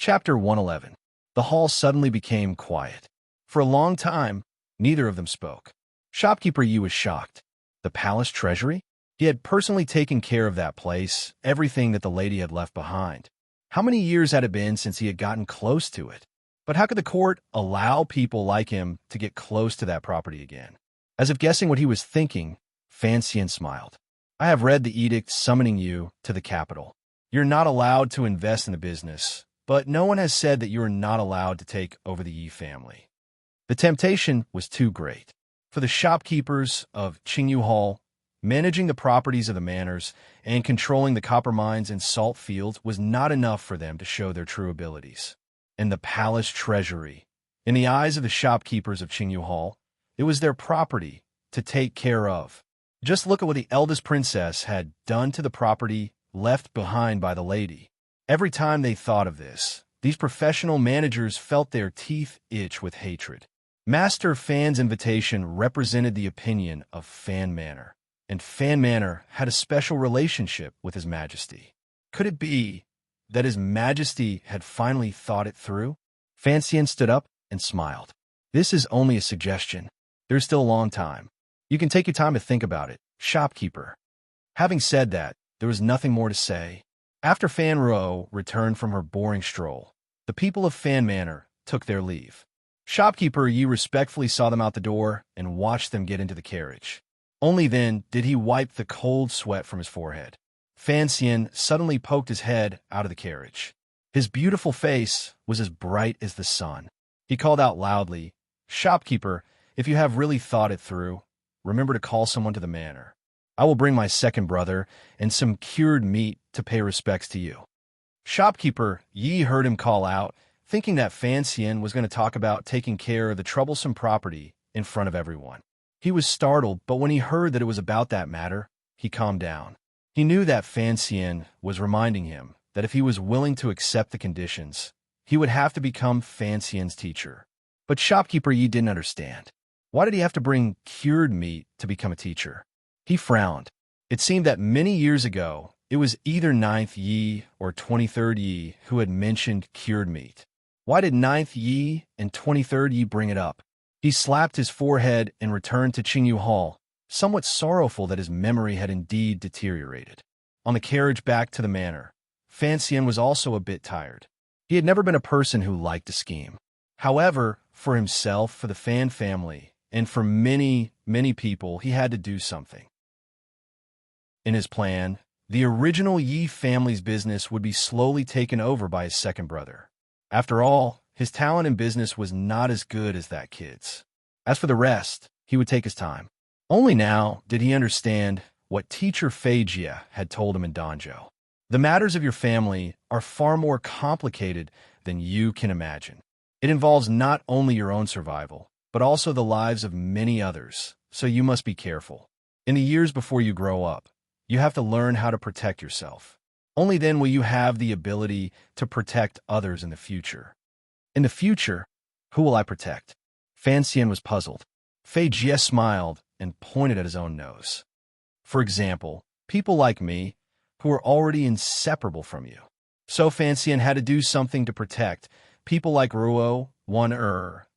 Chapter 111. The hall suddenly became quiet. For a long time, neither of them spoke. Shopkeeper Yi was shocked. The palace treasury? He had personally taken care of that place, everything that the lady had left behind. How many years had it been since he had gotten close to it? But how could the court allow people like him to get close to that property again? As if guessing what he was thinking, Fan Xian smiled. I have read the edict summoning you to the capital. You're not allowed to invest in the business, but no one has said that you are not allowed to take over the Yi family. The temptation was too great. For the shopkeepers of Qingyu Hall, managing the properties of the manors and controlling the copper mines and salt fields was not enough for them to show their true abilities. And the palace treasury, in the eyes of the shopkeepers of Qingyu Hall, it was their property to take care of. Just look at what the eldest princess had done to the property left behind by the lady. Every time they thought of this, these professional managers felt their teeth itch with hatred. Master Fan's invitation represented the opinion of Fan Manor, and Fan Manor had a special relationship with His Majesty. Could it be that His Majesty had finally thought it through? Fan Xian stood up and smiled. This is only a suggestion. There's still a long time. You can take your time to think about it, shopkeeper. Having said that, there was nothing more to say. After Fan Ruo returned from her boring stroll, the people of Fan Manor took their leave. Shopkeeper Yi respectfully saw them out the door and watched them get into the carriage. Only then did he wipe the cold sweat from his forehead. Fan Xian suddenly poked his head out of the carriage. His beautiful face was as bright as the sun. He called out loudly, "Shopkeeper, if you have really thought it through, remember to call someone to the manor. I will bring my second brother and some cured meat to pay respects to you." Shopkeeper Yi heard him call out, thinking that Fan Xian was going to talk about taking care of the troublesome property in front of everyone. He was startled, but when he heard that it was about that matter, he calmed down. He knew that Fan Xian was reminding him that if he was willing to accept the conditions, he would have to become Fan Xian's teacher. But Shopkeeper Yi didn't understand. Why did he have to bring cured meat to become a teacher? He frowned. It seemed that many years ago, it was either 9th Yi or 23rd Yi who had mentioned cured meat. Why did 9th Yi and 23rd Yi bring it up? He slapped his forehead and returned to Qingyu Hall, somewhat sorrowful that his memory had indeed deteriorated. On the carriage back to the manor, Fan Xian was also a bit tired. He had never been a person who liked to scheme. However, for himself, for the Fan family, and for many, many people, he had to do something. In his plan, the original Yi family's business would be slowly taken over by his second brother. After all, his talent in business was not as good as that kid's. As for the rest, he would take his time. Only now did he understand what teacher Fei Jia had told him in Danzhou. The matters of your family are far more complicated than you can imagine. It involves not only your own survival, but also the lives of many others, so you must be careful. In the years before you grow up, you have to learn how to protect yourself. Only then will you have the ability to protect others in the future. In the future, who will I protect? Fan Xian was puzzled. Fei Jie smiled and pointed at his own nose. For example, people like me, who are already inseparable from you. So Fan Xian had to do something to protect people like Ruo, Wan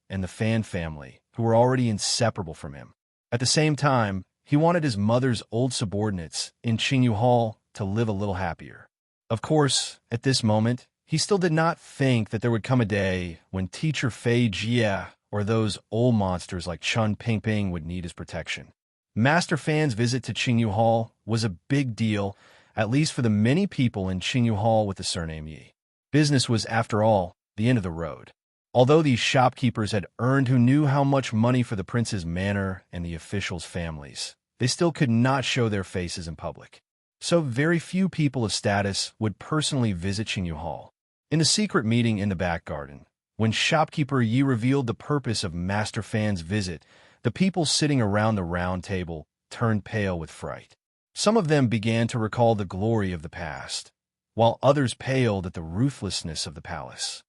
and the Fan family, who were already inseparable from him. At the same time, he wanted his mother's old subordinates in Qingyu Hall to live a little happier. Of course, at this moment, he still did not think that there would come a day when teacher Fei Jie or those old monsters like Chun Pingping would need his protection. Master Fan's visit to Qingyu Hall was a big deal, at least for the many people in Qingyu Hall with the surname Yi. Business was, after all, the end of the road. Although these shopkeepers had earned who knew how much money for the prince's manor and the officials' families, they still could not show their faces in public. So very few people of status would personally visit Qingyu Hall. In the secret meeting in the back garden, when shopkeeper Yi revealed the purpose of Master Fan's visit, the people sitting around the round table turned pale with fright. Some of them began to recall the glory of the past, while others paled at the ruthlessness of the palace.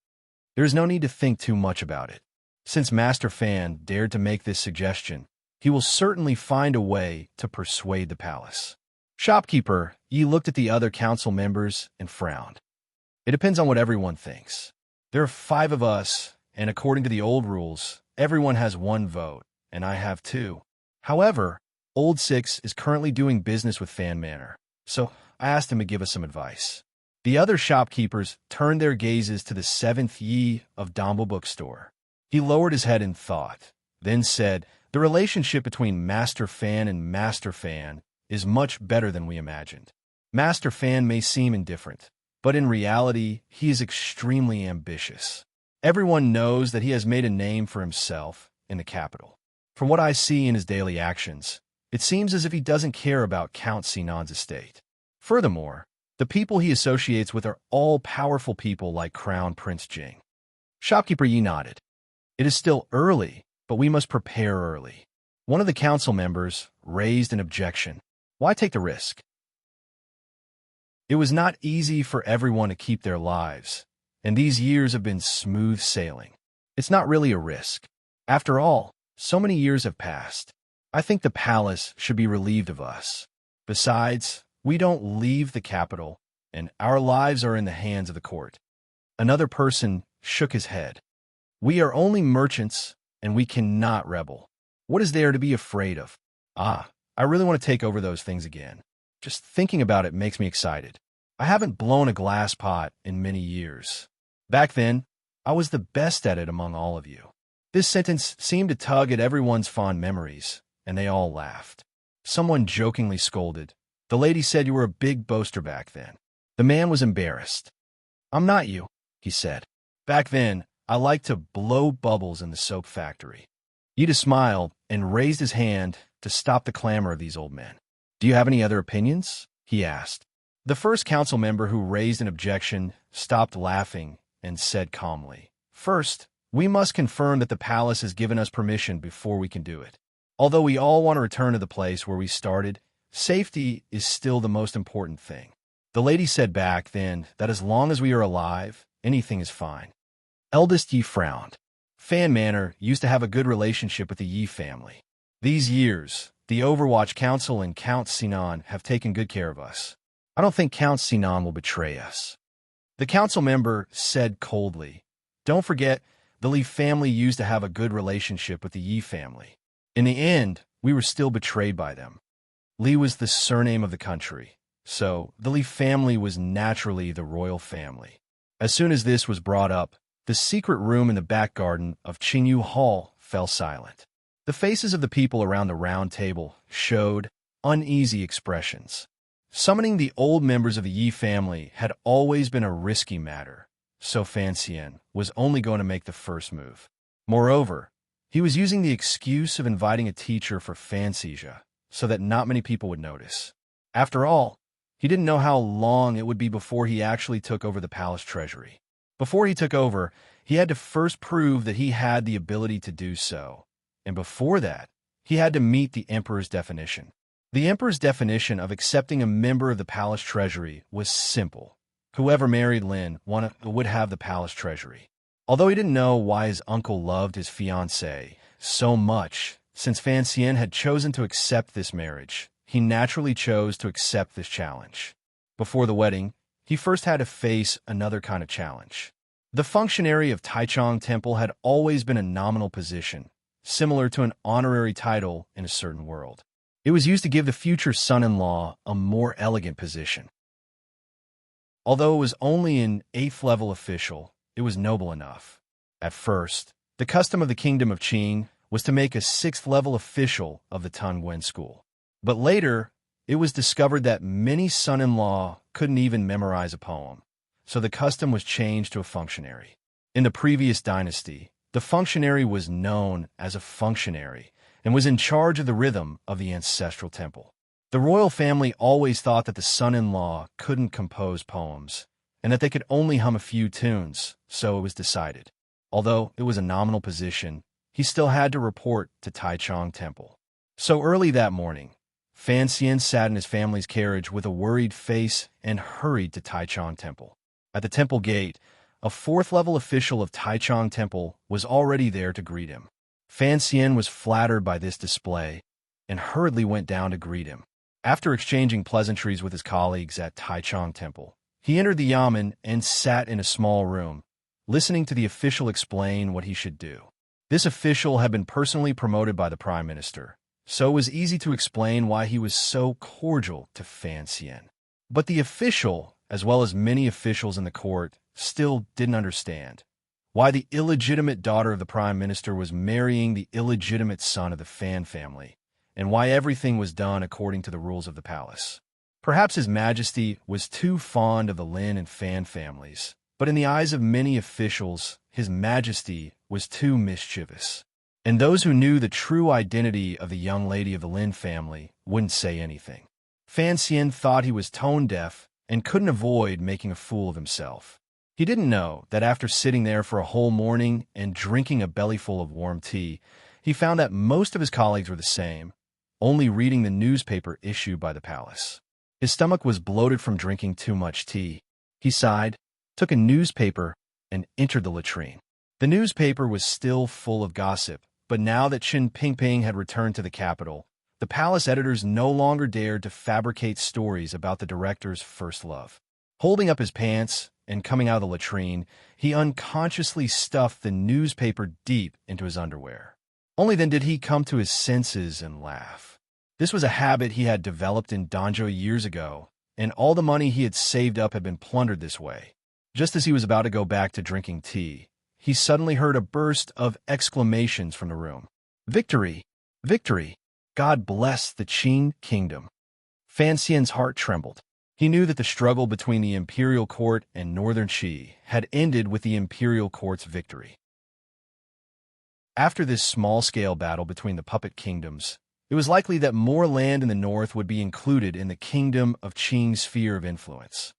There is no need to think too much about it. Since Master Fan dared to make this suggestion, he will certainly find a way to persuade the palace. Shopkeeper Yi looked at the other council members and frowned. It depends on what everyone thinks. There are 5 of us, and according to the old rules, everyone has 1 vote, and I have 2. However, Old Six is currently doing business with Fan Manor, so I asked him to give us some advice. The other shopkeepers turned their gazes to the 7th Yi of Audiobook store. He lowered his head in thought, then said, "The relationship between Master Fan and Master Fan is much better than we imagined. Master Fan may seem indifferent, but in reality, he is extremely ambitious. Everyone knows that he has made a name for himself in the capital. From what I see in his daily actions, it seems as if he doesn't care about Count Sinan's estate. Furthermore, the people he associates with are all powerful people like Crown Prince Jing." Shopkeeper Yi nodded. "It is still early, but we must prepare early." One of the council members raised an objection. "Why take the risk? It was not easy for everyone to keep their lives, and these years have been smooth sailing. It's not really a risk. After all, so many years have passed. I think the palace should be relieved of us. Besides, we don't leave the capital, and our lives are in the hands of the court." Another person shook his head. "We are only merchants, and we cannot rebel. What is there to be afraid of? I really want to take over those things again. Just thinking about it makes me excited. I haven't blown a glass pot in many years. Back then, I was the best at it among all of you." This sentence seemed to tug at everyone's fond memories, and they all laughed. Someone jokingly scolded, "The lady said you were a big boaster back then." The man was embarrassed. "I'm not you," he said. "Back then, I liked to blow bubbles in the soap factory." Yida smiled and raised his hand to stop the clamor of these old men. "Do you have any other opinions?" he asked. The first council member who raised an objection stopped laughing and said calmly, "First, we must confirm that the palace has given us permission before we can do it. Although we all want to return to the place where we started, safety is still the most important thing." The lady said back then that as long as we are alive, anything is fine. Eldest Yi frowned. Fan Manor used to have a good relationship with the Yi family. These years, the Overwatch Council and Count Sinan have taken good care of us. I don't think Count Sinan will betray us. The council member said coldly, "Don't forget, the Li family used to have a good relationship with the Yi family. In the end, we were still betrayed by them. Li was the surname of the country, so the Li family was naturally the royal family." As soon as this was brought up, the secret room in the back garden of Qingyu Hall fell silent. The faces of the people around the round table showed uneasy expressions. Summoning the old members of the Yi family had always been a risky matter, so Fan Xian was only going to make the first move. Moreover, he was using the excuse of inviting a teacher for Fan Xija so that not many people would notice. After all, he didn't know how long it would be before he actually took over the palace treasury. Before he took over, he had to first prove that he had the ability to do so, and before that, he had to meet the emperor's definition. The emperor's definition of accepting a member of the palace treasury was simple. Whoever married Lin would have the palace treasury. Although he didn't know why his uncle loved his fiancée so much, since Fan Xian had chosen to accept this marriage, he naturally chose to accept this challenge. Before the wedding, he first had to face another kind of challenge. The functionary of Taichung Temple had always been a nominal position, similar to an honorary title in a certain world. It was used to give the future son-in-law a more elegant position. Although it was only an 8th level official, it was noble enough. At first, the custom of the kingdom of Qing was to make a 6th level official of the Tongwen school. But later, it was discovered that many son-in-law couldn't even memorize a poem, so the custom was changed to a functionary. In the previous dynasty, the functionary was known as a functionary and was in charge of the rhythm of the ancestral temple. The royal family always thought that the son-in-law couldn't compose poems, and that they could only hum a few tunes, so it was decided. Although it was a nominal position, he still had to report to Taichung Temple. So early that morning, Fan Xian sat in his family's carriage with a worried face and hurried to Taichung Temple. At the temple gate, a 4th level official of Taichung Temple was already there to greet him. Fan Xian was flattered by this display and hurriedly went down to greet him. After exchanging pleasantries with his colleagues at Taichung Temple, he entered the yamen and sat in a small room, listening to the official explain what he should do. This official had been personally promoted by the Prime Minister, so it was easy to explain why he was so cordial to Fan Xian. But the official, as well as many officials in the court, still didn't understand why the illegitimate daughter of the Prime Minister was marrying the illegitimate son of the Fan family, and why everything was done according to the rules of the palace. Perhaps His Majesty was too fond of the Lin and Fan families, but in the eyes of many officials, His Majesty was too mischievous. And those who knew the true identity of the young lady of the Lin family wouldn't say anything. Fan Xian thought he was tone-deaf and couldn't avoid making a fool of himself. He didn't know that after sitting there for a whole morning and drinking a bellyful of warm tea, he found that most of his colleagues were the same, only reading the newspaper issued by the palace. His stomach was bloated from drinking too much tea. He sighed, took a newspaper, and entered the latrine. The newspaper was still full of gossip, but now that Qin Pingping had returned to the capital, the palace editors no longer dared to fabricate stories about the director's first love. Holding up his pants and coming out of the latrine, he unconsciously stuffed the newspaper deep into his underwear. Only then did he come to his senses and laugh. This was a habit he had developed in Danzhou years ago, and all the money he had saved up had been plundered this way. Just as he was about to go back to drinking tea, he suddenly heard a burst of exclamations from the room. "Victory! Victory! God bless the Qing kingdom!" Fan Xian's heart trembled. He knew that the struggle between the imperial court and northern Qi had ended with the imperial court's victory. After this small-scale battle between the puppet kingdoms, it was likely that more land in the north would be included in the kingdom of Qing's sphere of influence.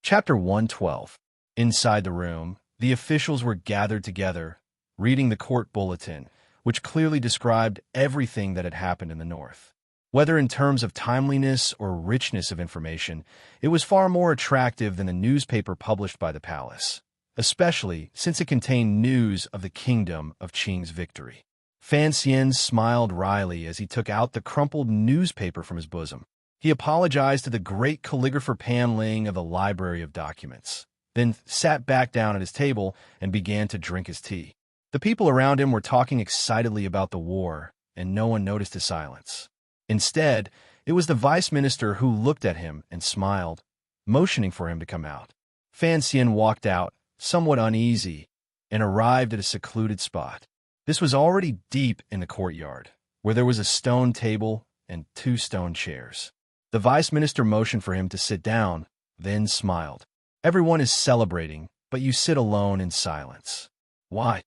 Chapter 112. Inside the room, the officials were gathered together, reading the court bulletin, which clearly described everything that had happened in the north. Whether in terms of timeliness or richness of information, it was far more attractive than the newspaper published by the palace, especially since it contained news of the kingdom of Qing's victory. Fan Xian smiled wryly as he took out the crumpled newspaper from his bosom. He apologized to the great calligrapher Pan Ling of the Library of Documents, then sat back down at his table and began to drink his tea. The people around him were talking excitedly about the war, and no one noticed his silence. Instead, it was the vice minister who looked at him and smiled, motioning for him to come out. Fan Xian walked out, somewhat uneasy, and arrived at a secluded spot. This was already deep in the courtyard, where there was a stone table and 2 stone chairs. The vice minister motioned for him to sit down, then smiled. "Everyone is celebrating, but you sit alone in silence. Why?"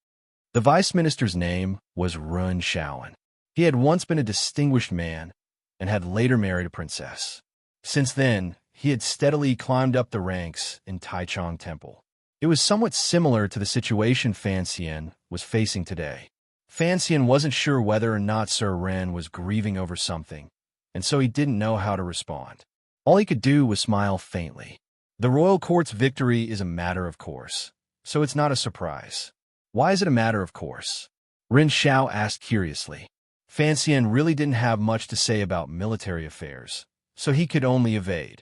The vice minister's name was Run Shaoan. He had once been a distinguished man and had later married a princess. Since then, he had steadily climbed up the ranks in Taichung Temple. It was somewhat similar to the situation Fan Xian was facing today. Fan Xian wasn't sure whether or not Sir Ren was grieving over something, and so he didn't know how to respond. All he could do was smile faintly. The royal court's victory is a matter of course, so it's not a surprise. Why is it a matter of course? Ren Xiao asked curiously. Fan Xian really didn't have much to say about military affairs, so he could only evade.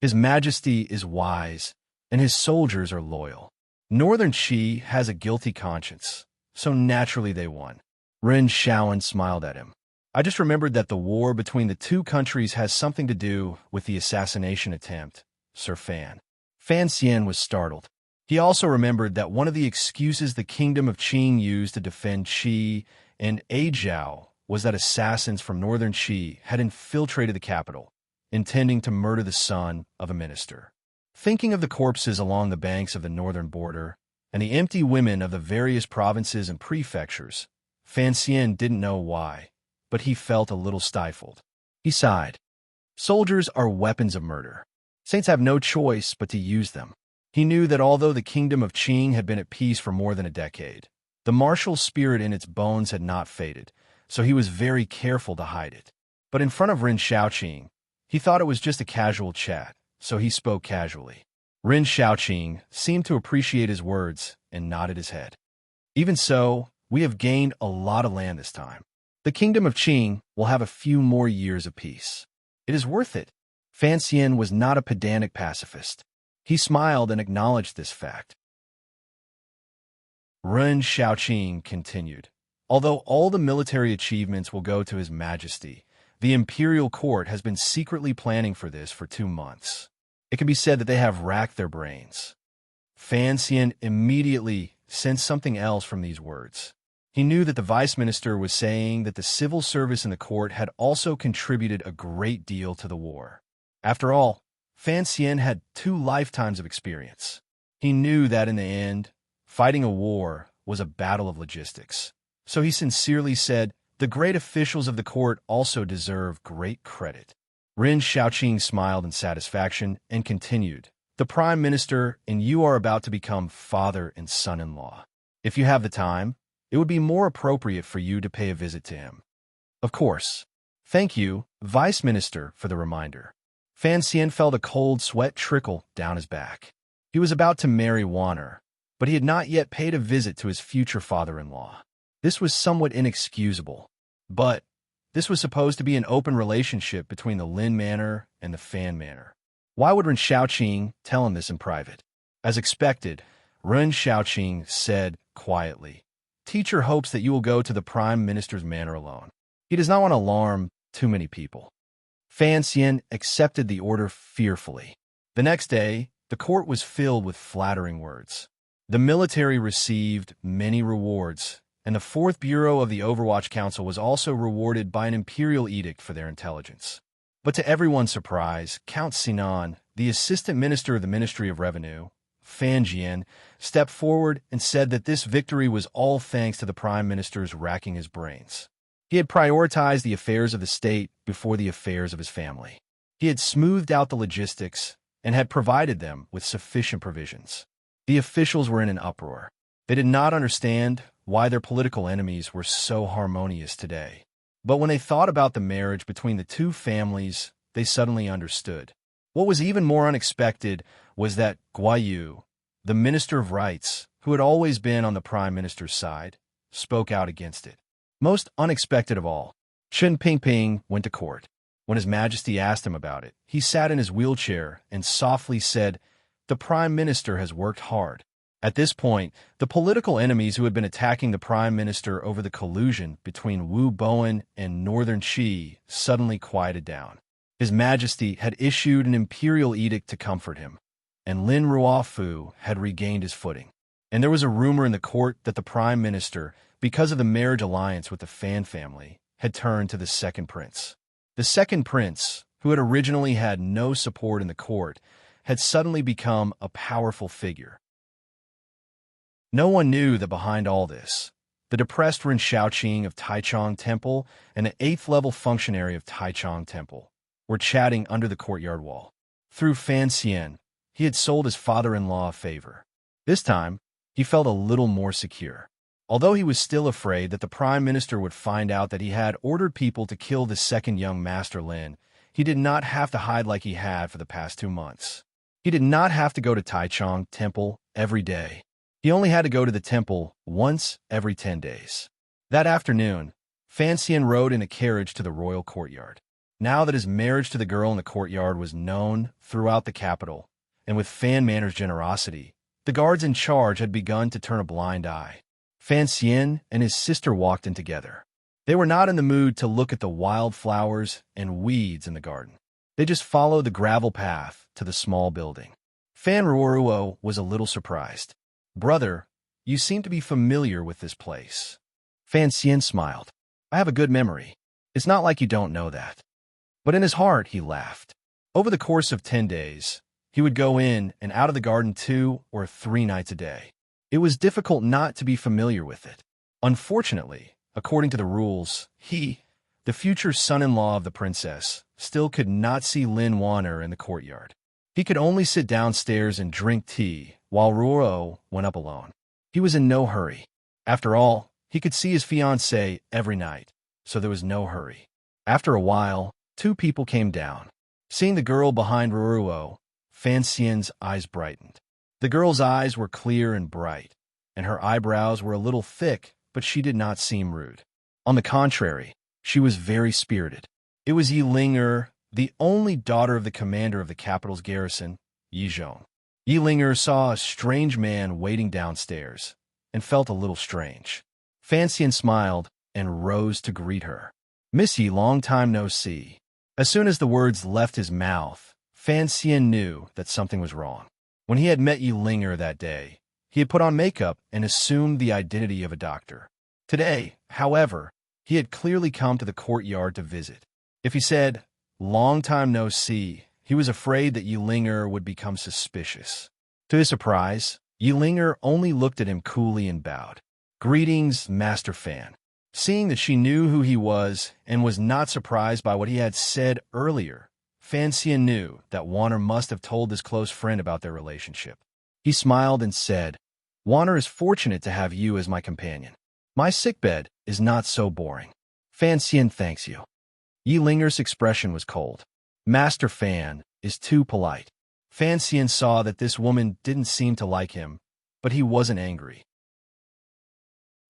His Majesty is wise, and his soldiers are loyal. Northern Qi has a guilty conscience, so naturally they won. Ren Shaoan smiled at him. "I just remembered that the war between the 2 countries has something to do with the assassination attempt, Sir Fan." Fan Xian was startled. He also remembered that one of the excuses the kingdom of Qing used to defend Qi and Aizhao was that assassins from northern Qi had infiltrated the capital, intending to murder the son of a minister. Thinking of the corpses along the banks of the northern border and the empty women of the various provinces and prefectures, Fan Xian didn't know why, but he felt a little stifled. He sighed. Soldiers are weapons of murder. Saints have no choice but to use them. He knew that although the kingdom of Qing had been at peace for more than a decade, the martial spirit in its bones had not faded, so he was very careful to hide it. But in front of Ren Shaoqing, he thought it was just a casual chat, so he spoke casually. Ren Shaoqing seemed to appreciate his words and nodded his head. "Even so, we have gained a lot of land this time. The kingdom of Qing will have a few more years of peace. It is worth it." Fan Xian was not a pedantic pacifist. He smiled and acknowledged this fact. Ren Shaoqing continued. Although all the military achievements will go to His Majesty, the imperial court has been secretly planning for this for 2 months. It can be said that they have racked their brains. Fan Xian immediately sensed something else from these words. He knew that the vice minister was saying that the civil service in the court had also contributed a great deal to the war. After all, Fan Xian had 2 lifetimes of experience. He knew that in the end, fighting a war was a battle of logistics. So he sincerely said, the great officials of the court also deserve great credit. Ren Shaoqing smiled in satisfaction and continued, the Prime Minister and you are about to become father and son-in-law. If you have the time, it would be more appropriate for you to pay a visit to him. Of course. Thank you, Vice Minister, for the reminder. Fan Xian felt a cold sweat trickle down his back. He was about to marry Wanner, but he had not yet paid a visit to his future father-in-law. This was somewhat inexcusable, but this was supposed to be an open relationship between the Lin Manor and the Fan Manor. Why would Ren Shaoqing tell him this in private? As expected, Ren Shaoqing said quietly, Teacher hopes that you will go to the Prime Minister's manor alone. He does not want to alarm too many people. Fan Xian accepted the order fearfully. The next day, the court was filled with flattering words. The military received many rewards, and the 4th Bureau of the Overwatch Council was also rewarded by an imperial edict for their intelligence. But to everyone's surprise, Count Sinan, the assistant minister of the Ministry of Revenue, Fan Jian, stepped forward and said that this victory was all thanks to the Prime Minister's racking his brains. He had prioritized the affairs of the state before the affairs of his family. He had smoothed out the logistics and had provided them with sufficient provisions. The officials were in an uproar. They did not understand why their political enemies were so harmonious today. But when they thought about the marriage between the 2 families, they suddenly understood. What was even more unexpected was that Guayu, the Minister of Rights, who had always been on the Prime Minister's side, spoke out against it. Most unexpected of all, Chen Pingping went to court. When His Majesty asked him about it, he sat in his wheelchair and softly said, the Prime Minister has worked hard. At this point, the political enemies who had been attacking the Prime Minister over the collusion between Wu Bowen and Northern Qi suddenly quieted down. His Majesty had issued an imperial edict to comfort him, and Lin Ruofu had regained his footing. And there was a rumor in the court that the Prime Minister, because of the marriage alliance with the Fan family, had turned to the second prince. The second prince, who had originally had no support in the court, had suddenly become a powerful figure. No one knew that behind all this, the depressed Ren Shaoqing of Taichung Temple and the 8th-level functionary of Taichung Temple were chatting under the courtyard wall. Through Fan Xian, he had sold his father-in-law a favor. This time, he felt a little more secure. Although he was still afraid that the Prime Minister would find out that he had ordered people to kill the second young Master Lin, he did not have to hide like he had for the past 2 months. He did not have to go to Taichung Temple every day. He only had to go to the temple once every 10 days. That afternoon, Fan Xian rode in a carriage to the royal courtyard. Now that his marriage to the girl in the courtyard was known throughout the capital, and with Fan Manor's generosity, the guards in charge had begun to turn a blind eye. Fan Xian and his sister walked in together. They were not in the mood to look at the wildflowers and weeds in the garden. They just followed the gravel path to the small building. Fan Ruoruo was a little surprised. Brother, you seem to be familiar with this place. Fan Xian smiled. I have a good memory. It's not like you don't know that. But in his heart, he laughed. Over the course of 10 days, he would go in and out of the garden 2 or 3 nights a day. It was difficult not to be familiar with it. Unfortunately, according to the rules, he, the future son-in-law of the princess, still could not see Lin Wanner in the courtyard. He could only sit downstairs and drink tea while Ruo went up alone. He was in no hurry. After all, he could see his fiancée every night, so there was no hurry. After a while, 2 people came down. Seeing the girl behind Ruo, Fan Xian's eyes brightened. The girl's eyes were clear and bright, and her eyebrows were a little thick, but she did not seem rude. On the contrary, she was very spirited. It was Yi Ling, the only daughter of the commander of the capital's garrison, Yi Zhong. Yilinger saw a strange man waiting downstairs and felt a little strange. Fanxian smiled and rose to greet her. "Miss Yi, long time no see." As soon as the words left his mouth, Fanxian knew that something was wrong. When he had met Yilinger that day, he had put on makeup and assumed the identity of a doctor. Today, however, he had clearly come to the courtyard to visit. If he said, "Long time no see," he was afraid that Yilinger would become suspicious. To his surprise, Yilinger only looked at him coolly and bowed. "Greetings, Master Fan." Seeing that she knew who he was and was not surprised by what he had said earlier, Fanxian knew that Warner must have told his close friend about their relationship. He smiled and said, "Warner is fortunate to have you as my companion. My sickbed is not so boring." "Fanxian thanks you." Yilinger's expression was cold. Master Fan is too polite. Fanxian saw that this woman didn't seem to like him, but he wasn't angry.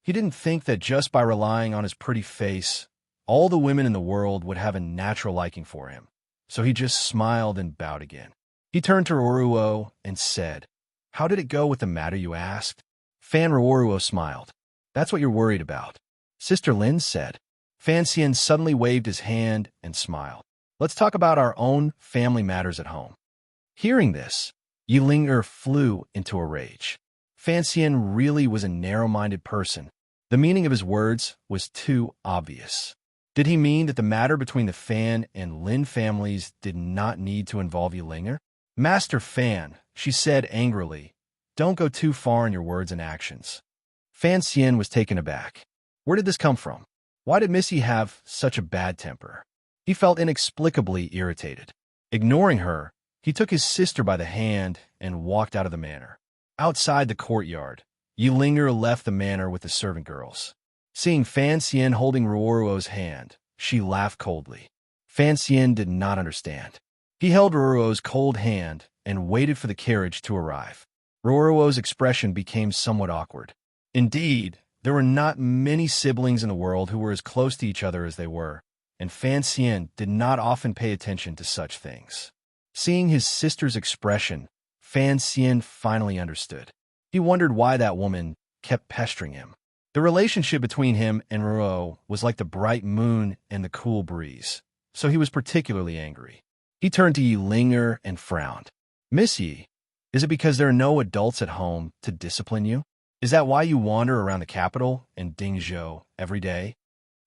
He didn't think that just by relying on his pretty face, all the women in the world would have a natural liking for him. So he just smiled and bowed again. He turned to Ruoruo and said, "How did it go with the matter you asked?" Fan Ruoruo smiled. "That's what you're worried about," Sister Lin said. Fanxian suddenly waved his hand and smiled. "Let's talk about our own family matters at home." Hearing this, Yilinger flew into a rage. Fanxian really was a narrow-minded person. The meaning of his words was too obvious. Did he mean that the matter between the Fan and Lin families did not need to involve Yilinger? "Master Fan," she said angrily, "don't go too far in your words and actions." Fanxian was taken aback. Where did this come from? Why did Missy have such a bad temper? He felt inexplicably irritated. Ignoring her, he took his sister by the hand and walked out of the manor. Outside the courtyard, Yilinger left the manor with the servant girls. Seeing Fanxian holding Ruoruo's hand, she laughed coldly. Fanxian did not understand. He held Ruoruo's cold hand and waited for the carriage to arrive. Ruoruo's expression became somewhat awkward. Indeed, there were not many siblings in the world who were as close to each other as they were, and Fanxian did not often pay attention to such things. Seeing his sister's expression, Fanxian finally understood. He wondered why that woman kept pestering him. The relationship between him and Ruo was like the bright moon and the cool breeze, so he was particularly angry. He turned to Yilinger and frowned. "Miss Yi, is it because there are no adults at home to discipline you? Is that why you wander around the capital and Dingzhou every day?"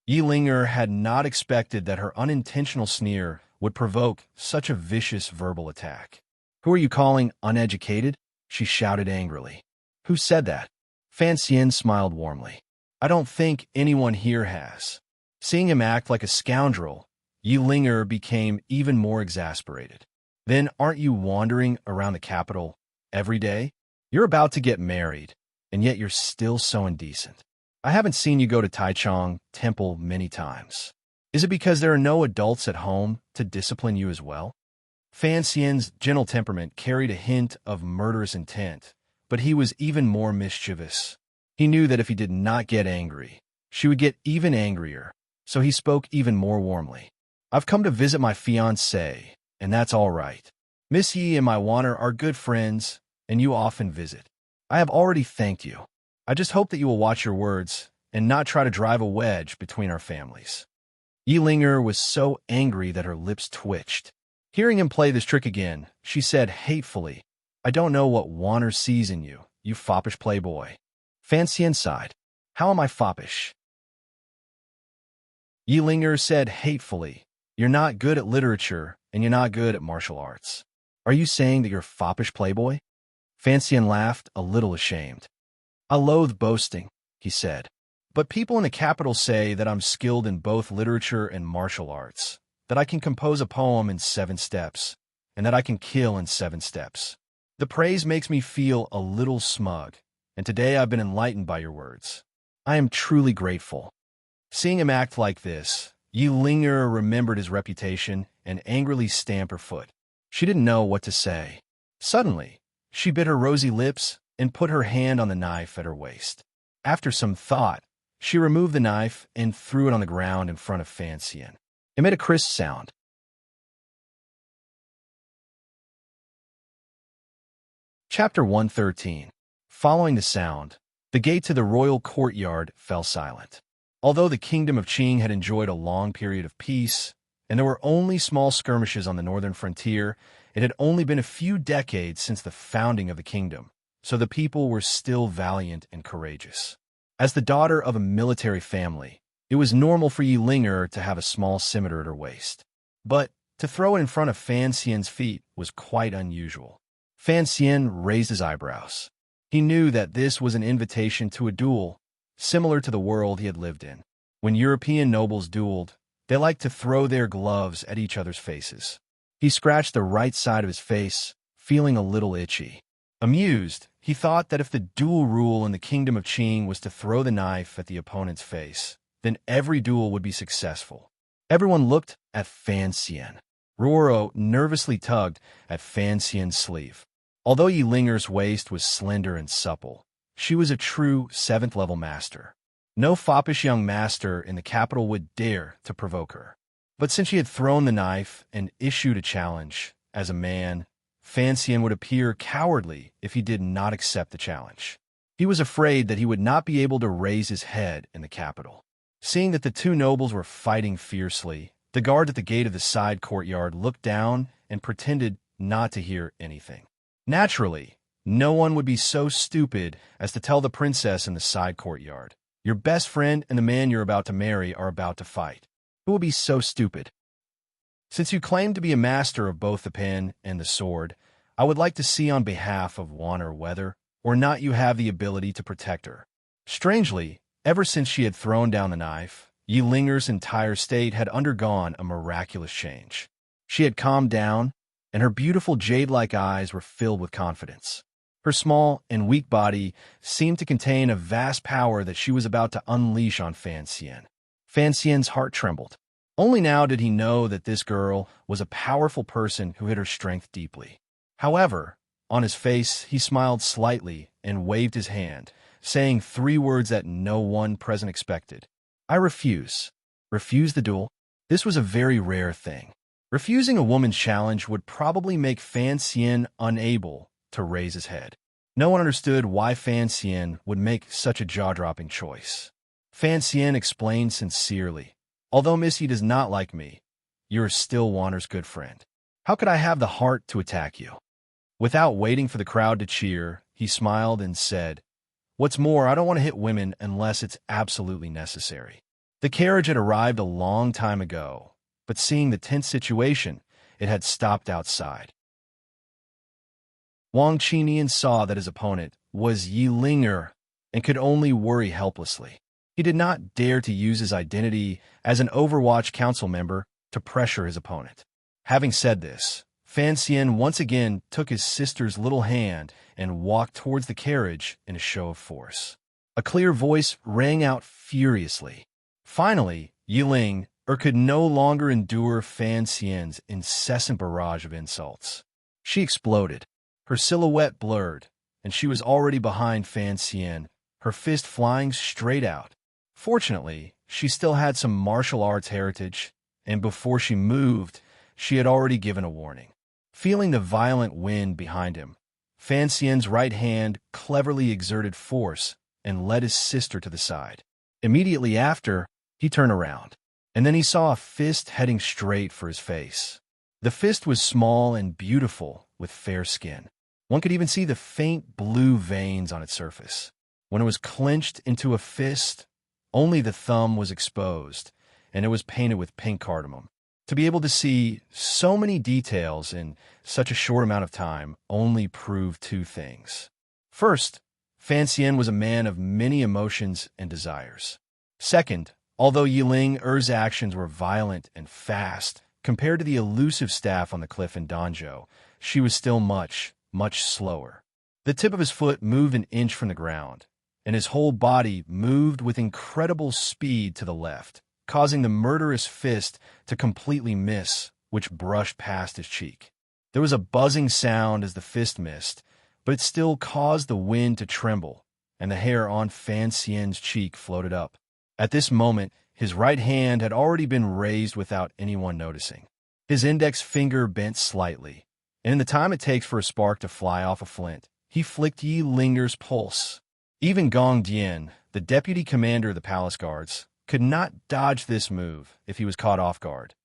Yilinger had not expected that her unintentional sneer would provoke such a vicious verbal attack. "Who are you calling uneducated?" she shouted angrily. "Who said that?" Fanxian smiled warmly. "I don't think anyone here has." Seeing him act like a scoundrel, Yilinger became even more exasperated. "Then aren't you wandering around the capital every day? You're about to get married, and yet you're still so indecent. I haven't seen you go to Taichung Temple many times. Is it because there are no adults at home to discipline you as well?" Fanxian's gentle temperament carried a hint of murderous intent, but he was even more mischievous. He knew that if he did not get angry, she would get even angrier, so he spoke even more warmly. "I've come to visit my fiancée, and that's all right. Miss Yi and my Warner are good friends, and you often visit. I have already thanked you. I just hope that you will watch your words and not try to drive a wedge between our families." Yilinger was so angry that her lips twitched. Hearing him play this trick again, she said hatefully, "I don't know what Warner sees in you, you foppish playboy." Fanxian sighed. "How am I foppish?" Yilinger said hatefully, "You're not good at literature, and you're not good at martial arts. Are you saying that you're a foppish playboy?" Fanxian laughed, a little ashamed. "I loathe boasting," he said. "But people in the capital say that I'm skilled in both literature and martial arts, that I can compose a poem in 7 steps, and that I can kill in 7 steps. The praise makes me feel a little smug, and today I've been enlightened by your words. I am truly grateful." Seeing him act like this, Yilinger remembered his reputation and angrily stamped her foot. She didn't know what to say. Suddenly, she bit her rosy lips and put her hand on the knife at her waist. After some thought, she removed the knife and threw it on the ground in front of Fanxian. It made a crisp sound. Chapter 113. Following the sound, the gate to the royal courtyard fell silent. Although the kingdom of Qing had enjoyed a long period of peace, and there were only small skirmishes on the northern frontier, it had only been a few decades since the founding of the kingdom, so the people were still valiant and courageous. As the daughter of a military family, it was normal for Yi Linger to have a small scimitar at her waist. But to throw it in front of Fan Xian's feet was quite unusual. Fan Xian raised his eyebrows. He knew that this was an invitation to a duel, similar to the world he had lived in. When European nobles dueled, they liked to throw their gloves at each other's faces. He scratched the right side of his face, feeling a little itchy. Amused, he thought that if the duel rule in the kingdom of Qing was to throw the knife at the opponent's face, then every duel would be successful. Everyone looked at Fan Xian. Ruoro nervously tugged at Fan Xian's sleeve. Although Yi Linger's waist was slender and supple, she was a true 7th-level master. No foppish young master in the capital would dare to provoke her. But since she had thrown the knife and issued a challenge, as a man, Fan Xian would appear cowardly if he did not accept the challenge. He was afraid that he would not be able to raise his head in the capital. Seeing that the two nobles were fighting fiercely, the guard at the gate of the side courtyard looked down and pretended not to hear anything. Naturally, no one would be so stupid as to tell the princess in the side courtyard, "Your best friend and the man you're about to marry are about to fight." Who would be so stupid? "Since you claim to be a master of both the pen and the sword, I would like to see on behalf of Wan whether or not you have the ability to protect her." Strangely, ever since she had thrown down the knife, Yi Linger's entire state had undergone a miraculous change. She had calmed down, and her beautiful jade-like eyes were filled with confidence. Her small and weak body seemed to contain a vast power that she was about to unleash on Fan Xian. Fan Xian's heart trembled. Only now did he know that this girl was a powerful person who hid her strength deeply. However, on his face he smiled slightly and waved his hand, saying 3 words that no one present expected. "I refuse." Refuse the duel? This was a very rare thing. Refusing a woman's challenge would probably make Fan Xian unable to raise his head. No one understood why Fan Xian would make such a jaw-dropping choice. Fan Xian explained sincerely, "Although Missy does not like me, you are still Wanner's good friend. How could I have the heart to attack you?" Without waiting for the crowd to cheer, he smiled and said, "What's more, I don't want to hit women unless it's absolutely necessary." The carriage had arrived a long time ago, but seeing the tense situation, it had stopped outside. Wang Qinian saw that his opponent was Yi Linger and could only worry helplessly. He did not dare to use his identity as an Overwatch Council member to pressure his opponent. Having said this, Fan Xian once again took his sister's little hand and walked towards the carriage in a show of force. A clear voice rang out furiously. Finally, Yi Linger could no longer endure Fan Xian's incessant barrage of insults. She exploded. Her silhouette blurred, and she was already behind Fan Xian, her fist flying straight out. Fortunately, she still had some martial arts heritage, and before she moved, she had already given a warning. Feeling the violent wind behind him, Fan Xian's right hand cleverly exerted force and led his sister to the side. Immediately after, he turned around, and then he saw a fist heading straight for his face. The fist was small and beautiful with fair skin. One could even see the faint blue veins on its surface. When it was clenched into a fist, only the thumb was exposed, and it was painted with pink cardamom. To be able to see so many details in such a short amount of time only proved 2 things. First, Fan Xian was a man of many emotions and desires. Second, although Yi Linger's actions were violent and fast compared to the elusive staff on the cliff in Danzhou, she was still much, much slower. The tip of his foot moved an inch from the ground, and his whole body moved with incredible speed to the left, causing the murderous fist to completely miss, which brushed past his cheek. There was a buzzing sound as the fist missed, but it still caused the wind to tremble, and the hair on Fan Xian's cheek floated up. At this moment, his right hand had already been raised without anyone noticing. His index finger bent slightly, and in the time it takes for a spark to fly off a flint, he flicked Yi Linger's pulse. Even Gong Dian, the deputy commander of the palace guards, could not dodge this move if he was caught off guard,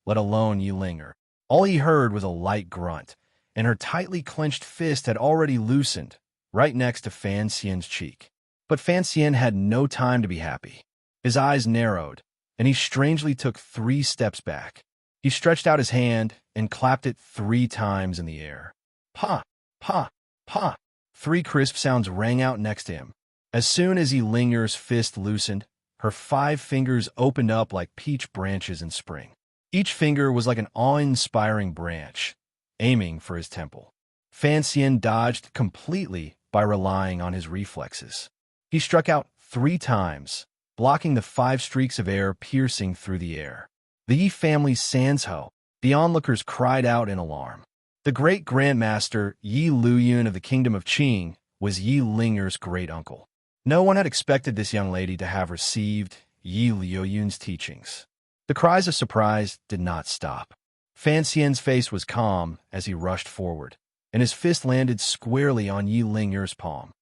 let alone Yi Linger. All he heard was a light grunt, and her tightly clenched fist had already loosened, right next to Fan Xian's cheek. But Fan Xian had no time to be happy. His eyes narrowed, and he strangely took 3 steps back. He stretched out his hand and clapped it 3 times in the air. Pa! Pa! Pa! 3 crisp sounds rang out next to him. As soon as Yi Linger's fist loosened, her 5 fingers opened up like peach branches in spring. Each finger was like an awe-inspiring branch, aiming for his temple. Fan Xian dodged completely by relying on his reflexes. He struck out 3 times, blocking the 5 streaks of air piercing through the air. The Yi family's Sansho, the onlookers cried out in alarm. The great grandmaster Yi Luyun of the kingdom of Qing was Yi Linger's great-uncle. No one had expected this young lady to have received Yi Luyun's teachings. The cries of surprise did not stop. Fan Xian's face was calm as he rushed forward, and his fist landed squarely on Yi Linger's palm.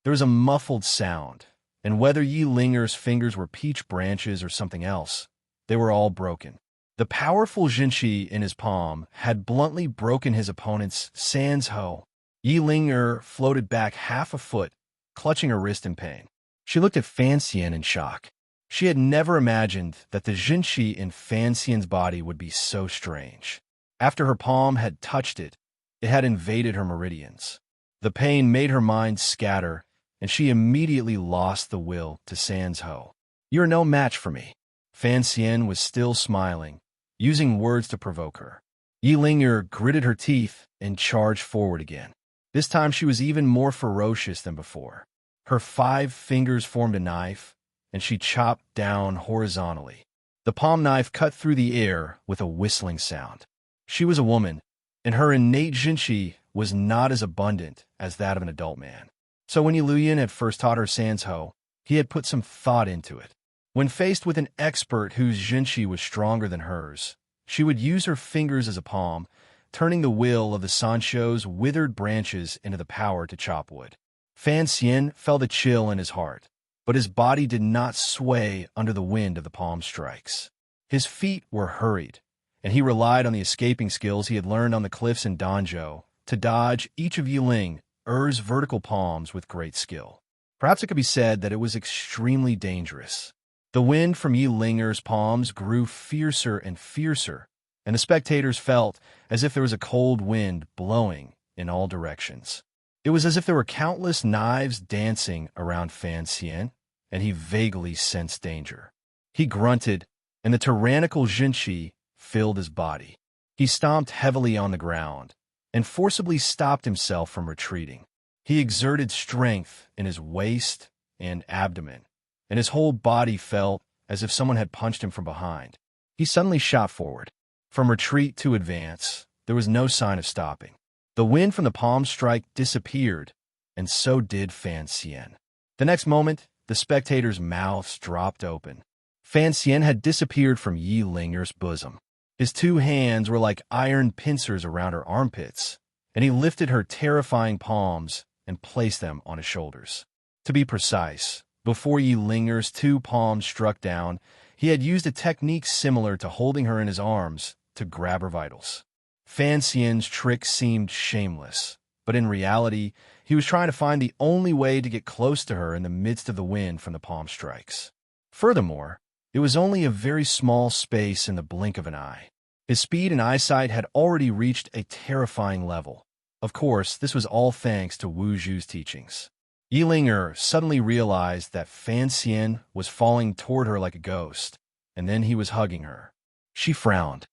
There was a muffled sound, and whether Yi Linger's fingers were peach branches or something else, they were all broken. The powerful Jinshi in his palm had bluntly broken his opponent's Sansho. Yi Linger floated back half a foot, clutching her wrist in pain. She looked at Fan Xian in shock. She had never imagined that the Jinshi in Fan Xian's body would be so strange. After her palm had touched it, it had invaded her meridians. The pain made her mind scatter, and she immediately lost the will to Sansho. "You're no match for me." Fan Xian was still smiling, using words to provoke her. Yi Linger gritted her teeth and charged forward again. This time she was even more ferocious than before. Her 5 fingers formed a knife, and she chopped down horizontally. The palm knife cut through the air with a whistling sound. She was a woman, and her innate Jinshi was not as abundant as that of an adult man. So when Yi Luyun had first taught her Sansho, he had put some thought into it. When faced with an expert whose Jinshi was stronger than hers, she would use her fingers as a palm, turning the will of the Sansho's withered branches into the power to chop wood. Fan Xian felt a chill in his heart, but his body did not sway under the wind of the palm strikes. His feet were hurried, and he relied on the escaping skills he had learned on the cliffs in Danzhou to dodge each of Yi Linger's vertical palms with great skill. Perhaps it could be said that it was extremely dangerous. The wind from Yi Linger's palms grew fiercer and fiercer, and the spectators felt as if there was a cold wind blowing in all directions. It was as if there were countless knives dancing around Fan Xian, and he vaguely sensed danger. He grunted, and the tyrannical Jinshi filled his body. He stomped heavily on the ground and forcibly stopped himself from retreating. He exerted strength in his waist and abdomen, and his whole body felt as if someone had punched him from behind. He suddenly shot forward. From retreat to advance, there was no sign of stopping. The wind from the palm strike disappeared, and so did Fan Xian. The next moment, the spectators' mouths dropped open. Fan Xian had disappeared from Yi Linger's bosom. His 2 hands were like iron pincers around her armpits, and he lifted her terrifying palms and placed them on his shoulders. To be precise, before Yi Linger's 2 palms struck down, he had used a technique similar to holding her in his arms to grab her vitals. Fan Xian's trick seemed shameless, but in reality, he was trying to find the only way to get close to her in the midst of the wind from the palm strikes. Furthermore, it was only a very small space in the blink of an eye. His speed and eyesight had already reached a terrifying level. Of course, this was all thanks to Wu Zhu's teachings. Yi Linger suddenly realized that Fan Xian was falling toward her like a ghost, and then he was hugging her. She frowned.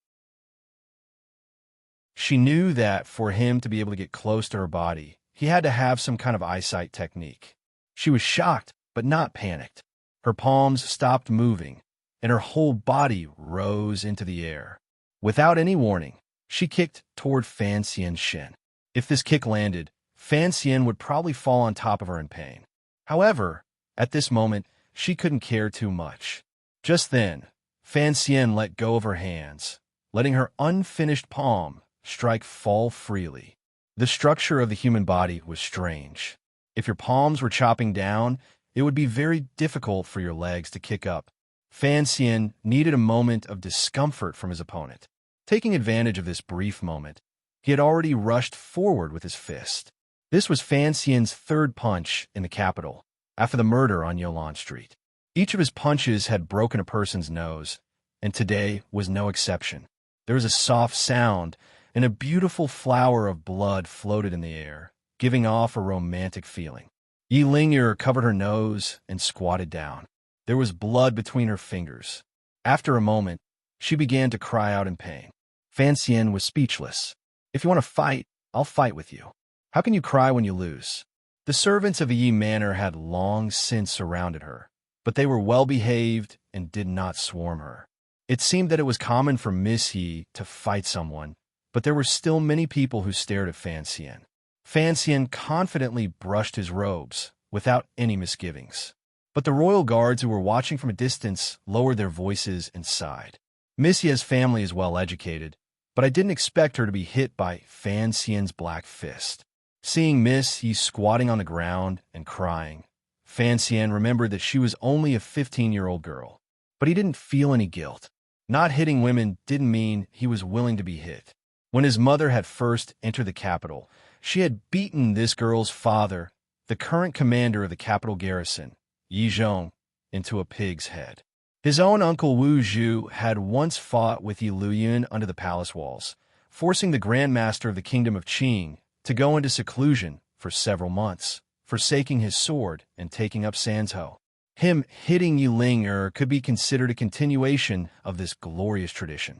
She knew that for him to be able to get close to her body, he had to have some kind of eyesight technique. She was shocked, but not panicked. Her palms stopped moving, and her whole body rose into the air. Without any warning, she kicked toward Fan Xian's shin. If this kick landed, Fan Xian would probably fall on top of her in pain. However, at this moment, she couldn't care too much. Just then, Fan Xian let go of her hands, letting her unfinished palm strike fall freely. The structure of the human body was strange. If your palms were chopping down, it would be very difficult for your legs to kick up. Fan Xian needed a moment of discomfort from his opponent. Taking advantage of this brief moment, he had already rushed forward with his fist. This was Fan Xian's third punch in the capital, after the murder on Yolan Street. Each of his punches had broken a person's nose, and today was no exception. There was a soft sound, and a beautiful flower of blood floated in the air, giving off a romantic feeling. Yi Ling'er covered her nose and squatted down. There was blood between her fingers. After a moment, she began to cry out in pain. Fan Xian was speechless. "If you want to fight, I'll fight with you. How can you cry when you lose?" The servants of the Yi Manor had long since surrounded her, but they were well-behaved and did not swarm her. It seemed that it was common for Miss Yi to fight someone, but there were still many people who stared at Fan Xian. Fan Xian confidently brushed his robes, without any misgivings. But the royal guards who were watching from a distance lowered their voices and sighed. Miss Yi's family is well-educated, but I didn't expect her to be hit by Fan Xian's black fist. Seeing Miss Yi squatting on the ground and crying, Fan Xian remembered that she was only a 15-year-old girl. But he didn't feel any guilt. Not hitting women didn't mean he was willing to be hit. When his mother had first entered the capital, she had beaten this girl's father, the current commander of the capital garrison, Yi Zhong, into a pig's head. His own uncle Wu Zhu had once fought with Yi Luyun under the palace walls, forcing the Grand Master of the Kingdom of Qing to go into seclusion for several months, forsaking his sword and taking up Sanzhou. Him hitting Yi Ling'er could be considered a continuation of this glorious tradition.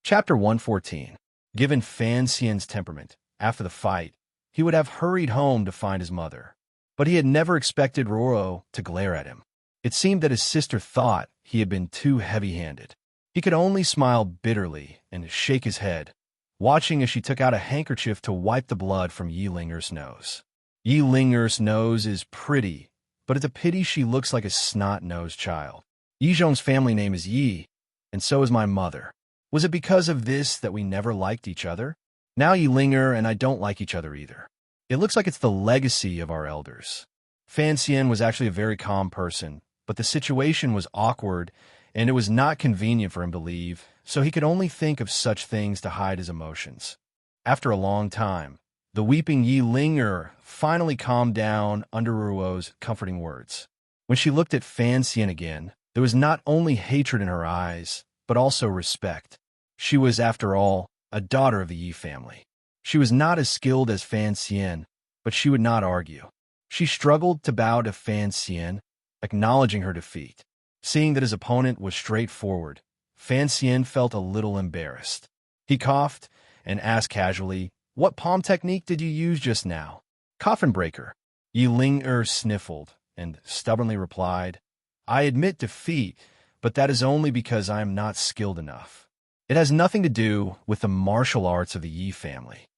Chapter 114. Given Fan Xian's temperament, after the fight, he would have hurried home to find his mother. But he had never expected Roro to glare at him. It seemed that his sister thought he had been too heavy-handed. He could only smile bitterly and shake his head, watching as she took out a handkerchief to wipe the blood from Yi Ling'er's nose. Yi Ling'er's nose is pretty, but it's a pity she looks like a snot-nosed child. Yi Zhong's family name is Yi, and so is my mother. Was it because of this that we never liked each other? Now Yi Ling'er and I don't like each other either. It looks like it's the legacy of our elders. Fan Xian was actually a very calm person, but the situation was awkward, and it was not convenient for him to leave, so he could only think of such things to hide his emotions. After a long time, the weeping Yi Ling'er finally calmed down under Ruo's comforting words. When she looked at Fan Xian again, there was not only hatred in her eyes, but also respect. She was, after all, a daughter of the Yi family. She was not as skilled as Fan Xian, but she would not argue. She struggled to bow to Fan Xian, acknowledging her defeat. Seeing that his opponent was straightforward, Fan Xian felt a little embarrassed. He coughed and asked casually, "What palm technique did you use just now?" "Coffin breaker." Yi Ling'er sniffled and stubbornly replied, "I admit defeat, but that is only because I am not skilled enough. It has nothing to do with the martial arts of the Yi family."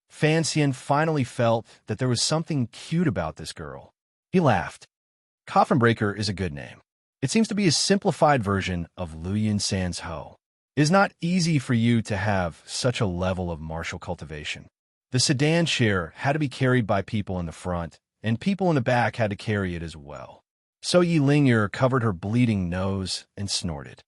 Fan Xian finally felt that there was something cute about this girl. He laughed. Coffin breaker is a good name. It seems to be a simplified version of Luyun Sanzhou. It is not easy for you to have such a level of martial cultivation. The sedan chair had to be carried by people in the front, and people in the back had to carry it as well. So Yi Ling'er covered her bleeding nose and snorted.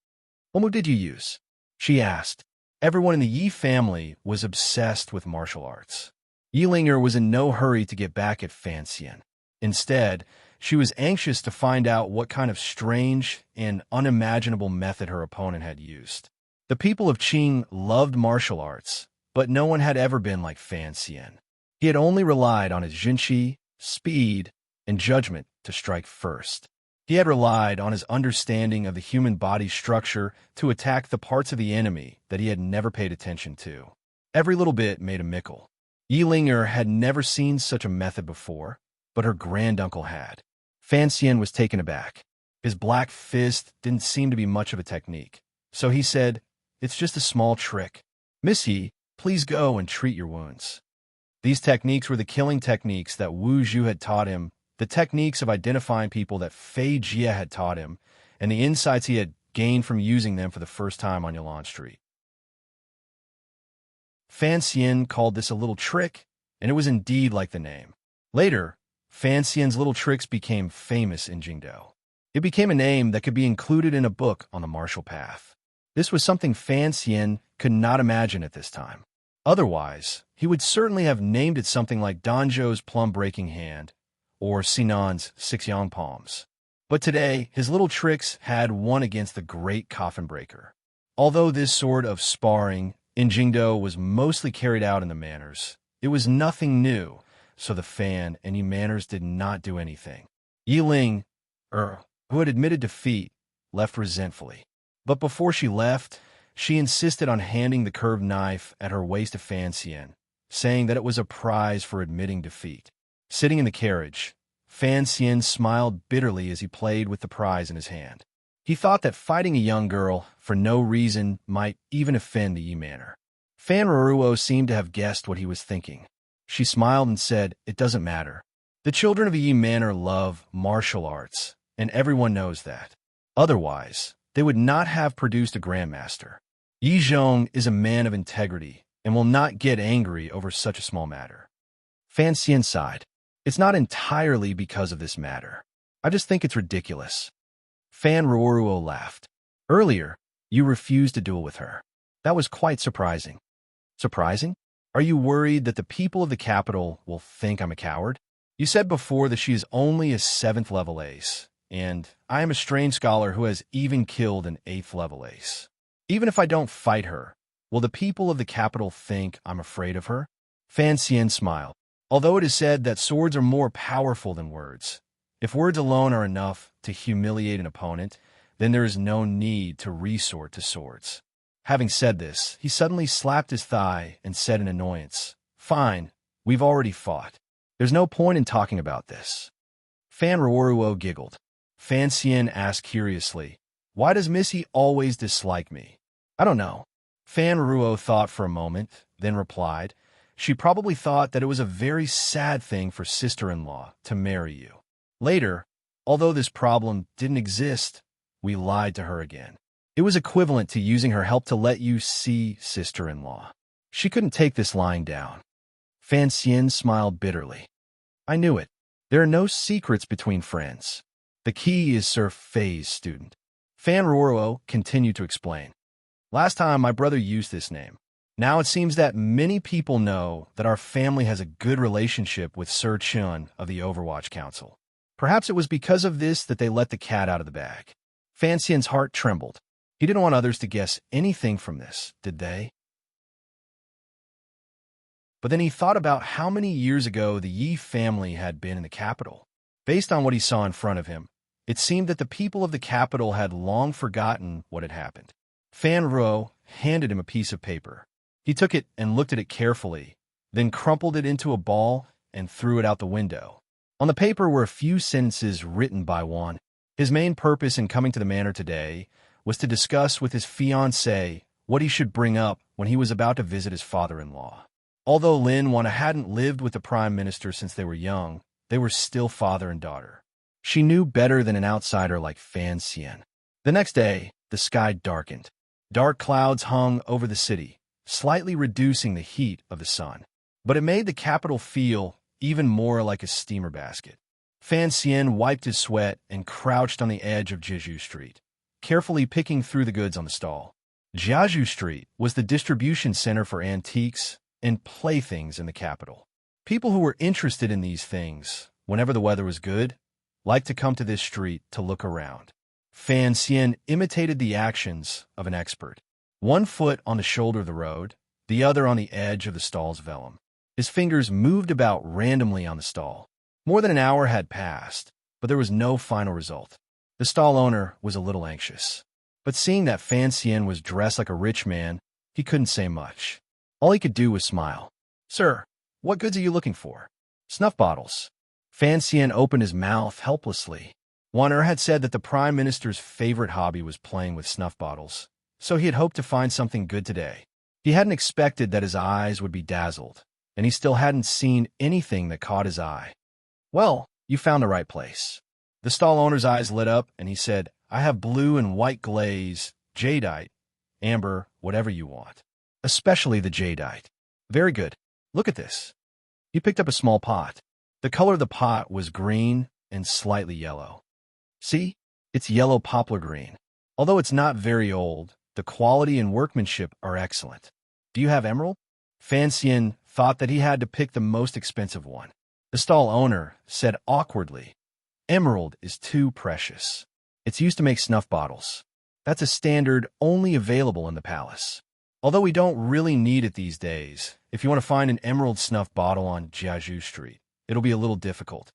"What move did you use?" she asked. Everyone in the Yi family was obsessed with martial arts. Yi Ling'er was in no hurry to get back at Fan Xian. Instead, she was anxious to find out what kind of strange and unimaginable method her opponent had used. The people of Qing loved martial arts, but no one had ever been like Fan Xian. He had only relied on his jinqi, speed, and judgment to strike first. He had relied on his understanding of the human body's structure to attack the parts of the enemy that he had never paid attention to. Every little bit made a mickle. Yi Ling'er had never seen such a method before, but her granduncle had. Fan Xian was taken aback. His black fist didn't seem to be much of a technique, so he said, "It's just a small trick. Miss Yi, please go and treat your wounds." These techniques were the killing techniques that Wu Zhu had taught him, the techniques of identifying people that Fei Jie had taught him, and the insights he had gained from using them for the first time on Yolan Street. Fan Xian called this a little trick, and it was indeed like the name. Later, Fan Xian's little tricks became famous in Jingdou. It became a name that could be included in a book on the martial path. This was something Fan Xian could not imagine at this time. Otherwise, he would certainly have named it something like Danzhou's plum-breaking hand or Sinan's six yang palms. But today, his little tricks had won against the great coffin breaker. Although this sort of sparring in Jingdou was mostly carried out in the manors, it was nothing new, so the Fan and Yi manors did not do anything. Yi Ling, who had admitted defeat, left resentfully. But before she left, she insisted on handing the curved knife at her waist to Fan Xian, saying that it was a prize for admitting defeat. Sitting in the carriage, Fan Xian smiled bitterly as he played with the prize in his hand. He thought that fighting a young girl for no reason might even offend the Yi manor. Fan Ruruo seemed to have guessed what he was thinking. She smiled and said, "It doesn't matter. The children of a Yi manor love martial arts, and everyone knows that. Otherwise, they would not have produced a grandmaster. Yi Zhong is a man of integrity and will not get angry over such a small matter." Fan Xian sighed. "It's not entirely because of this matter. I just think it's ridiculous." Fan Ruruo laughed. "Earlier, you refused to duel with her. That was quite surprising." "Surprising? Are you worried that the people of the capital will think I'm a coward? You said before that she is only a 7th level ace, and I am a strange scholar who has even killed an 8th level ace. Even if I don't fight her, will the people of the capital think I'm afraid of her?" Fan Xian smiled. "Although it is said that swords are more powerful than words, if words alone are enough to humiliate an opponent, then there is no need to resort to swords." Having said this, he suddenly slapped his thigh and said in annoyance, "Fine, we've already fought. There's no point in talking about this." Fan Ruruo giggled. Fan Xian asked curiously, "Why does Missy always dislike me?" "I don't know." Fan Ruruo thought for a moment, then replied, "She probably thought that it was a very sad thing for sister-in-law to marry you. Later, although this problem didn't exist, we lied to her again. It was equivalent to using her help to let you see sister-in-law. She couldn't take this lying down." Fan Xian smiled bitterly. "I knew it. There are no secrets between friends. The key is Sir Fei's student." Fan Ruruo continued to explain. "Last time my brother used this name. Now it seems that many people know that our family has a good relationship with Sir Chun of the Overwatch Council. Perhaps it was because of this that they let the cat out of the bag." Fan Xian's heart trembled. He didn't want others to guess anything from this, did they? But then he thought about how many years ago the Yi family had been in the capital. Based on what he saw in front of him, it seemed that the people of the capital had long forgotten what had happened. Fan Ruo handed him a piece of paper. He took it and looked at it carefully, then crumpled it into a ball and threw it out the window. On the paper were a few sentences written by Wan. His main purpose in coming to the manor today was to discuss with his fiancée what he should bring up when he was about to visit his father-in-law. Although Lin Wan hadn't lived with the prime minister since they were young, they were still father and daughter. She knew better than an outsider like Fan Xian. The next day, the sky darkened. Dark clouds hung over the city, slightly reducing the heat of the sun. But it made the capital feel even more like a steamer basket. Fan Xian wiped his sweat and crouched on the edge of Jeju Street, carefully picking through the goods on the stall. Jiaju Street was the distribution center for antiques and playthings in the capital. People who were interested in these things, whenever the weather was good, liked to come to this street to look around. Fan Xian imitated the actions of an expert. One foot on the shoulder of the road, the other on the edge of the stall's vellum. His fingers moved about randomly on the stall. More than an hour had passed, but there was no final result. The stall owner was a little anxious. But seeing that Fan Xian was dressed like a rich man, he couldn't say much. All he could do was smile. "Sir, what goods are you looking for?" "Snuff bottles." Fan Xian opened his mouth helplessly. Wan had said that the prime minister's favorite hobby was playing with snuff bottles, so he had hoped to find something good today. He hadn't expected that his eyes would be dazzled, and he still hadn't seen anything that caught his eye. "Well, you found the right place." The stall owner's eyes lit up, and he said, "I have blue and white glaze, jadeite, amber, whatever you want. Especially the jadeite." Very good. Look at this. He picked up a small pot. The color of the pot was green and slightly yellow. See? It's yellow poplar green. Although it's not very old, the quality and workmanship are excellent. Do you have emerald? Fan Xian thought that he had to pick the most expensive one. The stall owner said awkwardly, "Emerald is too precious. It's used to make snuff bottles. That's a standard only available in the palace. Although we don't really need it these days, if you want to find an emerald snuff bottle on Jiazhu Street, it'll be a little difficult."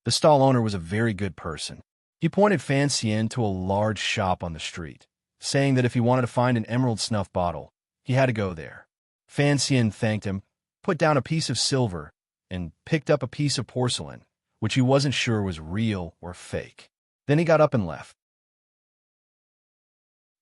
The stall owner was a very good person. He pointed Fan Xian to a large shop on the street, saying that if he wanted to find an emerald snuff bottle, he had to go there. Fan Xian thanked him, put down a piece of silver, and picked up a piece of porcelain, which he wasn't sure was real or fake. Then he got up and left.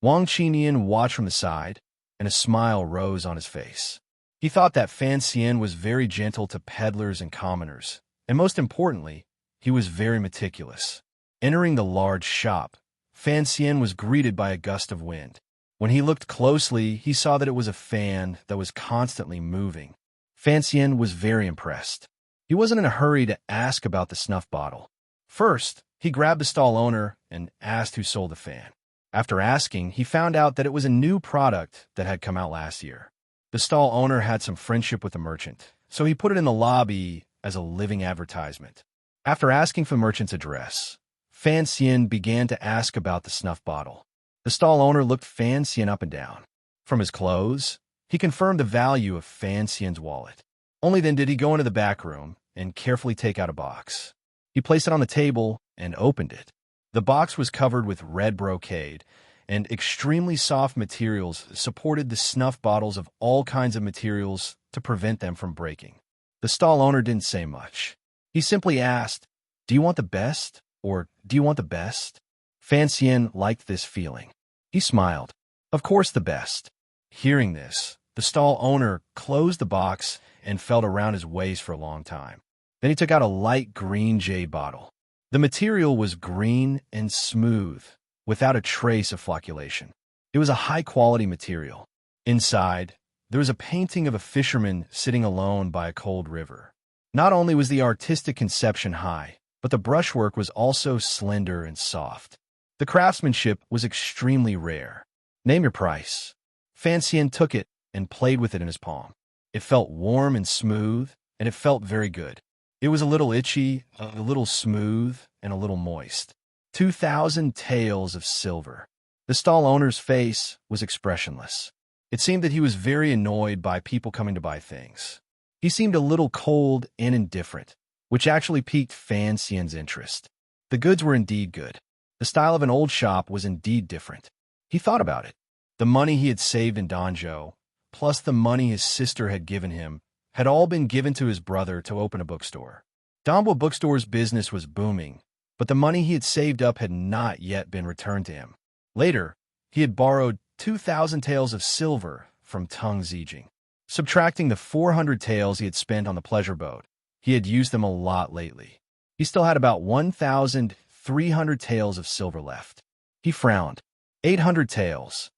Wang Qinian watched from the side, and a smile rose on his face. He thought that Fan Xian was very gentle to peddlers and commoners, and most importantly, he was very meticulous. Entering the large shop, Fan Xian was greeted by a gust of wind. When he looked closely, he saw that it was a fan that was constantly moving. Fan Xian was very impressed. He wasn't in a hurry to ask about the snuff bottle. First, he grabbed the stall owner and asked who sold the fan. After asking, he found out that it was a new product that had come out last year. The stall owner had some friendship with the merchant, so he put it in the lobby as a living advertisement. After asking for the merchant's address, Fan Xian began to ask about the snuff bottle. The stall owner looked Fan Xian up and down. From his clothes, he confirmed the value of Fan Xian's wallet. Only then did he go into the back room and carefully take out a box. He placed it on the table and opened it. The box was covered with red brocade, and extremely soft materials supported the snuff bottles of all kinds of materials to prevent them from breaking. The stall owner didn't say much. He simply asked, "Do you want the best? Or do you want the best?" Fan Xian liked this feeling. He smiled. Of course the best. Hearing this, the stall owner closed the box and felt around his waist for a long time. Then he took out a light green jade bottle. The material was green and smooth, without a trace of flocculation. It was a high-quality material. Inside, there was a painting of a fisherman sitting alone by a cold river. Not only was the artistic conception high, but the brushwork was also slender and soft. The craftsmanship was extremely rare. "Name your price." Fan Xian took it and played with it in his palm. It felt warm and smooth, and it felt very good. It was a little itchy, a little smooth, and a little moist. 2,000 taels of silver. The stall owner's face was expressionless. It seemed that he was very annoyed by people coming to buy things. He seemed a little cold and indifferent, which actually piqued Fan Xian's interest. The goods were indeed good. The style of an old shop was indeed different. He thought about it. The money he had saved in Danzhou, plus the money his sister had given him, had all been given to his brother to open a bookstore. Danbo Bookstore's business was booming, but the money he had saved up had not yet been returned to him. Later, he had borrowed 2,000 taels of silver from Tung Zijing. Subtracting the 400 taels he had spent on the pleasure boat, he had used them a lot lately. He still had about 1,300 taels of silver left. He frowned. 800 taels.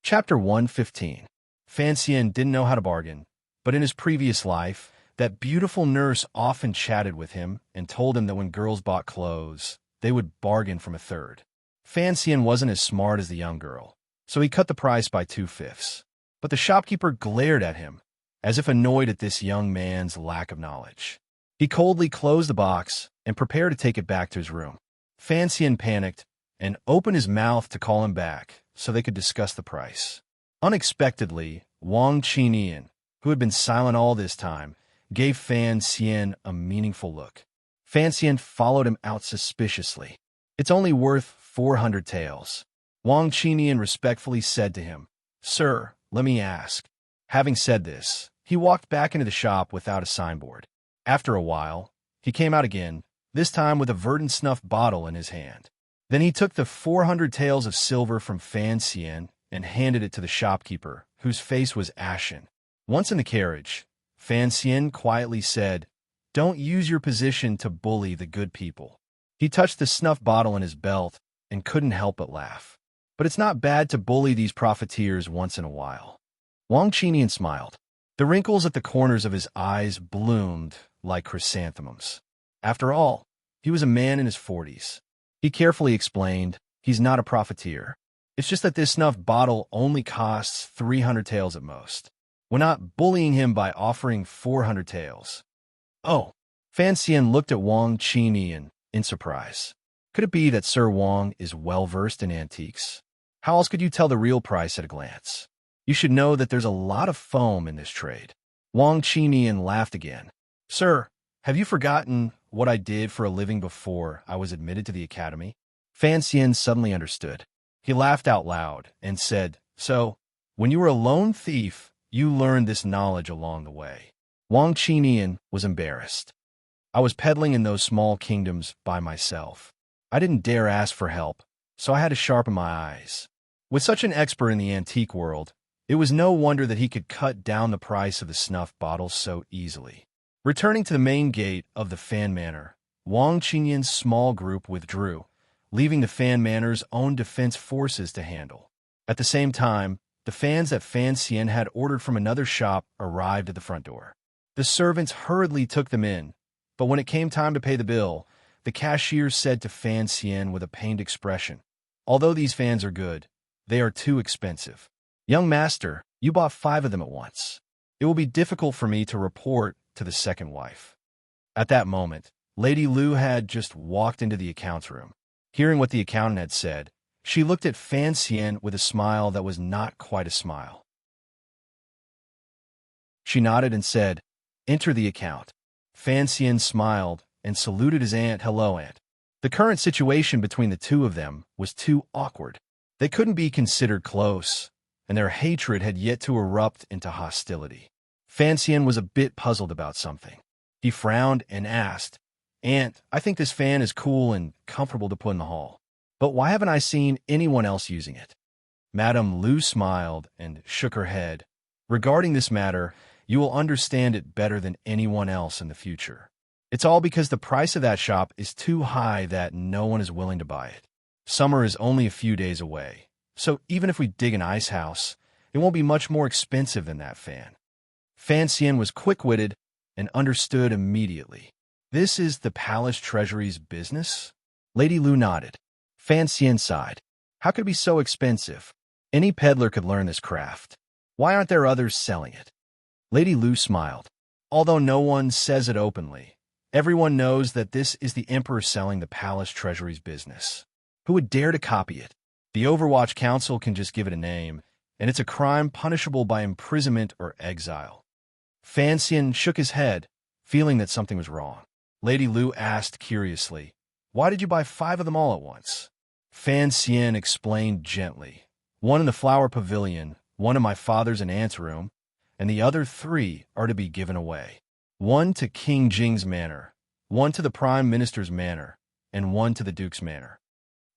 Chapter 115. Fan Xian didn't know how to bargain, but in his previous life, that beautiful nurse often chatted with him and told him that when girls bought clothes, they would bargain from a third. Fan Xian wasn't as smart as the young girl, so he cut the price by 2/5. But the shopkeeper glared at him, as if annoyed at this young man's lack of knowledge. He coldly closed the box and prepared to take it back to his room. Fan Xian panicked and opened his mouth to call him back so they could discuss the price. Unexpectedly, Wang Qinian, who had been silent all this time, gave Fan Xian a meaningful look. Fan Xian followed him out suspiciously. "It's only worth 400 taels." Wang Qinian respectfully said to him, "Sir, let me ask." Having said this, he walked back into the shop without a signboard. After a while, he came out again, this time with a verdant snuff bottle in his hand. Then he took the 400 taels of silver from Fan Xian and handed it to the shopkeeper, whose face was ashen. Once in the carriage, Fan Xian quietly said, "Don't use your position to bully the good people." He touched the snuff bottle in his belt and couldn't help but laugh. but it's not bad to bully these profiteers once in a while. Wang Qinian smiled. The wrinkles at the corners of his eyes bloomed like chrysanthemums. After all, he was a man in his 40s. He carefully explained, he's not a profiteer. It's just that this snuff bottle only costs 300 taels at most. We're not bullying him by offering 400 taels. Oh, Fan Xian looked at Wang Qinian in surprise. Could it be that Sir Wang is well-versed in antiques? How else could you tell the real price at a glance? You should know that there's a lot of foam in this trade. Wang Qinian laughed again. Sir, have you forgotten what I did for a living before I was admitted to the academy? Fan Xian suddenly understood. He laughed out loud and said, So, when you were a lone thief, you learned this knowledge along the way. Wang Qinian was embarrassed. I was peddling in those small kingdoms by myself. I didn't dare ask for help, so I had to sharpen my eyes. With such an expert in the antique world, it was no wonder that he could cut down the price of the snuff bottles so easily. Returning to the main gate of the Fan Manor, Wang Qinian's small group withdrew, leaving the Fan Manor's own defense forces to handle. At the same time, the fans that Fan Xian had ordered from another shop arrived at the front door. The servants hurriedly took them in, but when it came time to pay the bill, the cashier said to Fan Xian with a pained expression, Although these fans are good, they are too expensive. Young master, you bought 5 of them at once. It will be difficult for me to report to the second wife. At that moment, Lady Lu had just walked into the accounts room. Hearing what the accountant had said, she looked at Fan Xian with a smile that was not quite a smile. She nodded and said, Enter the account. Fan Xian smiled and saluted his aunt. Hello, aunt. The current situation between the two of them was too awkward. They couldn't be considered close, and their hatred had yet to erupt into hostility. Fan Xian was a bit puzzled about something. He frowned and asked, Aunt, I think this fan is cool and comfortable to put in the hall. But why haven't I seen anyone else using it? Madame Lu smiled and shook her head. Regarding this matter, you will understand it better than anyone else in the future. It's all because the price of that shop is too high that no one is willing to buy it. Summer is only a few days away, so even if we dig an ice house, it won't be much more expensive than that fan. Fan Xian was quick-witted and understood immediately. This is the palace treasury's business? Lady Lu nodded. Fan Xian sighed. How could it be so expensive? Any peddler could learn this craft. Why aren't there others selling it? Lady Lu smiled. Although no one says it openly, everyone knows that this is the emperor selling the palace treasury's business. Who would dare to copy it? The Overwatch Council can just give it a name, and it's a crime punishable by imprisonment or exile. Fan Xian shook his head, feeling that something was wrong. Lady Lu asked curiously, Why did you buy 5 of them all at once? Fan Xian explained gently. 1 in the flower pavilion, 1 in my father's and aunt's room, and the other 3 are to be given away. 1 to King Jing's manor, 1 to the Prime Minister's manor, and 1 to the Duke's manor.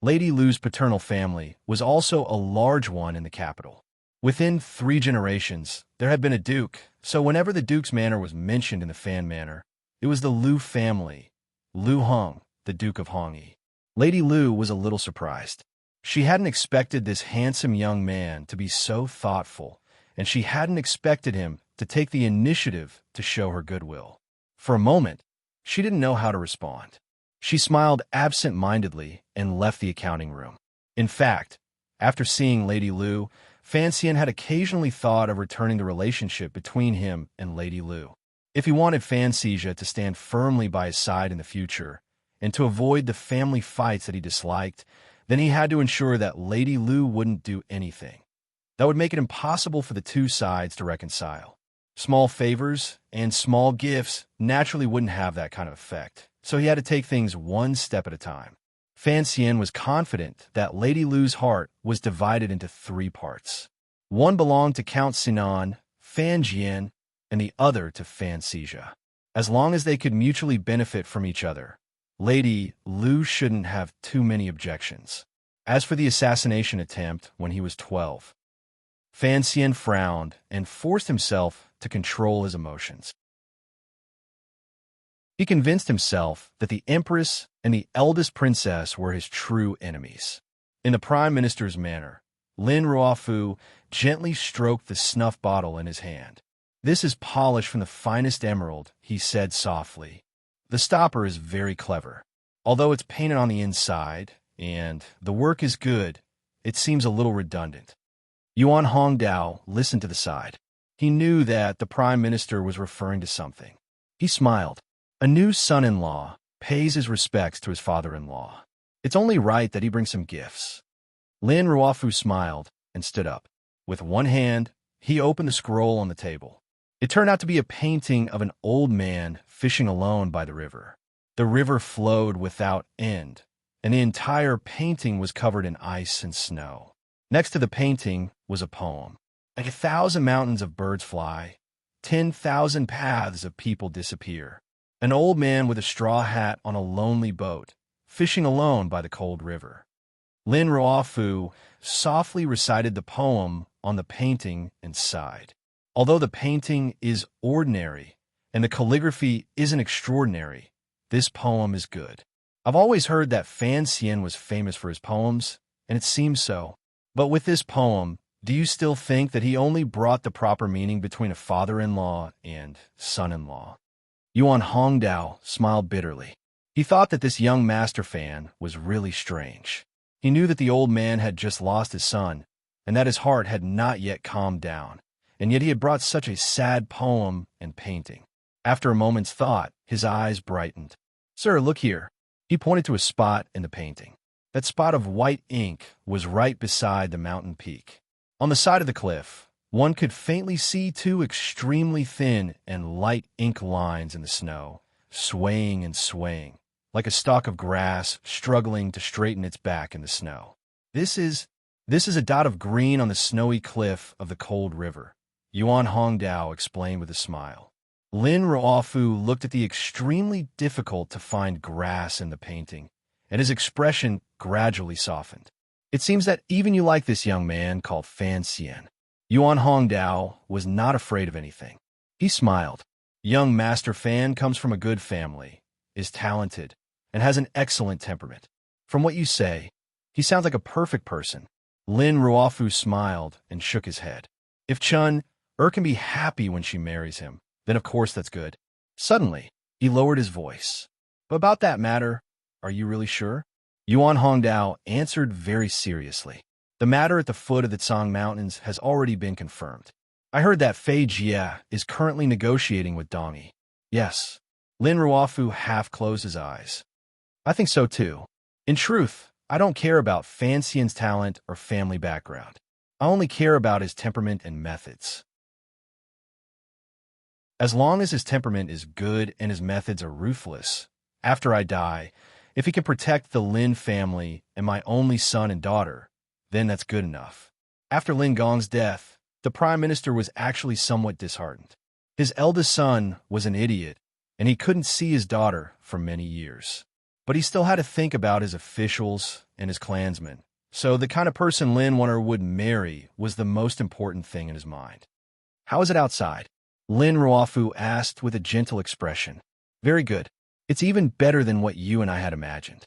Lady Lu's paternal family was also a large one in the capital. Within 3 generations, there had been a duke, so whenever the Duke's manor was mentioned in the Fan Manor, it was the Lu family, Lu Hong, the Duke of Hongyi. Lady Lu was a little surprised. She hadn't expected this handsome young man to be so thoughtful, and she hadn't expected him to take the initiative to show her goodwill. For a moment, she didn't know how to respond. She smiled absent-mindedly and left the accounting room. In fact, after seeing Lady Lu, Fan Xian had occasionally thought of returning the relationship between him and Lady Lu. If he wanted Fan Xian to stand firmly by his side in the future, and to avoid the family fights that he disliked, then he had to ensure that Lady Lu wouldn't do anything. That would make it impossible for the two sides to reconcile. Small favors and small gifts naturally wouldn't have that kind of effect, so he had to take things one step at a time. Fan Xian was confident that Lady Lu's heart was divided into 3 parts. One belonged to Count Sinan, Fan Jian, and the other to Fan Xian. As long as they could mutually benefit from each other, Lady Lu shouldn't have too many objections. As for the assassination attempt when he was 12, Fan Xian frowned and forced himself to control his emotions. He convinced himself that the Empress and the eldest princess were his true enemies. In the Prime Minister's manner, Lin Ruofu gently stroked the snuff bottle in his hand. "This is polished from the finest emerald," he said softly. "The stopper is very clever. Although it's painted on the inside, and the work is good, it seems a little redundant." Yuan Hongdao listened to the side. He knew that the Prime Minister was referring to something. He smiled. A new son-in-law pays his respects to his father-in-law. It's only right that he brings some gifts. Lin Ruofu smiled and stood up. With one hand, he opened the scroll on the table. It turned out to be a painting of an old man fishing alone by the river. The river flowed without end, and the entire painting was covered in ice and snow. Next to the painting was a poem. Like 1,000 mountains of birds fly, 10,000 paths of people disappear. An old man with a straw hat on a lonely boat, fishing alone by the cold river. Lin Ruofu softly recited the poem on the painting and sighed. Although the painting is ordinary and the calligraphy isn't extraordinary, this poem is good. I've always heard that Fan Xian was famous for his poems, and it seems so. But with this poem, do you still think that he only brought the proper meaning between a father-in-law and son-in-law? Yuan Hongdao smiled bitterly. He thought that this young master fan was really strange. He knew that the old man had just lost his son, and that his heart had not yet calmed down, and yet he had brought such a sad poem and painting. After a moment's thought, his eyes brightened. "Sir, look here." He pointed to a spot in the painting. That spot of white ink was right beside the mountain peak. On the side of the cliff, one could faintly see two extremely thin and light ink lines in the snow, swaying and swaying, like a stalk of grass struggling to straighten its back in the snow. This is a dot of green on the snowy cliff of the cold river," Yuan Hongdao explained with a smile. Lin Ruofu looked at the extremely difficult to find grass in the painting, and his expression gradually softened. "It seems that even you like this young man called Fan Xian." Yuan Hongdao was not afraid of anything. He smiled. "Young Master Fan comes from a good family, is talented, and has an excellent temperament. From what you say, he sounds like a perfect person." Lin Ruofu smiled and shook his head. "If Chun can be happy when she marries him, then of course that's good." Suddenly, he lowered his voice. "But about that matter, are you really sure?" Yuan Hongdao answered very seriously. "The matter at the foot of the Tsang Mountains has already been confirmed. I heard that Fei Jie is currently negotiating with Dong Yi." "Yes." Lin Ruofu half closed his eyes. "I think so too. In truth, I don't care about Fan Xian's talent or family background. I only care about his temperament and methods. As long as his temperament is good and his methods are ruthless, after I die, if he can protect the Lin family and my only son and daughter, then that's good enough." After Lin Gong's death, the Prime Minister was actually somewhat disheartened. His eldest son was an idiot, and he couldn't see his daughter for many years. But he still had to think about his officials and his clansmen, so the kind of person Lin Wunner would marry was the most important thing in his mind. "How is it outside?" Lin Ruofu asked with a gentle expression. "Very good. It's even better than what you and I had imagined."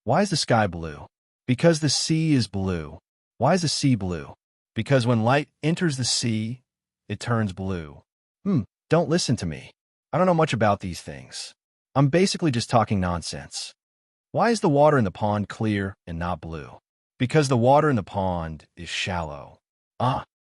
"Why is the sky blue?" "Because the sea is blue." "Why is the sea blue?" "Because when light enters the sea, it turns blue." Don't listen to me. I don't know much about these things. I'm basically just talking nonsense." "Why is the water in the pond clear and not blue?" "Because the water in the pond is shallow."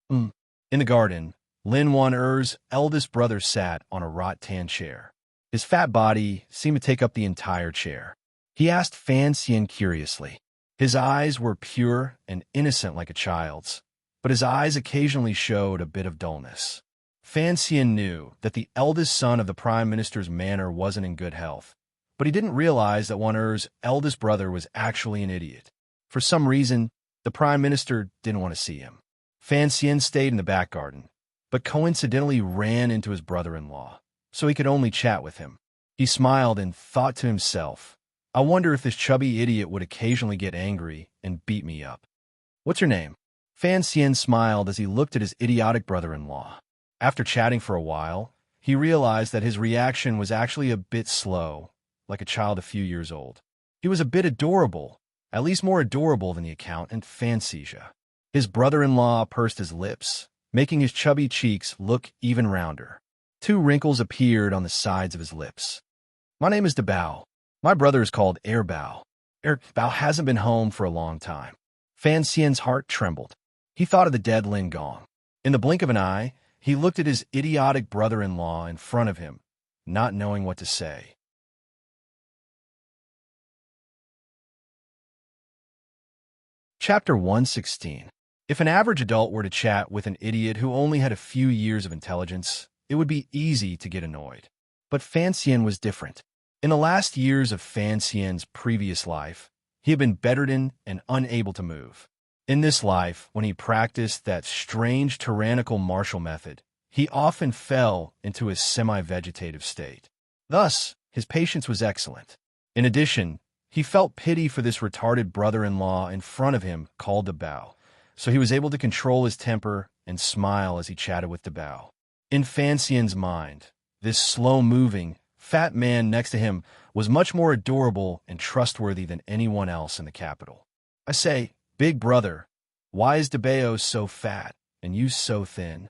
In the garden, Lin Wun'er's eldest brother sat on a rattan chair. His fat body seemed to take up the entire chair. He asked Fan Xian curiously. His eyes were pure and innocent like a child's, but his eyes occasionally showed a bit of dullness. Fan Xian knew that the eldest son of the Prime Minister's manor wasn't in good health, but he didn't realize that Wun'er's eldest brother was actually an idiot. For some reason, the Prime Minister didn't want to see him. Fan Xian stayed in the back garden, but coincidentally ran into his brother-in-law, so he could only chat with him. He smiled and thought to himself, "I wonder if this chubby idiot would occasionally get angry and beat me up." "What's your name?" Fan Xian smiled as he looked at his idiotic brother-in-law. After chatting for a while, he realized that his reaction was actually a bit slow, like a child a few years old. He was a bit adorable, at least more adorable than the accountant Fantasia. His brother-in-law pursed his lips, making his chubby cheeks look even rounder. 2 wrinkles appeared on the sides of his lips. My name is Debao. My brother is called Airbao. Airbao hasn't been home for a long time. Fan Xian's heart trembled. He thought of the dead Lin Gong. In the blink of an eye, he looked at his idiotic brother-in-law in front of him, not knowing what to say. Chapter 116. If an average adult were to chat with an idiot who only had a few years of intelligence, it would be easy to get annoyed. But Fan Xian was different. In the last years of Fan Xian's previous life, he had been bedridden and unable to move. In this life, when he practiced that strange tyrannical martial method, he often fell into a semi-vegetative state. Thus, his patience was excellent. In addition, he felt pity for this retarded brother-in-law in front of him called Debao, so he was able to control his temper and smile as he chatted with Debao. In Fan Xian's mind, this slow-moving, fat man next to him was much more adorable and trustworthy than anyone else in the capital. I say, big brother, why is Debao so fat and you so thin?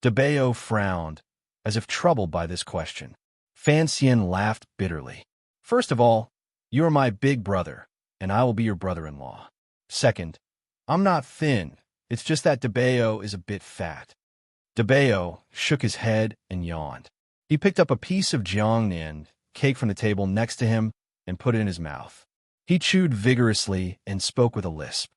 Debao frowned, as if troubled by this question. Fan Xian laughed bitterly. First of all, you are my big brother, and I will be your brother-in-law. Second, I'm not thin, it's just that Debao is a bit fat. Debao shook his head and yawned. He picked up a piece of jiangnan cake from the table next to him and put it in his mouth. He chewed vigorously and spoke with a lisp.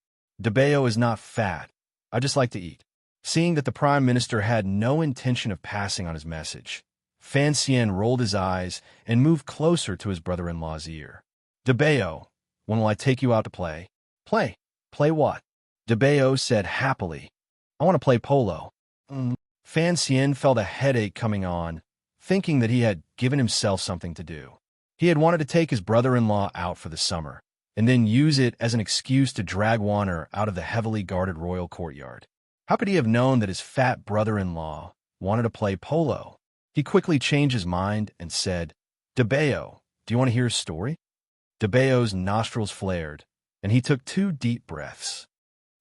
Debao is not fat. I just like to eat. Seeing that the Prime Minister had no intention of passing on his message, Fan Xian rolled his eyes and moved closer to his brother-in-law's ear. Debao, when will I take you out to play? Play? Play what? Debao said happily. I want to play polo. Fan Xian felt a headache coming on, thinking that he had given himself something to do. He had wanted to take his brother-in-law out for the summer, and then use it as an excuse to drag Warner out of the heavily guarded royal courtyard. How could he have known that his fat brother-in-law wanted to play polo? He quickly changed his mind and said, Debao, do you want to hear a story? Debao's nostrils flared, and he took 2 deep breaths.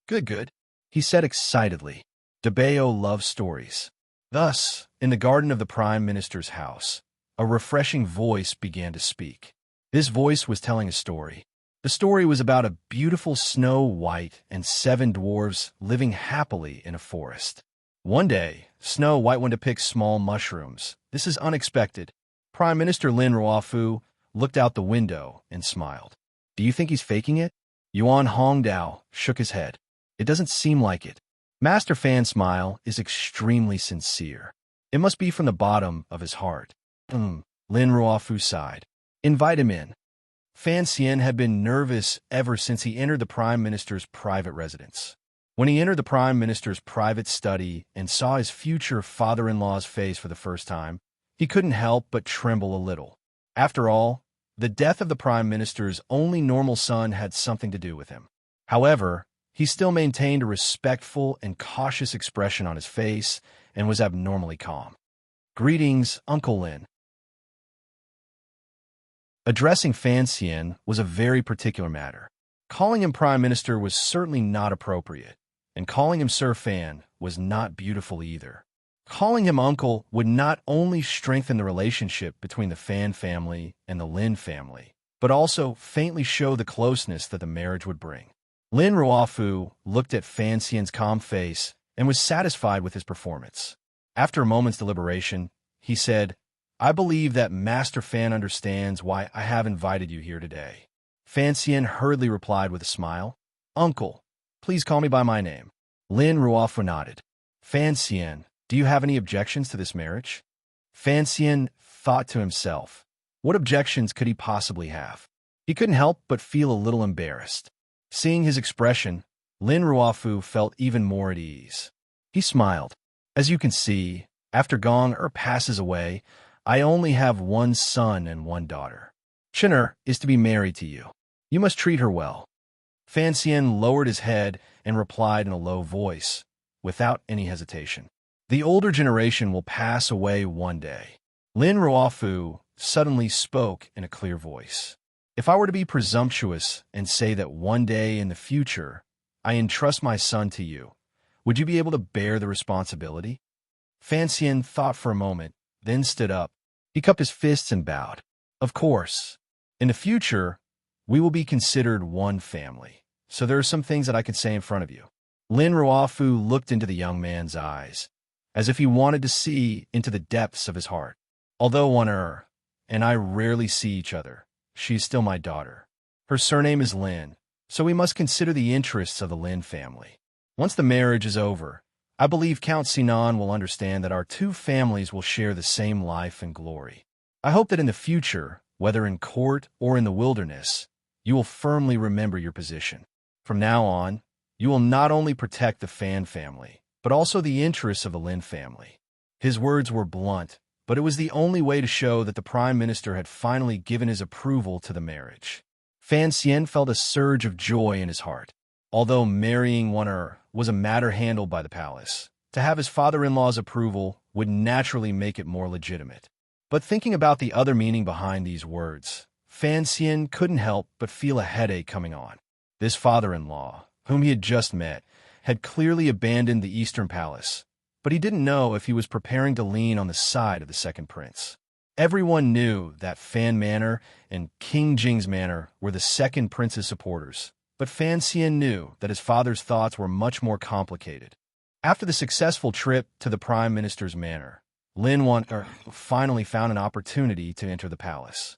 Good, he said excitedly. Debao loves stories. Thus, in the garden of the Prime Minister's house, a refreshing voice began to speak. This voice was telling a story. The story was about a beautiful Snow White and 7 dwarves living happily in a forest. One day, Snow White went to pick small mushrooms. This is unexpected. Prime Minister Lin Ruofu looked out the window and smiled. Do you think he's faking it? Yuan Hongdao shook his head. It doesn't seem like it. Master Fan's smile is extremely sincere. It must be from the bottom of his heart. Lin Ruofu sighed. Invite him in. Fan Xian had been nervous ever since he entered the Prime Minister's private residence. When he entered the Prime Minister's private study and saw his future father-in-law's face for the first time, he couldn't help but tremble a little. After all, the death of the Prime Minister's only normal son had something to do with him. However, he still maintained a respectful and cautious expression on his face and was abnormally calm. Greetings, Uncle Lin. Addressing Fan Xian was a very particular matter. Calling him Prime Minister was certainly not appropriate, and calling him Sir Fan was not beautiful either. Calling him uncle would not only strengthen the relationship between the Fan family and the Lin family, but also faintly show the closeness that the marriage would bring. Lin Ruofu looked at Fan Xian's calm face and was satisfied with his performance. After a moment's deliberation, he said, I believe that Master Fan understands why I have invited you here today. Fan Xian hurriedly replied with a smile, Uncle, please call me by my name. Lin Ruofu nodded. Fan Xian, do you have any objections to this marriage? Fan Xian thought to himself, what objections could he possibly have? He couldn't help but feel a little embarrassed. Seeing his expression, Lin Ruofu felt even more at ease. He smiled. As you can see, after Gong passes away, I only have 1 son and 1 daughter. Chin'er is to be married to you. You must treat her well. Fan Xian lowered his head and replied in a low voice, without any hesitation. The older generation will pass away one day. Lin Ruofu suddenly spoke in a clear voice. If I were to be presumptuous and say that one day in the future I entrust my son to you, would you be able to bear the responsibility? Fan Xian thought for a moment, then stood up. He cupped his fists and bowed. Of course. In the future, we will be considered one family. So there are some things that I could say in front of you. Lin Ruofu looked into the young man's eyes, as if he wanted to see into the depths of his heart. Although one and I rarely see each other, she is still my daughter. Her surname is Lin, so we must consider the interests of the Lin family. Once the marriage is over, I believe Count Sinan will understand that our two families will share the same life and glory. I hope that in the future, whether in court or in the wilderness, you will firmly remember your position. From now on, you will not only protect the Fan family, but also the interests of the Lin family. His words were blunt, but it was the only way to show that the Prime Minister had finally given his approval to the marriage. Fan Xian felt a surge of joy in his heart. Although marrying one was a matter handled by the palace, to have his father-in-law's approval would naturally make it more legitimate. But thinking about the other meaning behind these words, Fan Xian couldn't help but feel a headache coming on. This father-in-law, whom he had just met, had clearly abandoned the Eastern Palace, but he didn't know if he was preparing to lean on the side of the second prince. Everyone knew that Fan Manor and King Jing's Manor were the second prince's supporters, but Fan Xian knew that his father's thoughts were much more complicated. After the successful trip to the Prime Minister's manor, Lin finally found an opportunity to enter the palace.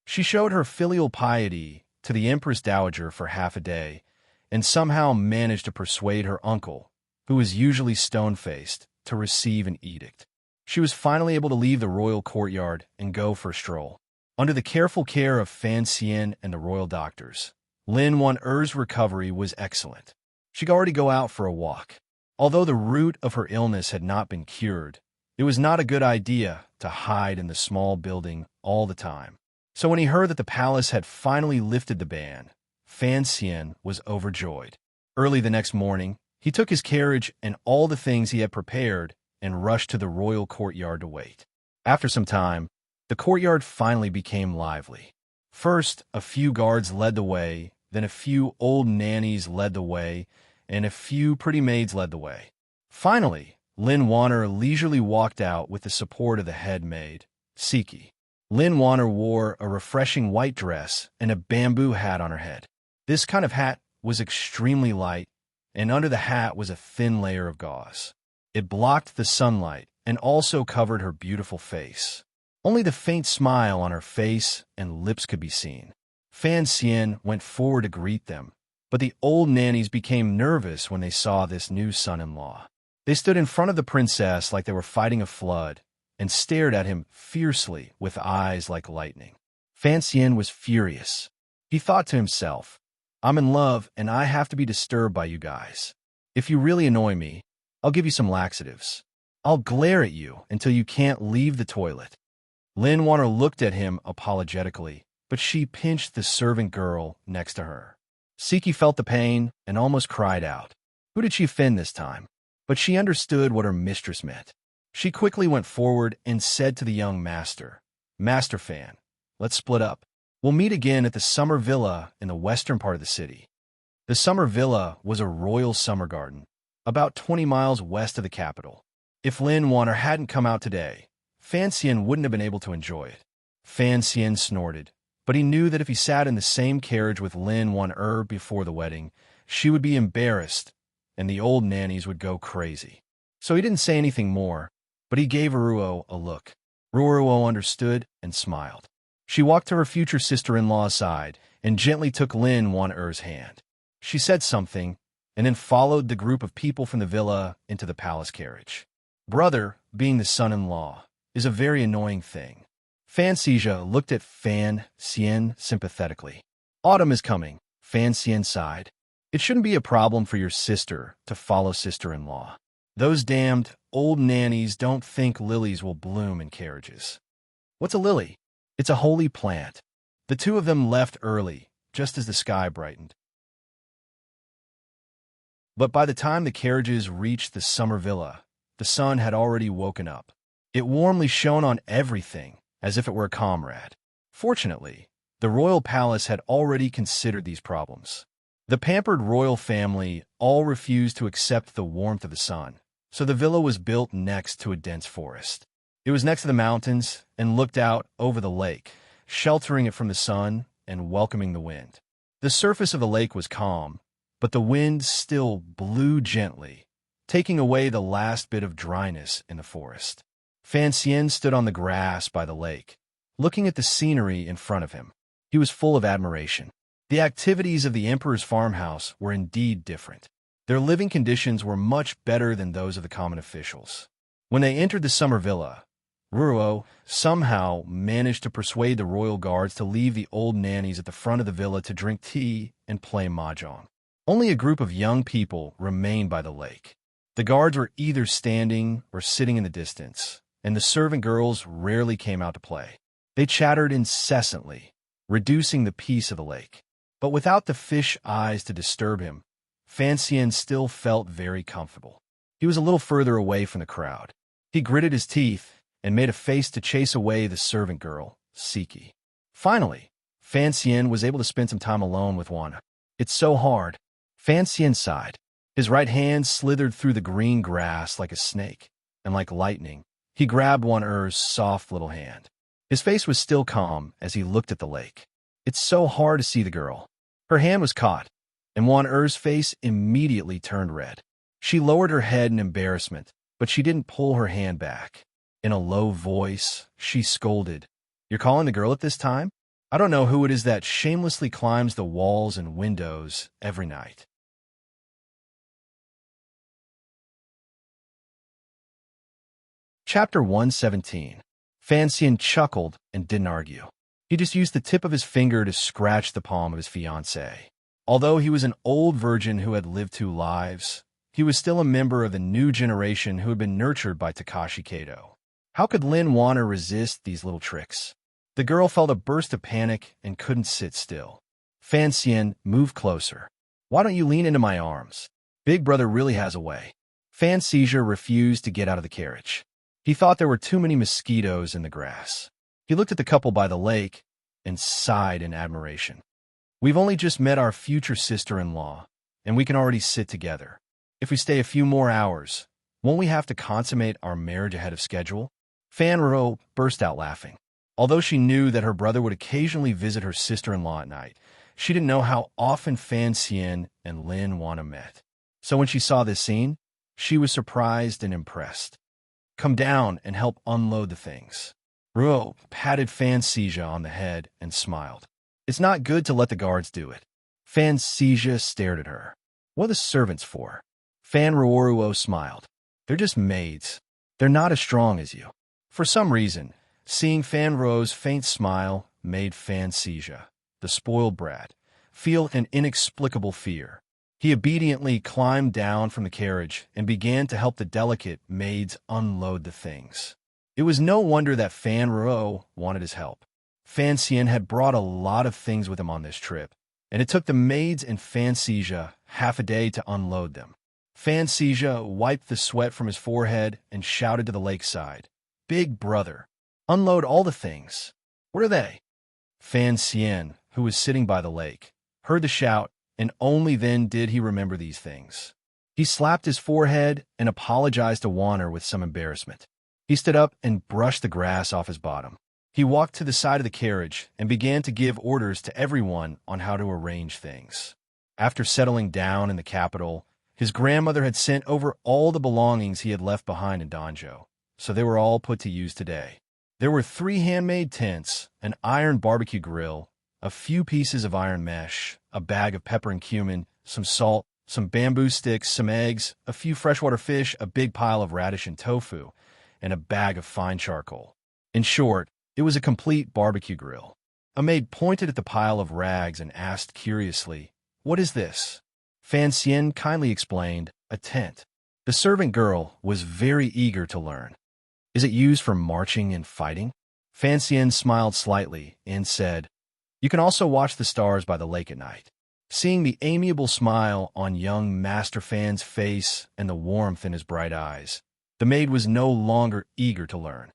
She showed her filial piety to the Empress Dowager for half a day, and somehow managed to persuade her uncle, who was usually stone-faced, to receive an edict. She was finally able to leave the royal courtyard and go for a stroll. Under the careful care of Fan Xian and the royal doctors, Lin Wan'er's recovery was excellent. She could already go out for a walk. Although the root of her illness had not been cured, it was not a good idea to hide in the small building all the time. So when he heard that the palace had finally lifted the ban, Fan Xian was overjoyed. Early the next morning, he took his carriage and all the things he had prepared and rushed to the royal courtyard to wait. After some time, the courtyard finally became lively. First, a few guards led the way, then a few old nannies led the way, and a few pretty maids led the way. Finally, Lin Wan'er leisurely walked out with the support of the head maid, Siki. Lin Wan'er wore a refreshing white dress and a bamboo hat on her head. This kind of hat was extremely light, and under the hat was a thin layer of gauze. It blocked the sunlight and also covered her beautiful face. Only the faint smile on her face and lips could be seen. Fan Xian went forward to greet them, but the old nannies became nervous when they saw this new son-in-law. They stood in front of the princess like they were fighting a flood and stared at him fiercely with eyes like lightning. Fan Xian was furious. He thought to himself, I'm in love and I have to be disturbed by you guys. If you really annoy me, I'll give you some laxatives. I'll glare at you until you can't leave the toilet. Lin Wan'er looked at him apologetically, but she pinched the servant girl next to her. Siki felt the pain and almost cried out. Who did she offend this time? But she understood what her mistress meant. She quickly went forward and said to the young master, Master Fan, let's split up. We'll meet again at the summer villa in the western part of the city. The summer villa was a royal summer garden, about 20 miles west of the capital. If Lin Wan'er hadn't come out today, Fan Xian wouldn't have been able to enjoy it. Fan Xian snorted, but he knew that if he sat in the same carriage with Lin Wan'er before the wedding, she would be embarrassed, and the old nannies would go crazy. So he didn't say anything more, but he gave Ruo a look. Ruo understood and smiled. She walked to her future sister-in-law's side and gently took Lin Wan'er's hand. She said something, and then followed the group of people from the villa into the palace carriage. Brother, being the son-in-law, is a very annoying thing. Fan Xian looked at Fan Xian sympathetically. Autumn is coming, Fan Xian sighed. It shouldn't be a problem for your sister to follow sister-in-law. Those damned old nannies don't think lilies will bloom in carriages. What's a lily? It's a holy plant. The two of them left early, just as the sky brightened. But by the time the carriages reached the summer villa, the sun had already woken up. It warmly shone on everything, as if it were a comrade. Fortunately, the royal palace had already considered these problems. The pampered royal family all refused to accept the warmth of the sun, so the villa was built next to a dense forest. It was next to the mountains and looked out over the lake, sheltering it from the sun and welcoming the wind. The surface of the lake was calm, but the wind still blew gently, taking away the last bit of dryness in the forest. Fan Xian stood on the grass by the lake, looking at the scenery in front of him. He was full of admiration. The activities of the emperor's farmhouse were indeed different. Their living conditions were much better than those of the common officials. When they entered the summer villa, Ruo somehow managed to persuade the royal guards to leave the old nannies at the front of the villa to drink tea and play mahjong. Only a group of young people remained by the lake. The guards were either standing or sitting in the distance, and the servant girls rarely came out to play. They chattered incessantly, reducing the peace of the lake. But without the fish eyes to disturb him, Fan Xian still felt very comfortable. He was a little further away from the crowd. He gritted his teeth and made a face to chase away the servant girl, Siki. Finally, Fan Xian was able to spend some time alone with Wan. It's so hard. Fan Xian sighed. His right hand slithered through the green grass like a snake, and like lightning, he grabbed Wan Er's soft little hand. His face was still calm as he looked at the lake. It's so hard to see the girl. Her hand was caught, and Wan Er's face immediately turned red. She lowered her head in embarrassment, but she didn't pull her hand back. In a low voice, she scolded, "You're calling the girl at this time? I don't know who it is that shamelessly climbs the walls and windows every night." Chapter 117. Fan Xian chuckled and didn't argue. He just used the tip of his finger to scratch the palm of his fiancée. Although he was an old virgin who had lived 2 lives, he was still a member of the new generation who had been nurtured by Takashi Kato. How could Lin Wanner resist these little tricks? The girl felt a burst of panic and couldn't sit still. Fan Xian moved closer. "Why don't you lean into my arms? Big brother really has a way." Fan Xian refused to get out of the carriage. He thought there were too many mosquitoes in the grass. He looked at the couple by the lake and sighed in admiration. "We've only just met our future sister-in-law, and we can already sit together. If we stay a few more hours, won't we have to consummate our marriage ahead of schedule?" Fan Ro burst out laughing. Although she knew that her brother would occasionally visit her sister-in-law at night, she didn't know how often Fan Xian and Lin Wanna met. So when she saw this scene, she was surprised and impressed. "Come down and help unload the things." Ruo patted Fan Xian on the head and smiled. "It's not good to let the guards do it." Fan Xian stared at her. "What are the servants for?" Fan Ruo smiled. "They're just maids. They're not as strong as you." For some reason, seeing Fan Ruo's faint smile made Fan Xian, the spoiled brat, feel an inexplicable fear. He obediently climbed down from the carriage and began to help the delicate maids unload the things. It was no wonder that Fan Ruo wanted his help. Fan Xian had brought a lot of things with him on this trip, and it took the maids and Fan Xian half a day to unload them. Fan Xian wiped the sweat from his forehead and shouted to the lakeside, "Big brother, unload all the things." "What are they?" Fan Xian, who was sitting by the lake, heard the shout, and only then did he remember these things. He slapped his forehead and apologized to Wanner with some embarrassment. He stood up and brushed the grass off his bottom. He walked to the side of the carriage and began to give orders to everyone on how to arrange things. After settling down in the capital, his grandmother had sent over all the belongings he had left behind in Danzhou, so they were all put to use today. There were 3 handmade tents, an iron barbecue grill, a few pieces of iron mesh, a bag of pepper and cumin, some salt, some bamboo sticks, some eggs, a few freshwater fish, a big pile of radish and tofu, and a bag of fine charcoal. In short, it was a complete barbecue grill. A maid pointed at the pile of rags and asked curiously, "What is this?" Fan Xian kindly explained, "A tent." The servant girl was very eager to learn. "Is it used for marching and fighting?" Fan Xian smiled slightly and said, "You can also watch the stars by the lake at night." Seeing the amiable smile on young Master Fan's face and the warmth in his bright eyes, the maid was no longer eager to learn.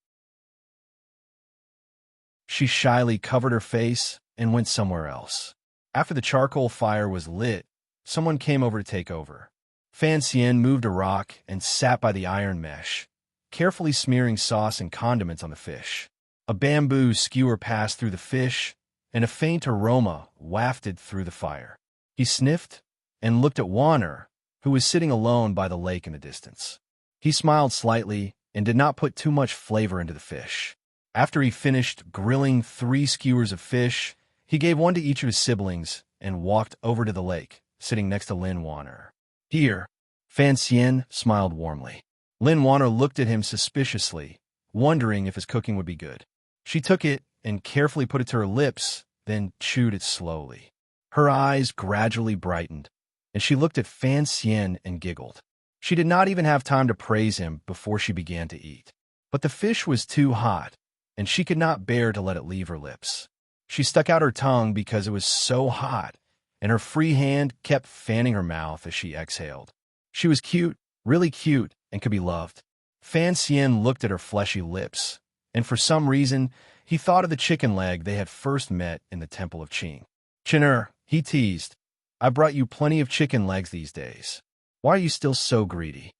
She shyly covered her face and went somewhere else. After the charcoal fire was lit, someone came over to take over. Fan Xian moved a rock and sat by the iron mesh, carefully smearing sauce and condiments on the fish. A bamboo skewer passed through the fish, and a faint aroma wafted through the fire. He sniffed and looked at Warner, who was sitting alone by the lake in the distance. He smiled slightly and did not put too much flavor into the fish. After he finished grilling 3 skewers of fish, he gave one to each of his siblings and walked over to the lake, sitting next to Lin Warner. "Here." Fan Xian smiled warmly. Lin Warner looked at him suspiciously, wondering if his cooking would be good. She took it and carefully put it to her lips, then chewed it slowly. Her eyes gradually brightened, and she looked at Fan Xian and giggled. She did not even have time to praise him before she began to eat. But the fish was too hot, and she could not bear to let it leave her lips. She stuck out her tongue because it was so hot, and her free hand kept fanning her mouth as she exhaled. She was cute, really cute, and could be loved. Fan Xian looked at her fleshy lips, and for some reason, he thought of the chicken leg they had first met in the Temple of Qing. "Chin'er," he teased, "I brought you plenty of chicken legs these days. Why are you still so greedy?"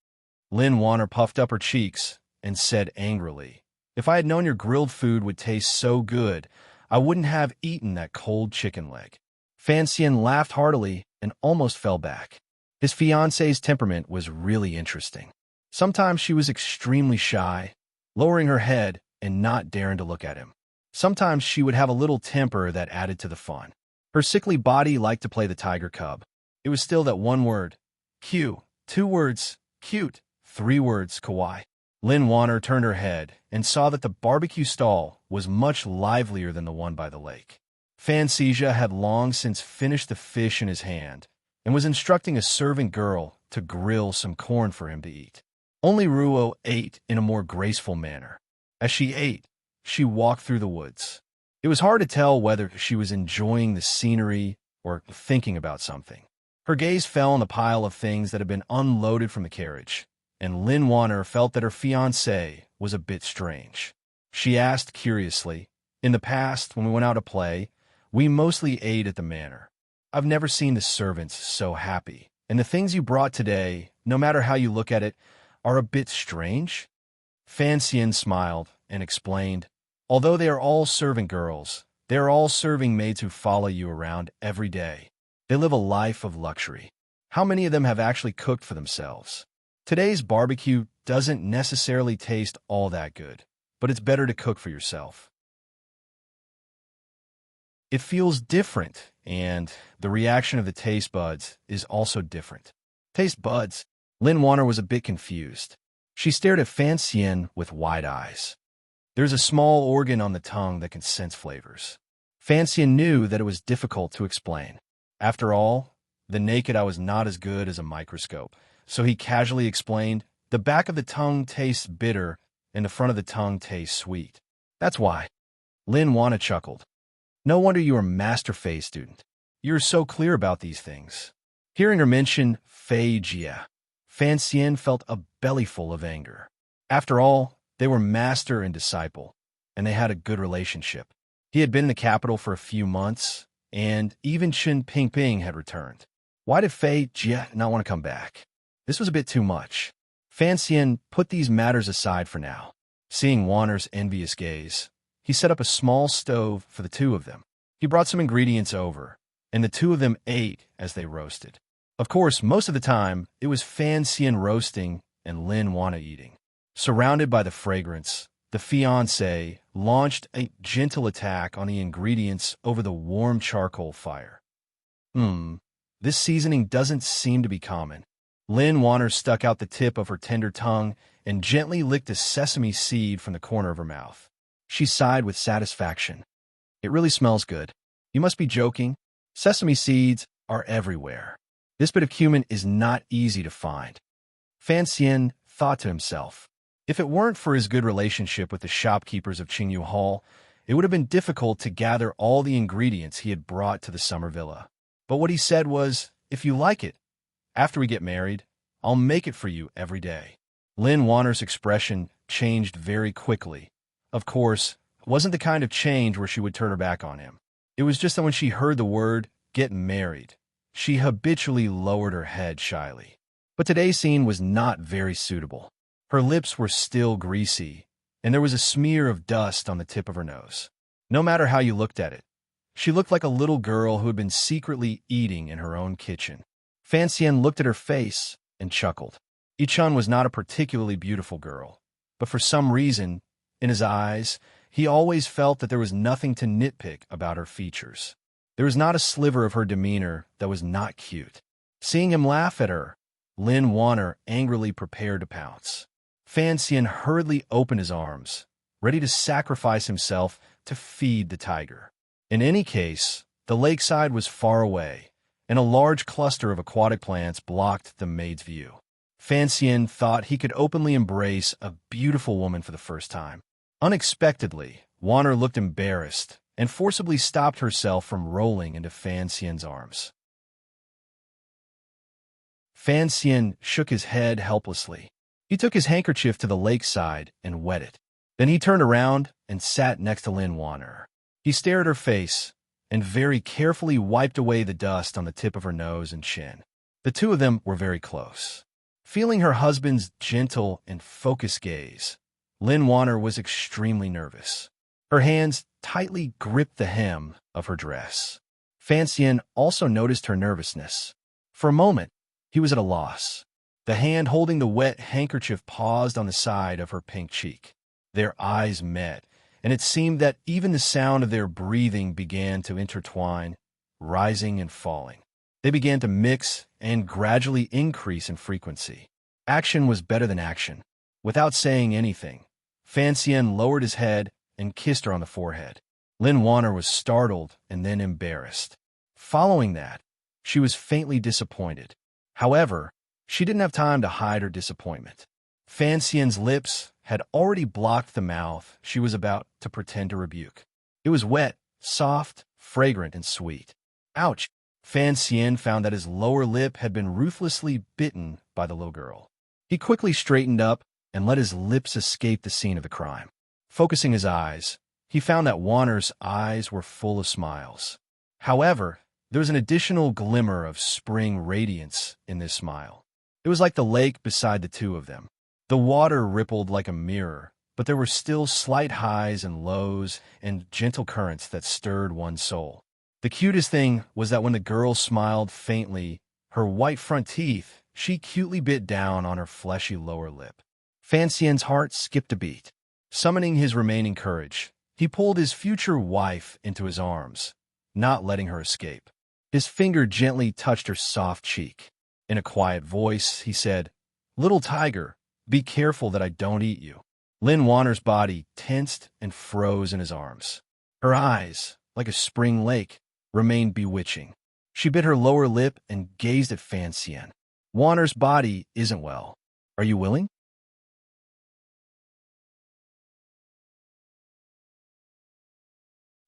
Lin Warner puffed up her cheeks and said angrily, "If I had known your grilled food would taste so good, I wouldn't have eaten that cold chicken leg." Fan Xian laughed heartily and almost fell back. His fiancée's temperament was really interesting. Sometimes she was extremely shy, lowering her head and not daring to look at him. Sometimes she would have a little temper that added to the fun. Her sickly body liked to play the tiger cub. It was still that one word, Q, 2 words, cute, 3 words, kawaii. Lin Warner turned her head and saw that the barbecue stall was much livelier than the one by the lake. Fan Xian had long since finished the fish in his hand and was instructing a servant girl to grill some corn for him to eat. Only Ruo ate in a more graceful manner. As she ate, she walked through the woods. It was hard to tell whether she was enjoying the scenery or thinking about something. Her gaze fell on the pile of things that had been unloaded from the carriage, and Lin Warner felt that her fiancé was a bit strange. She asked curiously, "In the past, when we went out to play, we mostly ate at the manor. I've never seen the servants so happy, and the things you brought today, no matter how you look at it, are a bit strange?" Fan Xian smiled and explained, "Although they are all servant girls, they are all serving maids who follow you around every day. They live a life of luxury. How many of them have actually cooked for themselves? Today's barbecue doesn't necessarily taste all that good, but it's better to cook for yourself. It feels different, and the reaction of the taste buds is also different." Taste buds? Lin Warner was a bit confused. She stared at Fan Xian with wide eyes. There's a small organ on the tongue that can sense flavors. Fan Xian knew that it was difficult to explain. After all, the naked eye was not as good as a microscope, so he casually explained, "The back of the tongue tastes bitter, and the front of the tongue tastes sweet. That's why." Lin Warner chuckled. "No wonder you are a Master Fei student. You're so clear about these things." Hearing her mention Fei Jia, Fan Xian felt a bellyful of anger. After all, they were master and disciple, and they had a good relationship. He had been in the capital for a few months, and even Chen Pingping had returned. Why did Fei Jia not want to come back? This was a bit too much. Fan Xian put these matters aside for now. Seeing Warner's envious gaze, he set up a small stove for the two of them. He brought some ingredients over, and the two of them ate as they roasted. Of course, most of the time, it was Fan Xian roasting and Lin Warner eating. Surrounded by the fragrance, the fiancé launched a gentle attack on the ingredients over the warm charcoal fire. This seasoning doesn't seem to be common. Lin Warner stuck out the tip of her tender tongue and gently licked a sesame seed from the corner of her mouth. She sighed with satisfaction. "It really smells good. You must be joking. Sesame seeds are everywhere. This bit of cumin is not easy to find." Fan Xian thought to himself, if it weren't for his good relationship with the shopkeepers of Qingyu Hall, it would have been difficult to gather all the ingredients he had brought to the summer villa. But what he said was, "If you like it, after we get married, I'll make it for you every day." Lin Warner's expression changed very quickly. Of course, wasn't the kind of change where she would turn her back on him. It was just that when she heard the word, get married, she habitually lowered her head shyly. But today's scene was not very suitable. Her lips were still greasy, and there was a smear of dust on the tip of her nose. No matter how you looked at it, she looked like a little girl who had been secretly eating in her own kitchen. Fan Xian looked at her face and chuckled. Yichun was not a particularly beautiful girl, but for some reason, in his eyes, he always felt that there was nothing to nitpick about her features. There was not a sliver of her demeanor that was not cute. Seeing him laugh at her, Lin Wanner angrily prepared to pounce. Fan Xian hurriedly opened his arms, ready to sacrifice himself to feed the tiger. In any case, the lakeside was far away, and a large cluster of aquatic plants blocked the maid's view. Fan Xian thought he could openly embrace a beautiful woman for the first time. Unexpectedly, Wanner looked embarrassed and forcibly stopped herself from rolling into Fan Xian's arms. Fan Xian shook his head helplessly. He took his handkerchief to the lakeside and wet it. Then he turned around and sat next to Lin Wanner. He stared at her face and very carefully wiped away the dust on the tip of her nose and chin. The two of them were very close. Feeling her husband's gentle and focused gaze, Lin Wanner was extremely nervous. Her hands tightly gripped the hem of her dress. Fan Xian also noticed her nervousness. For a moment, he was at a loss. The hand holding the wet handkerchief paused on the side of her pink cheek. Their eyes met, and it seemed that even the sound of their breathing began to intertwine, rising and falling. They began to mix and gradually increase in frequency. Action was better than action. Without saying anything, Fan Xian lowered his head and kissed her on the forehead. Lin Wanner was startled and then embarrassed. Following that, she was faintly disappointed. However, she didn't have time to hide her disappointment. Fan Xian's lips had already blocked the mouth she was about to pretend to rebuke. It was wet, soft, fragrant, and sweet. Ouch! Fan Xian found that his lower lip had been ruthlessly bitten by the little girl. He quickly straightened up and let his lips escape the scene of the crime. Focusing his eyes, he found that Wanner's eyes were full of smiles. However, there was an additional glimmer of spring radiance in this smile. It was like the lake beside the two of them. The water rippled like a mirror, but there were still slight highs and lows and gentle currents that stirred one's soul. The cutest thing was that when the girl smiled faintly, her white front teeth, she cutely bit down on her fleshy lower lip. Fan Xian's heart skipped a beat. Summoning his remaining courage, he pulled his future wife into his arms, not letting her escape. His finger gently touched her soft cheek. In a quiet voice, he said, "Little tiger, be careful that I don't eat you." Lin Wanner's body tensed and froze in his arms. Her eyes, like a spring lake, remained bewitching. She bit her lower lip and gazed at Fan Xian. "Wanner's body isn't well. Are you willing?"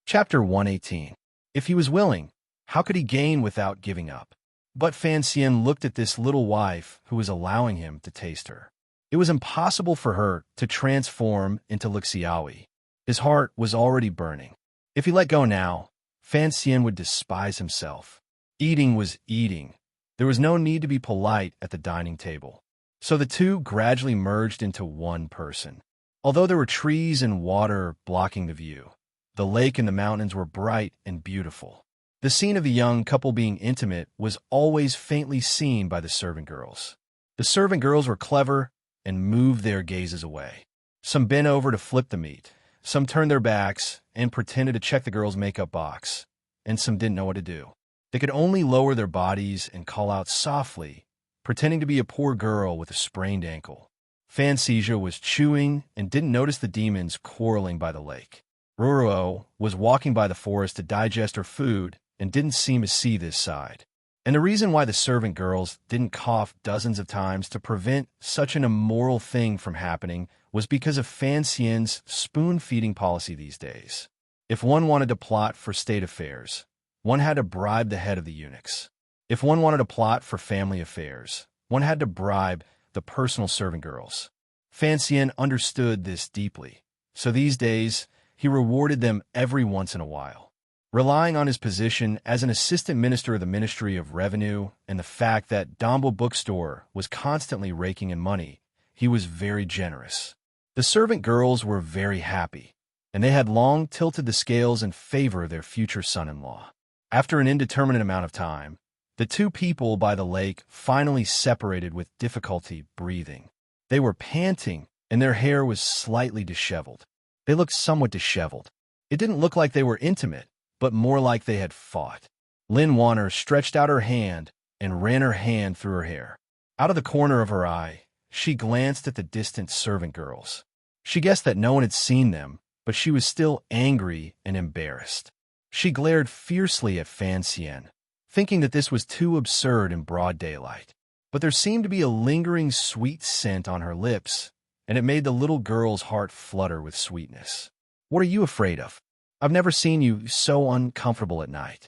Chapter 118. If he was willing, how could he gain without giving up? But Fan Xian looked at this little wife who was allowing him to taste her. It was impossible for her to transform into Lixiaoyi. His heart was already burning. If he let go now, Fan Xian would despise himself. Eating was eating. There was no need to be polite at the dining table. So the two gradually merged into one person. Although there were trees and water blocking the view, the lake and the mountains were bright and beautiful. The scene of the young couple being intimate was always faintly seen by the servant girls. The servant girls were clever and moved their gazes away. Some bent over to flip the meat. Some turned their backs and pretended to check the girl's makeup box, and some didn't know what to do. They could only lower their bodies and call out softly, pretending to be a poor girl with a sprained ankle. Fan Xian was chewing and didn't notice the demons quarreling by the lake. Ruruo was walking by the forest to digest her food and didn't seem to see this side. And the reason why the servant girls didn't cough dozens of times to prevent such an immoral thing from happening was because of Fan Xian's spoon-feeding policy these days. If one wanted to plot for state affairs, one had to bribe the head of the eunuchs. If one wanted to plot for family affairs, one had to bribe the personal servant girls. Fan Xian understood this deeply, so these days he rewarded them every once in a while. Relying on his position as an assistant minister of the Ministry of Revenue and the fact that Dombo Bookstore was constantly raking in money, he was very generous. The servant girls were very happy, and they had long tilted the scales in favor of their future son-in-law. After an indeterminate amount of time, the two people by the lake finally separated with difficulty breathing. They were panting, and their hair was slightly disheveled. They looked somewhat disheveled. It didn't look like they were intimate, but more like they had fought. Lynn Warner stretched out her hand and ran her hand through her hair. Out of the corner of her eye, she glanced at the distant servant girls. She guessed that no one had seen them, but she was still angry and embarrassed. She glared fiercely at Fan Xian, thinking that this was too absurd in broad daylight. But there seemed to be a lingering sweet scent on her lips, and it made the little girl's heart flutter with sweetness. "What are you afraid of? I've never seen you so uncomfortable at night."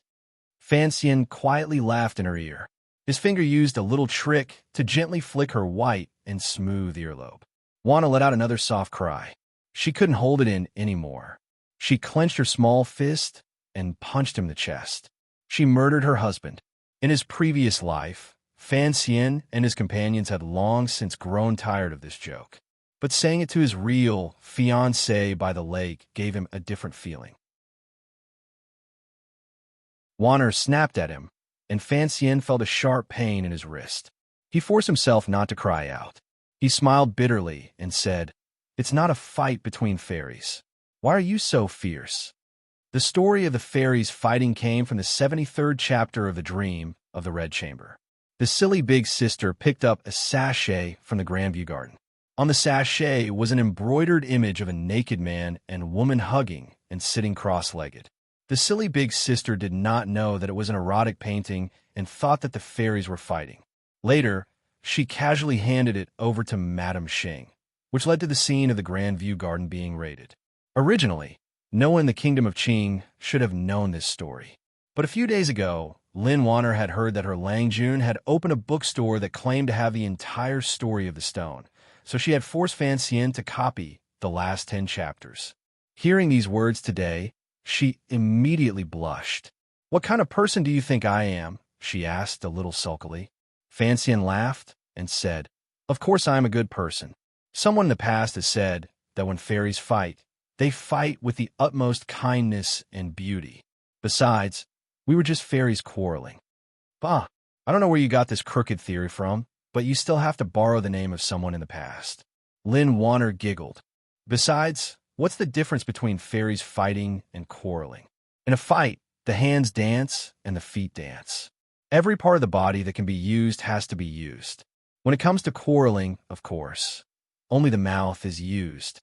Fan Xian quietly laughed in her ear. His finger used a little trick to gently flick her white and smooth earlobe. Juana let out another soft cry. She couldn't hold it in anymore. She clenched her small fist and punched him in the chest. She murdered her husband. In his previous life, Fan Xian and his companions had long since grown tired of this joke. But saying it to his real fiancée by the lake gave him a different feeling. Warner snapped at him, and Fan Xian felt a sharp pain in his wrist. He forced himself not to cry out. He smiled bitterly and said, "It's not a fight between fairies. Why are you so fierce?" The story of the fairies fighting came from the 73rd chapter of The Dream of the Red Chamber. The silly big sister picked up a sachet from the Grandview Garden. On the sachet was an embroidered image of a naked man and woman hugging and sitting cross-legged. The silly big sister did not know that it was an erotic painting and thought that the fairies were fighting. Later, she casually handed it over to Madame Xing, which led to the scene of the Grandview Garden being raided. Originally, no one in the Kingdom of Qing should have known this story. But a few days ago, Lin Warner had heard that her Langjun had opened a bookstore that claimed to have the entire story of the stone, so she had forced Fan Xian to copy the last 10 chapters. Hearing these words today, she immediately blushed. "What kind of person do you think I am?" she asked a little sulkily. Fan Xian laughed and said, "Of course I am a good person. Someone in the past has said that when fairies fight, they fight with the utmost kindness and beauty. Besides, we were just fairies quarreling." "Bah, I don't know where you got this crooked theory from, but you still have to borrow the name of someone in the past." Lin Warner giggled. "Besides, what's the difference between fairies fighting and quarreling? In a fight, the hands dance and the feet dance. Every part of the body that can be used has to be used. When it comes to quarreling, of course, only the mouth is used.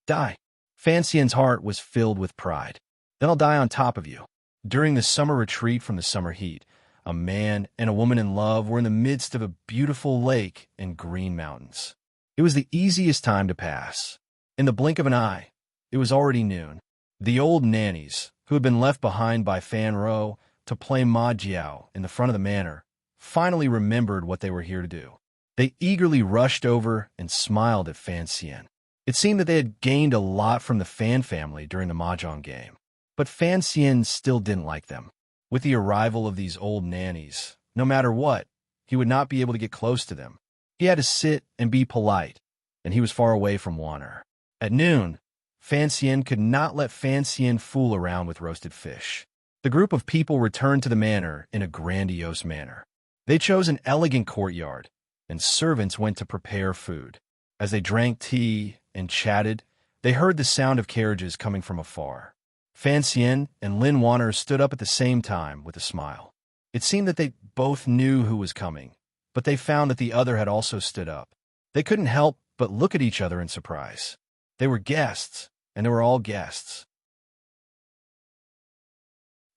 Die." Fan Xian's heart was filled with pride. "Then I'll die on top of you." During the summer retreat from the summer heat, a man and a woman in love were in the midst of a beautiful lake and green mountains. It was the easiest time to pass. In the blink of an eye, it was already noon. The old nannies, who had been left behind by Fan Ro to play Ma Jiao in the front of the manor, finally remembered what they were here to do. They eagerly rushed over and smiled at Fan Xian. It seemed that they had gained a lot from the Fan family during the mahjong game. But Fan Xian still didn't like them. With the arrival of these old nannies, no matter what, he would not be able to get close to them. He had to sit and be polite, and he was far away from Warner. At noon, Fan Xian could not let Fan Xian fool around with roasted fish. The group of people returned to the manor in a grandiose manner. They chose an elegant courtyard, and servants went to prepare food. As they drank tea and chatted, they heard the sound of carriages coming from afar. Fan Xian and Lin Warner stood up at the same time with a smile. It seemed that they both knew who was coming, but they found that the other had also stood up. They couldn't help but look at each other in surprise. They were guests, and they were all guests.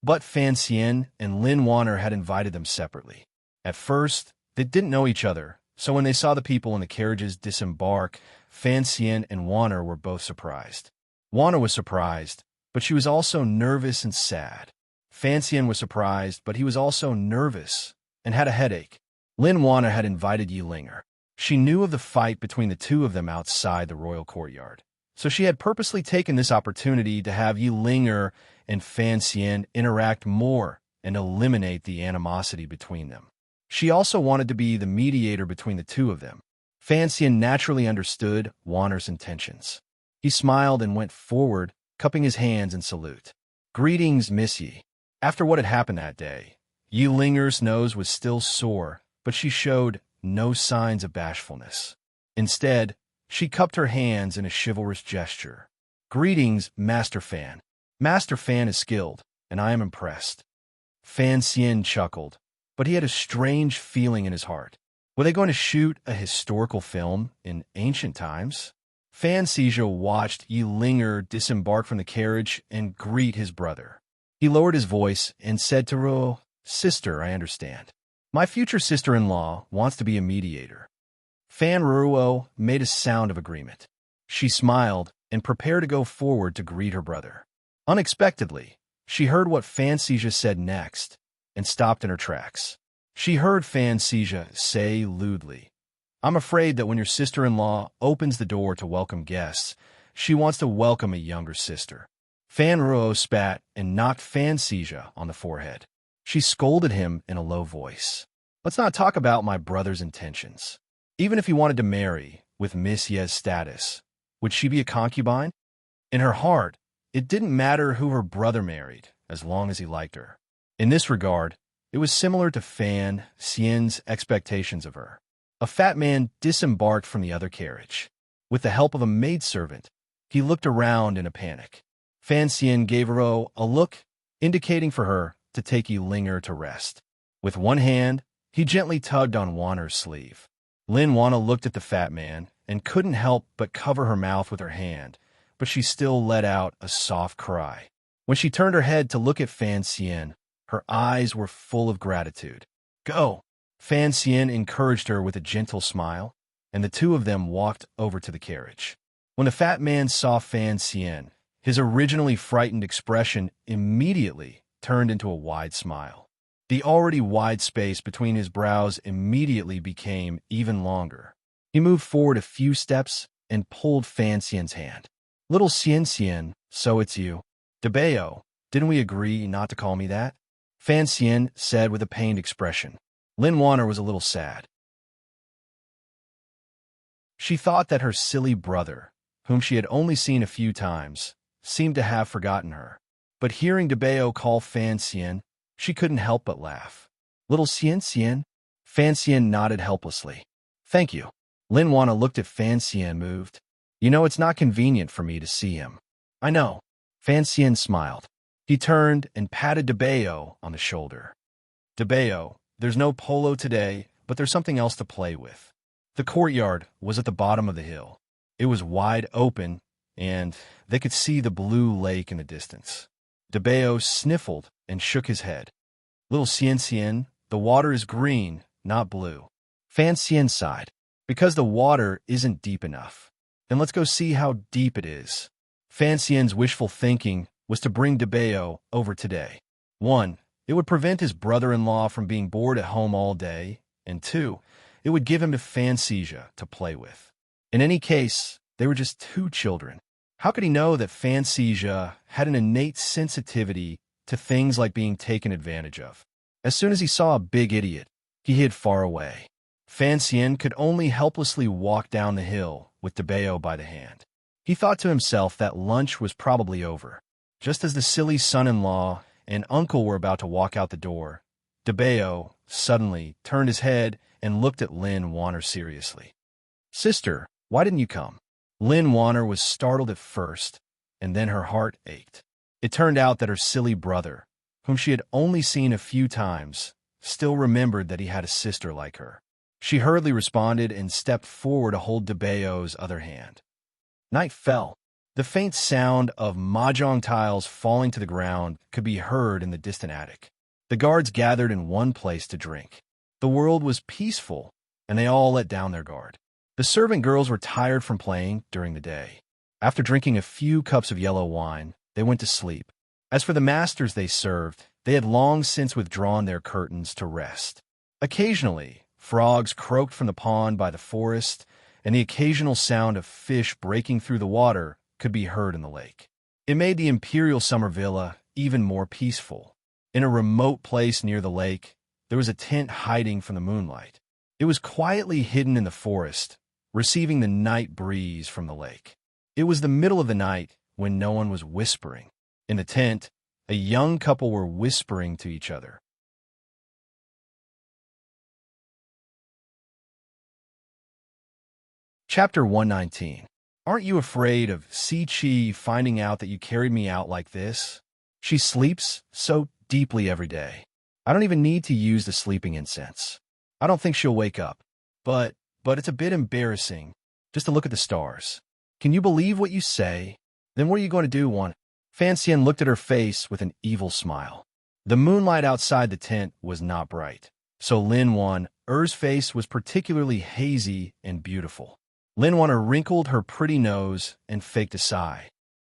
But Fan Xian and Lin Warner had invited them separately. At first, they didn't know each other, so when they saw the people in the carriages disembark, Fan Xian and Warner were both surprised. Warner was surprised, but she was also nervous and sad. Fan Xian was surprised, but he was also nervous and had a headache. Lin Warner had invited Yi Linger. She knew of the fight between the two of them outside the royal courtyard, So she had purposely taken this opportunity to have Yi Linger and Fan Xian interact more and eliminate the animosity between them. She also wanted to be the mediator between the two of them. Fan Xian naturally understood Wanner's intentions. He smiled and went forward, cupping his hands in salute. "Greetings, Miss Yi." After what had happened that day, Yi Linger's nose was still sore, but she showed no signs of bashfulness. Instead, she cupped her hands in a chivalrous gesture. "Greetings, Master Fan. Master Fan is skilled, and I am impressed." Fan Xian chuckled, but he had a strange feeling in his heart. Were they going to shoot a historical film in ancient times? Fan Xian watched Yi Linger disembark from the carriage and greet his brother. He lowered his voice and said to Ruo, "Sister, I understand. My future sister-in-law wants to be a mediator." Fan Ruo made a sound of agreement. She smiled and prepared to go forward to greet her brother. Unexpectedly, she heard what Fan Xian said next and stopped in her tracks. She heard Fan Xian say lewdly, "I'm afraid that when your sister-in-law opens the door to welcome guests, she wants to welcome a younger sister." Fan Ruo spat and knocked Fan Xian on the forehead. She scolded him in a low voice. "Let's not talk about my brother's intentions. Even if he wanted to marry, with Miss Ye's status, would she be a concubine?" In her heart, it didn't matter who her brother married, as long as he liked her. In this regard, it was similar to Fan Xian's expectations of her. A fat man disembarked from the other carriage. With the help of a maidservant, he looked around in a panic. Fan Xian gave Ro a look, indicating for her to take Yi Linger to rest. With one hand, he gently tugged on Wanner's sleeve. Lin Wanna looked at the fat man and couldn't help but cover her mouth with her hand, but she still let out a soft cry. When she turned her head to look at Fan Xian, her eyes were full of gratitude. "Go!" Fan Xian encouraged her with a gentle smile, and the two of them walked over to the carriage. When the fat man saw Fan Xian, his originally frightened expression immediately turned into a wide smile. The already wide space between his brows immediately became even longer. He moved forward a few steps and pulled Fan Xian's hand. "Little Xian Xian, so it's you. DeBeo, didn't we agree not to call me that?" Fan Xian said with a pained expression. Lin Wanner was a little sad. She thought that her silly brother, whom she had only seen a few times, seemed to have forgotten her. But hearing DeBeo call Fan Xian, she couldn't help but laugh. "Little Xian Xian?" Fan Xian nodded helplessly. "Thank you." Lin Wanna looked at Fan Xian, moved. "You know it's not convenient for me to see him." "I know." Fan Xian smiled. He turned and patted DeBeo on the shoulder. "DeBeo, there's no polo today, but there's something else to play with." The courtyard was at the bottom of the hill. It was wide open, and they could see the blue lake in the distance. DeBeo sniffled and shook his head. "Little Xian Xian, the water is green, not blue." Fan Xian sighed. "Because the water isn't deep enough. Then let's go see how deep it is." Fan Xian's wishful thinking was to bring DeBeo over today. 1. It would prevent his brother-in-law from being bored at home all day, and 2. It would give him to Fan Xian to play with. In any case, they were just two children. How could he know that Fan Xian had an innate sensitivity to things like being taken advantage of? As soon as he saw a big idiot, he hid far away. Fan Xian could only helplessly walk down the hill with DeBeo by the hand. He thought to himself that lunch was probably over. Just as the silly son-in-law and uncle were about to walk out the door, DeBeo suddenly turned his head and looked at Lin Wanner seriously. "Sister, why didn't you come?" Lin Wanner was startled at first, and then her heart ached. It turned out that her silly brother, whom she had only seen a few times, still remembered that he had a sister like her. She hurriedly responded and stepped forward to hold DeBeo's other hand. Night fell. The faint sound of mahjong tiles falling to the ground could be heard in the distant attic. The guards gathered in one place to drink. The world was peaceful, and they all let down their guard. The servant girls were tired from playing during the day. After drinking a few cups of yellow wine, they went to sleep. As for the masters they served, they had long since withdrawn their curtains to rest. Occasionally, frogs croaked from the pond by the forest, and the occasional sound of fish breaking through the water could be heard in the lake. It made the imperial summer villa even more peaceful. In a remote place near the lake, there was a tent hiding from the moonlight. It was quietly hidden in the forest, receiving the night breeze from the lake. It was the middle of the night when no one was whispering. In the tent, a young couple were whispering to each other. Chapter 119. Aren't you afraid of Si-Chi finding out that you carried me out like this? She sleeps so deeply every day. I don't even need to use the sleeping incense. I don't think she'll wake up. But it's a bit embarrassing just to look at the stars. Can you believe what you say? Then what are you going to do, one? Fan Xian looked at her face with an evil smile. The moonlight outside the tent was not bright, so Lin Wan's face was particularly hazy and beautiful. Lin Wan wrinkled her pretty nose and faked a sigh.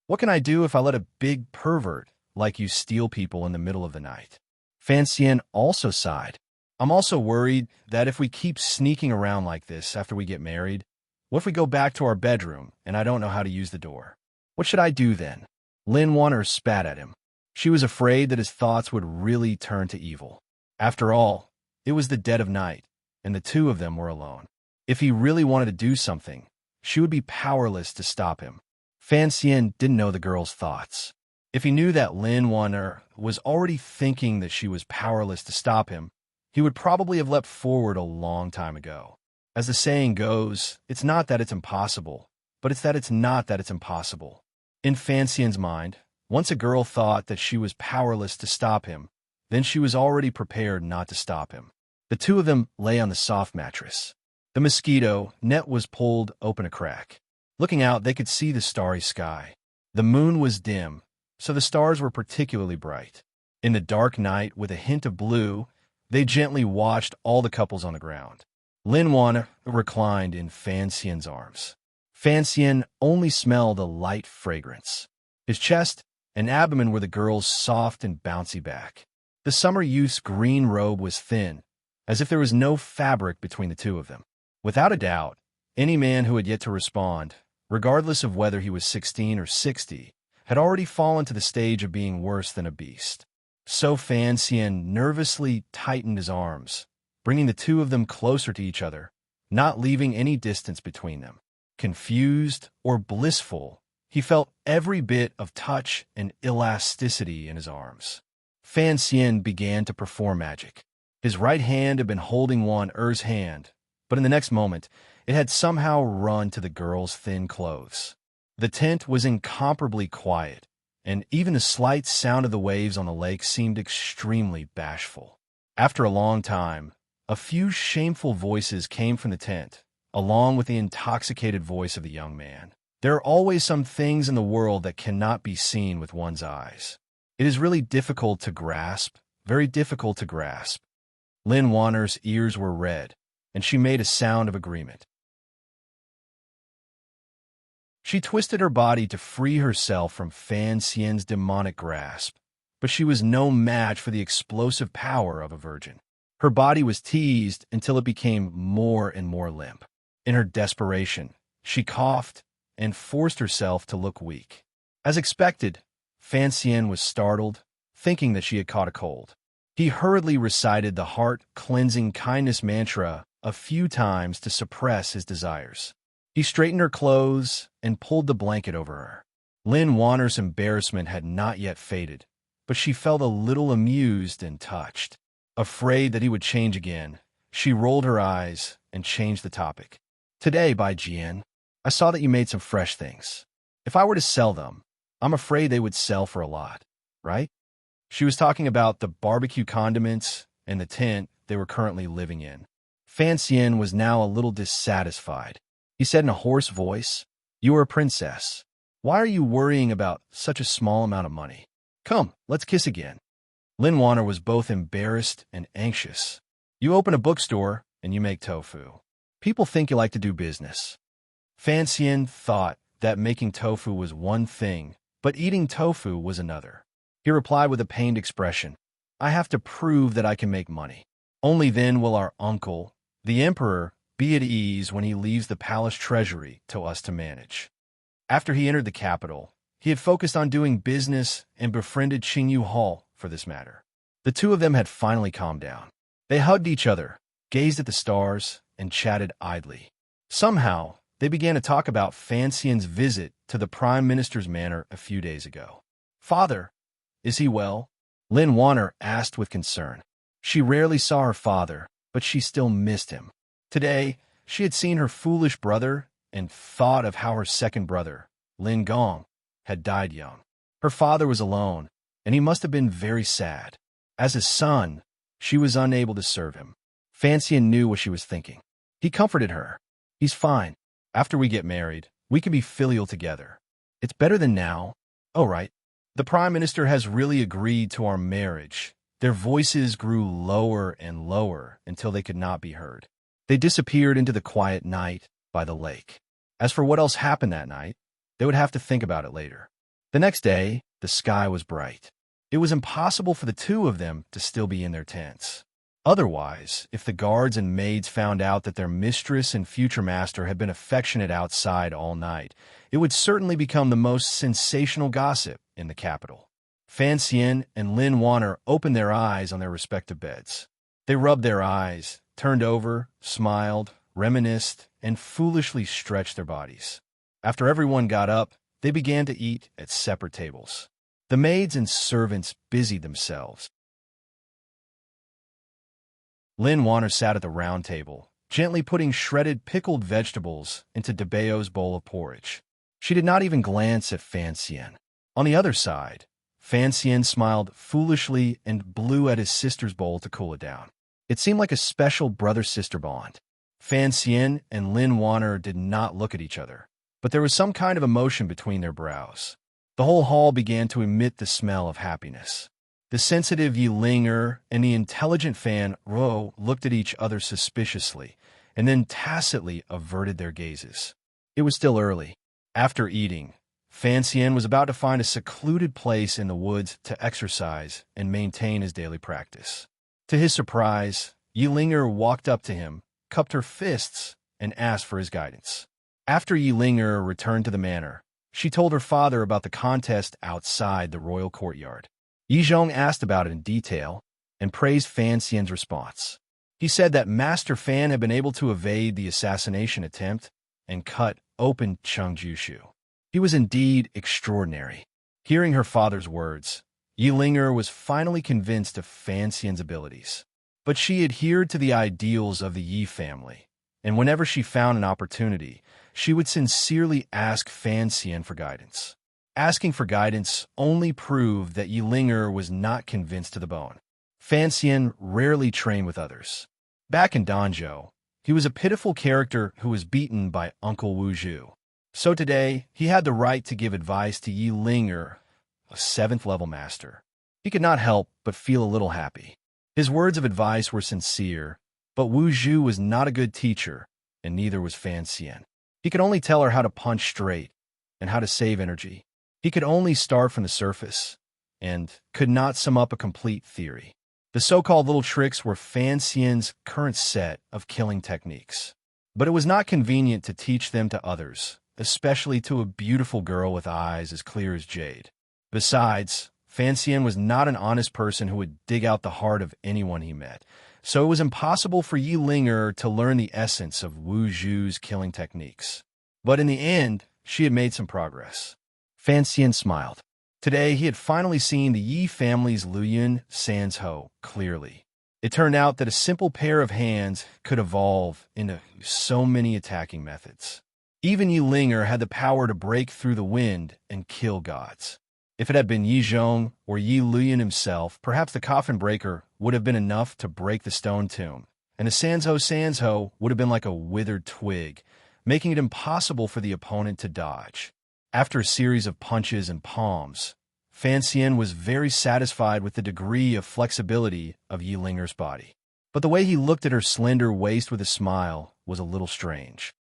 What can I do if I let a big pervert like you steal people in the middle of the night? Fan Xian also sighed. I'm also worried that if we keep sneaking around like this after we get married, what if we go back to our bedroom and I don't know how to use the door? What should I do then? Lin Wanner spat at him. She was afraid that his thoughts would really turn to evil. After all, it was the dead of night, and the two of them were alone. If he really wanted to do something, she would be powerless to stop him. Fan Xian didn't know the girl's thoughts. If he knew that Lin Wanner was already thinking that she was powerless to stop him, he would probably have leapt forward a long time ago. As the saying goes, it's not that it's impossible, but it's that it's not that it's impossible. In Fan Xian's mind, once a girl thought that she was powerless to stop him, then she was already prepared not to stop him. The two of them lay on the soft mattress. The mosquito net was pulled open a crack. Looking out, they could see the starry sky. The moon was dim, so the stars were particularly bright. In the dark night, with a hint of blue, they gently watched all the couples on the ground. Lin Wan reclined in Fan Xian's arms. Fan Xian only smelled a light fragrance. His chest and abdomen were the girl's soft and bouncy back. The summer youth's green robe was thin, as if there was no fabric between the two of them. Without a doubt, any man who had yet to respond, regardless of whether he was 16 or 60, had already fallen to the stage of being worse than a beast. So Fan Xian nervously tightened his arms, bringing the two of them closer to each other, not leaving any distance between them. Confused or blissful, he felt every bit of touch and elasticity in his arms. Fan Xian began to perform magic. His right hand had been holding Wan's hand, but in the next moment, it had somehow run to the girl's thin clothes. The tent was incomparably quiet, and even the slight sound of the waves on the lake seemed extremely bashful. After a long time, a few shameful voices came from the tent, along with the intoxicated voice of the young man. There are always some things in the world that cannot be seen with one's eyes. It is really difficult to grasp, very difficult to grasp. Lin Wanner's ears were red, and she made a sound of agreement. She twisted her body to free herself from Fan Xian's demonic grasp, but she was no match for the explosive power of a virgin. Her body was teased until it became more and more limp. In her desperation, she coughed and forced herself to look weak. As expected, Fan Xian was startled, thinking that she had caught a cold. He hurriedly recited the heart-cleansing kindness mantra a few times to suppress his desires. He straightened her clothes and pulled the blanket over her. Lin Wanner's embarrassment had not yet faded, but she felt a little amused and touched. Afraid that he would change again, she rolled her eyes and changed the topic. Today, Bai Jian, I saw that you made some fresh things. If I were to sell them, I'm afraid they would sell for a lot, right? She was talking about the barbecue condiments and the tent they were currently living in. Fan Xian was now a little dissatisfied. He said in a hoarse voice, "You are a princess. Why are you worrying about such a small amount of money? Come, let's kiss again." Lin Wanner was both embarrassed and anxious. You open a bookstore and you make tofu. People think you like to do business. Fan Xian thought that making tofu was one thing, but eating tofu was another. He replied with a pained expression, "I have to prove that I can make money. Only then will our uncle, the emperor, be at ease when he leaves the palace treasury to us to manage." After he entered the capital, he had focused on doing business and befriended Qingyu Hall for this matter. The two of them had finally calmed down. They hugged each other, gazed at the stars, and chatted idly. Somehow, they began to talk about Fan Xian's visit to the Prime Minister's manor a few days ago. "Father, is he well?" Lin Wanner asked with concern. She rarely saw her father, but she still missed him. Today, she had seen her foolish brother and thought of how her second brother, Lin Gong, had died young. Her father was alone, and he must have been very sad. As his son, she was unable to serve him. Fan Xian knew what she was thinking. He comforted her. "He's fine. After we get married, we can be filial together. It's better than now." "Oh, right. The Prime Minister has really agreed to our marriage." Their voices grew lower and lower until they could not be heard. They disappeared into the quiet night by the lake. As for what else happened that night, they would have to think about it later. The next day, the sky was bright. It was impossible for the two of them to still be in their tents. Otherwise, if the guards and maids found out that their mistress and future master had been affectionate outside all night, it would certainly become the most sensational gossip in the capital. Fan Xian and Lin Wanner opened their eyes on their respective beds. They rubbed their eyes, turned over, smiled, reminisced, and foolishly stretched their bodies. After everyone got up, they began to eat at separate tables. The maids and servants busied themselves. Lin Wanner sat at the round table, gently putting shredded pickled vegetables into Debeo's bowl of porridge. She did not even glance at Fan Xian. On the other side, Fan Xian smiled foolishly and blew at his sister's bowl to cool it down. It seemed like a special brother-sister bond. Fan Xian and Lin Wanner did not look at each other, but there was some kind of emotion between their brows. The whole hall began to emit the smell of happiness. The sensitive Yi Linger and the intelligent Fan Ro looked at each other suspiciously, and then tacitly averted their gazes. It was still early. After eating, Fan Xian was about to find a secluded place in the woods to exercise and maintain his daily practice. To his surprise, Yi Linger walked up to him, cupped her fists, and asked for his guidance. After Yi Linger returned to the manor, she told her father about the contest outside the royal courtyard. Yi Zhong asked about it in detail and praised Fan Xian's response. He said that Master Fan had been able to evade the assassination attempt and cut open Cheng Jushu. He was indeed extraordinary. Hearing her father's words, Yi Linger was finally convinced of Fan Xian's abilities. But she adhered to the ideals of the Yi family, and whenever she found an opportunity, she would sincerely ask Fan Xian for guidance. Asking for guidance only proved that Yi Linger was not convinced to the bone. Fan Xian rarely trained with others. Back in Danzhou, he was a pitiful character who was beaten by Uncle Wu Zhu. So today, he had the right to give advice to Yi Linger, a 7th-level master. He could not help but feel a little happy. His words of advice were sincere, but Wu Zhu was not a good teacher, and neither was Fan Xian. He could only tell her how to punch straight and how to save energy. He could only start from the surface and could not sum up a complete theory. The so-called little tricks were Fan Xian's current set of killing techniques. But it was not convenient to teach them to others, especially to a beautiful girl with eyes as clear as jade. Besides, Fan Xian was not an honest person who would dig out the heart of anyone he met, so it was impossible for Yi Linger to learn the essence of Wu Zhu's killing techniques. But in the end, she had made some progress. Fan Xian smiled. Today, he had finally seen the Yi family's Luoyuan Sanzhou clearly. It turned out that a simple pair of hands could evolve into so many attacking methods. Even Yi Linger had the power to break through the wind and kill gods. If it had been Yi Zhong or Yi Luoyuan himself, perhaps the coffin breaker would have been enough to break the stone tomb, and the Sanzhou would have been like a withered twig, making it impossible for the opponent to dodge. After a series of punches and palms, Fan Xian was very satisfied with the degree of flexibility of Yi Linger's body. But the way he looked at her slender waist with a smile was a little strange.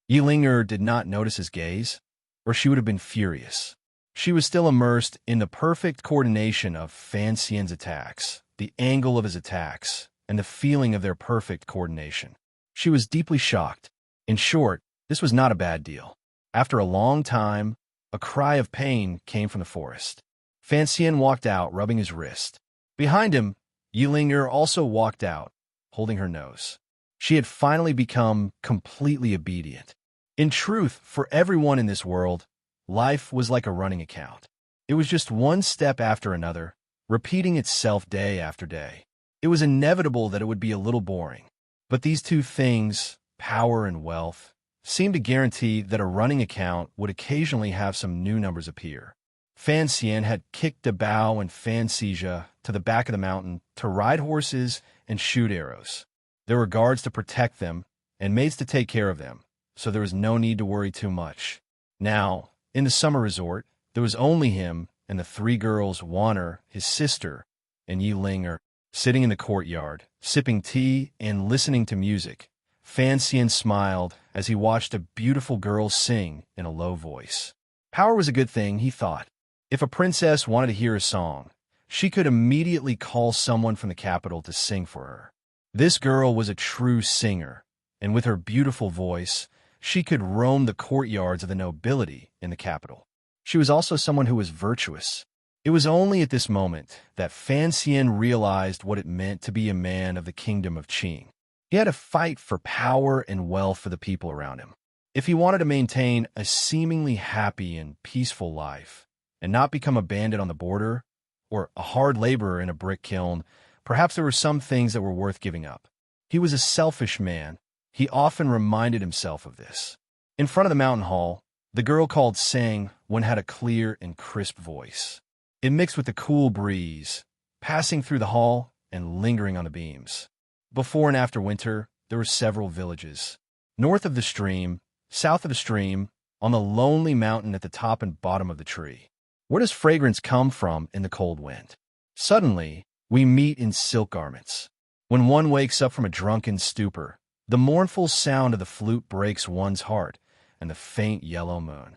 Yi Linger did not notice his gaze, or she would have been furious. She was still immersed in the perfect coordination of Fan Xian's attacks, the angle of his attacks, and the feeling of their perfect coordination. She was deeply shocked. In short, This was not a bad deal. After a long time, a cry of pain came from the forest. Fan Xian walked out, rubbing his wrist. Behind him, Yilinger also walked out, holding her nose. She had finally become completely obedient. In truth, for everyone in this world, life was like a running account. It was just one step after another, repeating itself day after day. It was inevitable that it would be a little boring. But these two things, power and wealth, seemed to guarantee that a running account would occasionally have some new numbers appear. Fan Xian had kicked Dabao and Fan Xija to the back of the mountain to ride horses and shoot arrows. There were guards to protect them and maids to take care of them, so there was no need to worry too much. Now, in the summer resort, there was only him and the three girls, Wanner, his sister, and Yilinger, sitting in the courtyard, sipping tea and listening to music. Fan Xian smiled as he watched a beautiful girl sing in a low voice. Power was a good thing, he thought. If a princess wanted to hear a song, she could immediately call someone from the capital to sing for her. This girl was a true singer, and with her beautiful voice, she could roam the courtyards of the nobility in the capital. She was also someone who was virtuous. It was only at this moment that Fan Xian realized what it meant to be a man of the kingdom of Qing. He had to fight for power and wealth for the people around him. If he wanted to maintain a seemingly happy and peaceful life, and not become a bandit on the border, or a hard laborer in a brick kiln, perhaps there were some things that were worth giving up. He was a selfish man. He often reminded himself of this. In front of the mountain hall, the girl called sang one had a clear and crisp voice. It mixed with the cool breeze, passing through the hall and lingering on the beams. Before and after winter, there were several villages. North of the stream, south of the stream, on the lonely mountain at the top and bottom of the tree. Where does fragrance come from in the cold wind? Suddenly, we meet in silk garments. When one wakes up from a drunken stupor, the mournful sound of the flute breaks one's heart, and the faint yellow moon.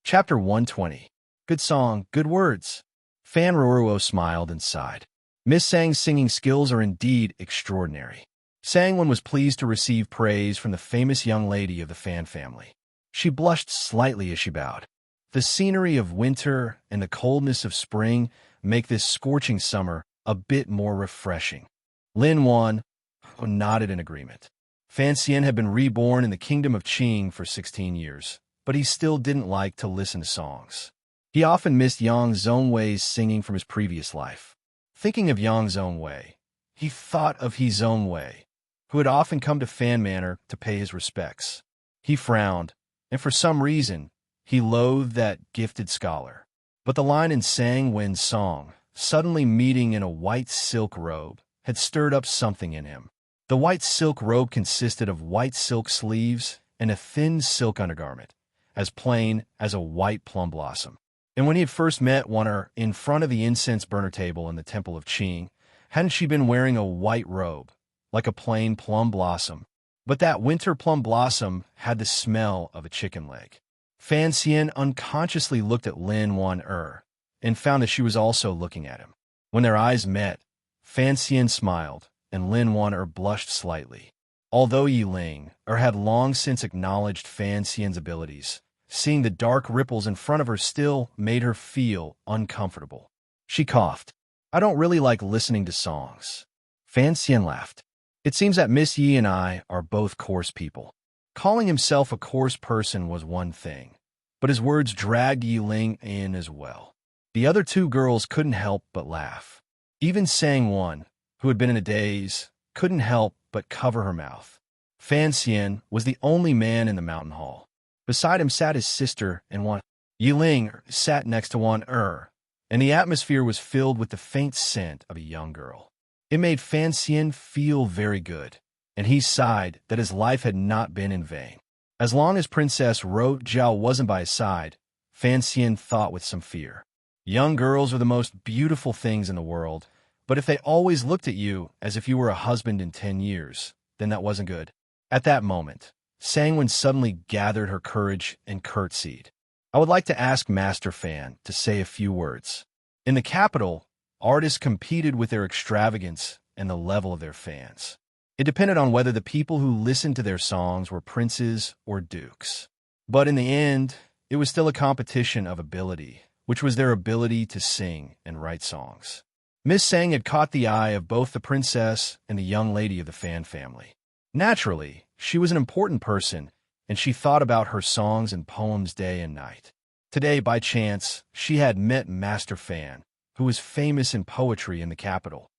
Chapter 120. Good song, good words. Fan Ruruo smiled and sighed. Miss Sang's singing skills are indeed extraordinary. Sangwon was pleased to receive praise from the famous young lady of the Fan family. She blushed slightly as she bowed. The scenery of winter and the coldness of spring make this scorching summer a bit more refreshing. Lin Wan nodded in agreement. Fan Xian had been reborn in the kingdom of Qing for 16 years, but he still didn't like to listen to songs. He often missed Yang Zhongwei's singing from his previous life. Thinking of Yang Zhongwei, he thought of He Zhongwei, who had often come to Fan Manor to pay his respects. He frowned, and for some reason, he loathed that gifted scholar. But the line in Sang Wen's song, suddenly meeting in a white silk robe, had stirred up something in him. The white silk robe consisted of white silk sleeves and a thin silk undergarment, as plain as a white plum blossom. And when he had first met Wanner in front of the incense burner table in the Temple of Qing, hadn't she been wearing a white robe, like a plain plum blossom? But that winter plum blossom had the smell of a chicken leg. Fan Xian unconsciously looked at Lin Wan and found that she was also looking at him. When their eyes met, Fan Xian smiled, and Lin Wan blushed slightly. Although Yiling had long since acknowledged Fan Xian's abilities, seeing the dark ripples in front of her still made her feel uncomfortable. She coughed. I don't really like listening to songs. Fan Xian laughed. It seems that Miss Yi and I are both coarse people. Calling himself a coarse person was one thing, but his words dragged Yiling in as well. The other two girls couldn't help but laugh. Even Sangwon, who had been in a daze, couldn't help but cover her mouth. Fan Xian was the only man in the mountain hall. Beside him sat his sister and Wan. Yiling sat next to Wan and the atmosphere was filled with the faint scent of a young girl. It made Fan Xian feel very good, and he sighed that his life had not been in vain. As long as Princess Ro Jiao wasn't by his side, Fan Xian thought with some fear. Young girls are the most beautiful things in the world, but if they always looked at you as if you were a husband in 10 years, then that wasn't good. At that moment, Sangwon suddenly gathered her courage and curtsied. I would like to ask Master Fan to say a few words. In the capital, artists competed with their extravagance and the level of their fans. It depended on whether the people who listened to their songs were princes or dukes. But in the end, it was still a competition of ability, which was their ability to sing and write songs. Miss Sang had caught the eye of both the princess and the young lady of the fan family. Naturally, she was an important person, and she thought about her songs and poems day and night. Today, by chance, she had met Master Fan, who was famous in poetry in the capital.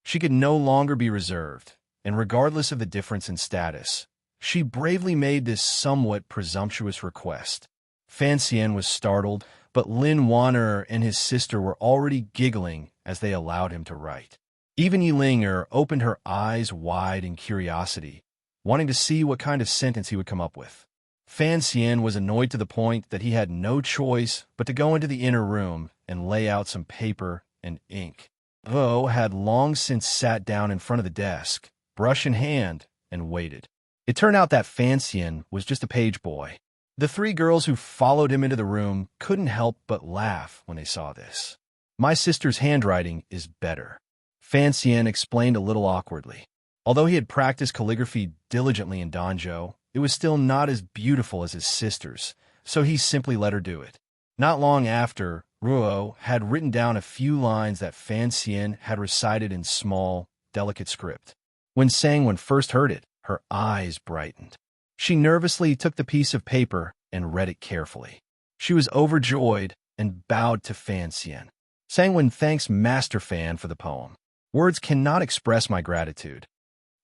She could no longer be reserved, and regardless of the difference in status, she bravely made this somewhat presumptuous request. Fan Xian was startled, but Lin Wan'er and his sister were already giggling as they allowed him to write. Even Yilinger opened her eyes wide in curiosity, wanting to see what kind of sentence he would come up with. Fan Xian was annoyed to the point that he had no choice but to go into the inner room and lay out some paper and ink. Vo had long since sat down in front of the desk, brush in hand, and waited. It turned out that Fan Xian was just a page boy. The three girls who followed him into the room couldn't help but laugh when they saw this. My sister's handwriting is better, Fan Xian explained a little awkwardly. Although he had practiced calligraphy diligently in Danzhou, it was still not as beautiful as his sister's, so he simply let her do it. Not long after, Ruo had written down a few lines that Fan Xian had recited in small, delicate script. When Sangwon first heard it, her eyes brightened. She nervously took the piece of paper and read it carefully. She was overjoyed and bowed to Fan Xian. Sangwon thanks Master Fan for the poem. Words cannot express my gratitude.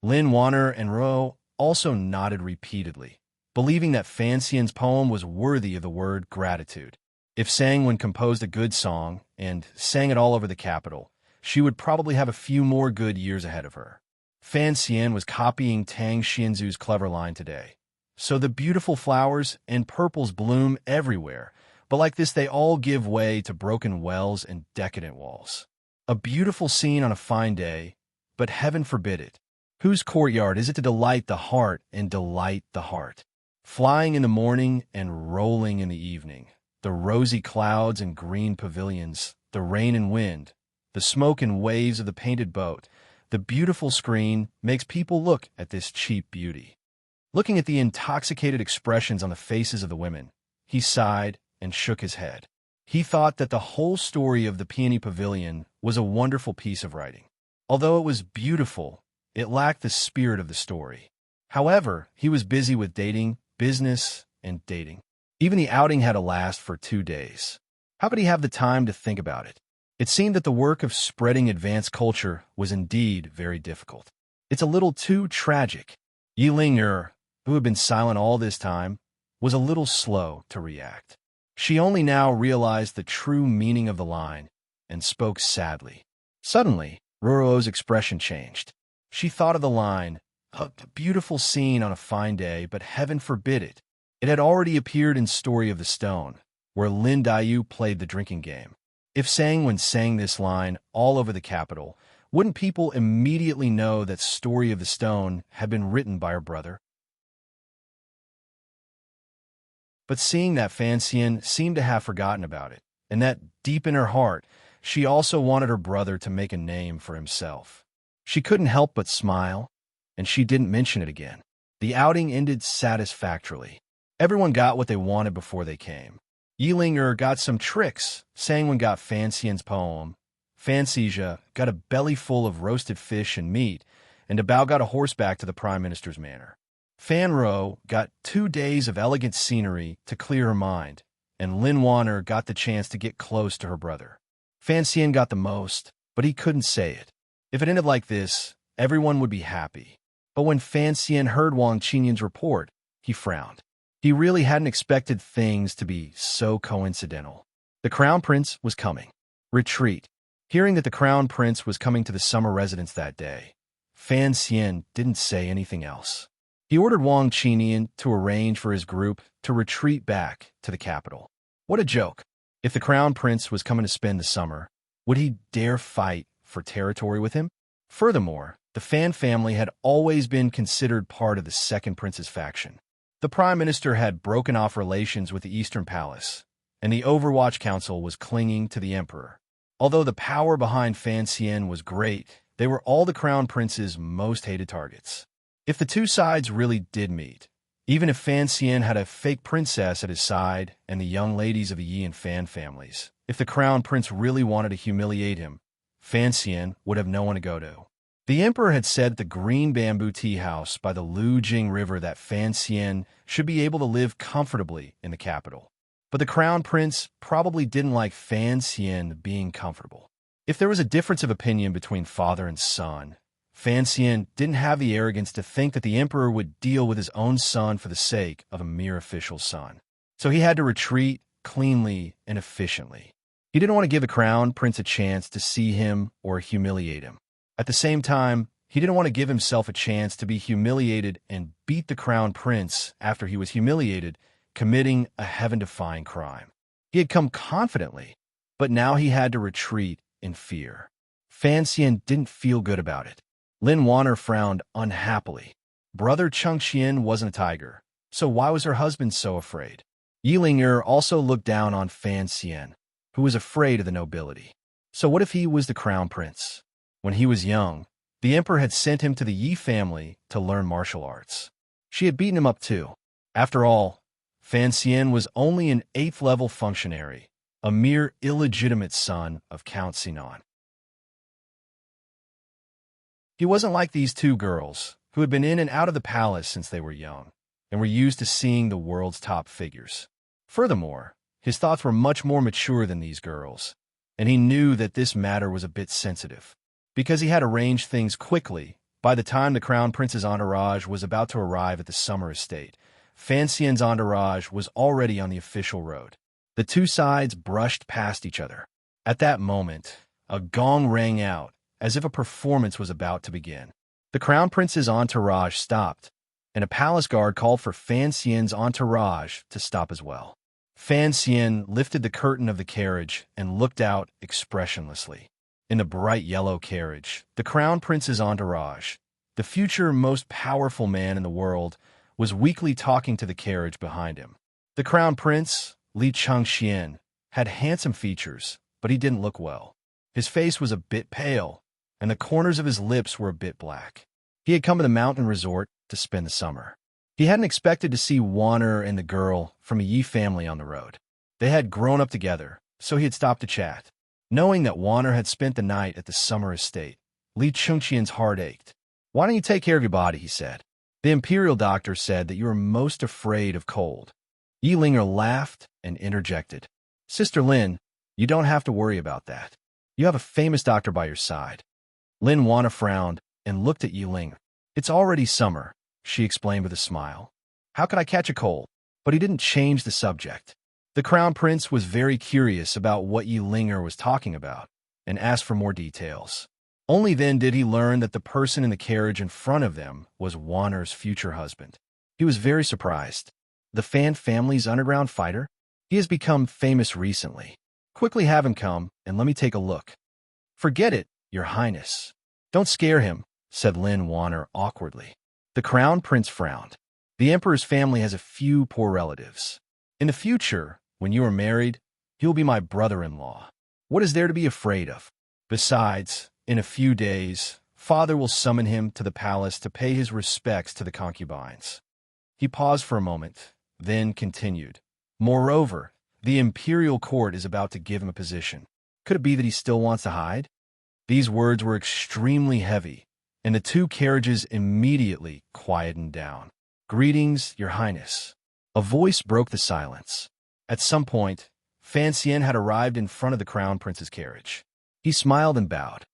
Lin Wan'er and Ruo also nodded repeatedly, believing that Fan Xian's poem was worthy of the word gratitude. If Sangwon composed a good song and sang it all over the capital, she would probably have a few more good years ahead of her. Fan Xian was copying Tang Xianzu's clever line today. So the beautiful flowers and purples bloom everywhere, but like this they all give way to broken wells and decadent walls. A beautiful scene on a fine day, but heaven forbid it. Whose courtyard is it to delight the heart and delight the heart? Flying in the morning and rolling in the evening, the rosy clouds and green pavilions, the rain and wind, the smoke and waves of the painted boat, the beautiful screen makes people look at this cheap beauty. Looking at the intoxicated expressions on the faces of the women, he sighed and shook his head. He thought that the whole story of the Peony Pavilion was a wonderful piece of writing. Although it was beautiful, it lacked the spirit of the story. However, he was busy with dating, business, and dating. Even the outing had to last for 2 days. How could he have the time to think about it? It seemed that the work of spreading advanced culture was indeed very difficult. It's a little too tragic. Yilinger, who had been silent all this time, was a little slow to react. She only now realized the true meaning of the line and spoke sadly. Suddenly, Ruro's expression changed. She thought of the line, "A beautiful scene on a fine day, but heaven forbid it." It had already appeared in Story of the Stone, where Lin Daiyu played the drinking game. If Sangwon sang this line all over the capital, wouldn't people immediately know that Story of the Stone had been written by her brother? But seeing that Fan Xian seemed to have forgotten about it, and that deep in her heart, she also wanted her brother to make a name for himself. She couldn't help but smile, and she didn't mention it again. The outing ended satisfactorily. Everyone got what they wanted before they came. Yilinger got some tricks. Sangwon got Fan Xian's poem. Fan Xija got a belly full of roasted fish and meat, and Dabao got a horseback to the Prime Minister's manor. Fan Ro got 2 days of elegant scenery to clear her mind, and Lin Wan'er got the chance to get close to her brother. Fan Xian got the most, but he couldn't say it. If it ended like this, everyone would be happy. But when Fan Xian heard Wang Qinyan's report, he frowned. He really hadn't expected things to be so coincidental. The Crown Prince was coming. Retreat. Hearing that the Crown Prince was coming to the summer residence that day, Fan Xian didn't say anything else. He ordered Wang Qinyan to arrange for his group to retreat back to the capital. What a joke. If the Crown Prince was coming to spend the summer, would he dare fight for territory with him? Furthermore, the Fan family had always been considered part of the Second Prince's faction. The Prime Minister had broken off relations with the Eastern Palace, and the Overwatch Council was clinging to the Emperor. Although the power behind Fan Xian was great, they were all the crown prince's most hated targets. If the two sides really did meet, even if Fan Xian had a fake princess at his side and the young ladies of the Yi and Fan families, if the crown prince really wanted to humiliate him, Fan Xian would have no one to go to. The emperor had said at the green bamboo tea house by the Lujing River that Fan Xian should be able to live comfortably in the capital. But the crown prince probably didn't like Fan Xian being comfortable. If there was a difference of opinion between father and son, Fan Xian didn't have the arrogance to think that the emperor would deal with his own son for the sake of a mere official son. So he had to retreat cleanly and efficiently. He didn't want to give the crown prince a chance to see him or humiliate him. At the same time, he didn't want to give himself a chance to be humiliated and beat the crown prince after he was humiliated, committing a heaven-defying crime. He had come confidently, but now he had to retreat in fear. Fan Xian didn't feel good about it. Lin Wanner frowned unhappily. Brother Chengxian wasn't a tiger, so why was her husband so afraid? Yilinger also looked down on Fan Xian, who was afraid of the nobility. So what if he was the crown prince? When he was young, the emperor had sent him to the Yi family to learn martial arts. She had beaten him up too. After all, Fan Xian was only an 8th-level functionary, a mere illegitimate son of Count Sinan. He wasn't like these two girls, who had been in and out of the palace since they were young, and were used to seeing the world's top figures. Furthermore, his thoughts were much more mature than these girls, and he knew that this matter was a bit sensitive. Because he had arranged things quickly, by the time the crown prince's entourage was about to arrive at the summer estate, Fan Xian's entourage was already on the official road. The two sides brushed past each other. At that moment, a gong rang out, as if a performance was about to begin. The crown prince's entourage stopped, and a palace guard called for Fan Xian's entourage to stop as well. Fan Xian lifted the curtain of the carriage and looked out expressionlessly. In the bright yellow carriage, the crown prince's entourage, the future most powerful man in the world, was weakly talking to the carriage behind him. The crown prince, Li Chengxian, had handsome features, but he didn't look well. His face was a bit pale, and the corners of his lips were a bit black. He had come to the mountain resort to spend the summer. He hadn't expected to see Wanner and the girl from a Yi family on the road. They had grown up together, so he had stopped to chat. Knowing that Wanner had spent the night at the summer estate, Li Chengxian's heart ached. "Why don't you take care of your body?" he said. "The imperial doctor said that you are most afraid of cold." Yilinger laughed and interjected. "Sister Lin, you don't have to worry about that. You have a famous doctor by your side." Lin Wanner frowned and looked at Yilinger. "It's already summer," she explained with a smile. "How could I catch a cold?" But he didn't change the subject. The crown prince was very curious about what Yilinger was talking about and asked for more details. Only then did he learn that the person in the carriage in front of them was Wanner's future husband. He was very surprised. "The Fan family's underground fighter? He has become famous recently. Quickly have him come and let me take a look." "Forget it, Your Highness. Don't scare him," said Lin Wanner awkwardly. The crown prince frowned. "The emperor's family has a few poor relatives. In the future, when you are married, he will be my brother-in-law. What is there to be afraid of? Besides, in a few days, father will summon him to the palace to pay his respects to the concubines." He paused for a moment, then continued. "Moreover, the imperial court is about to give him a position. Could it be that he still wants to hide?" These words were extremely heavy, and the two carriages immediately quietened down. "Greetings, Your Highness." A voice broke the silence. At some point, Fan Xian had arrived in front of the crown prince's carriage. He smiled and bowed.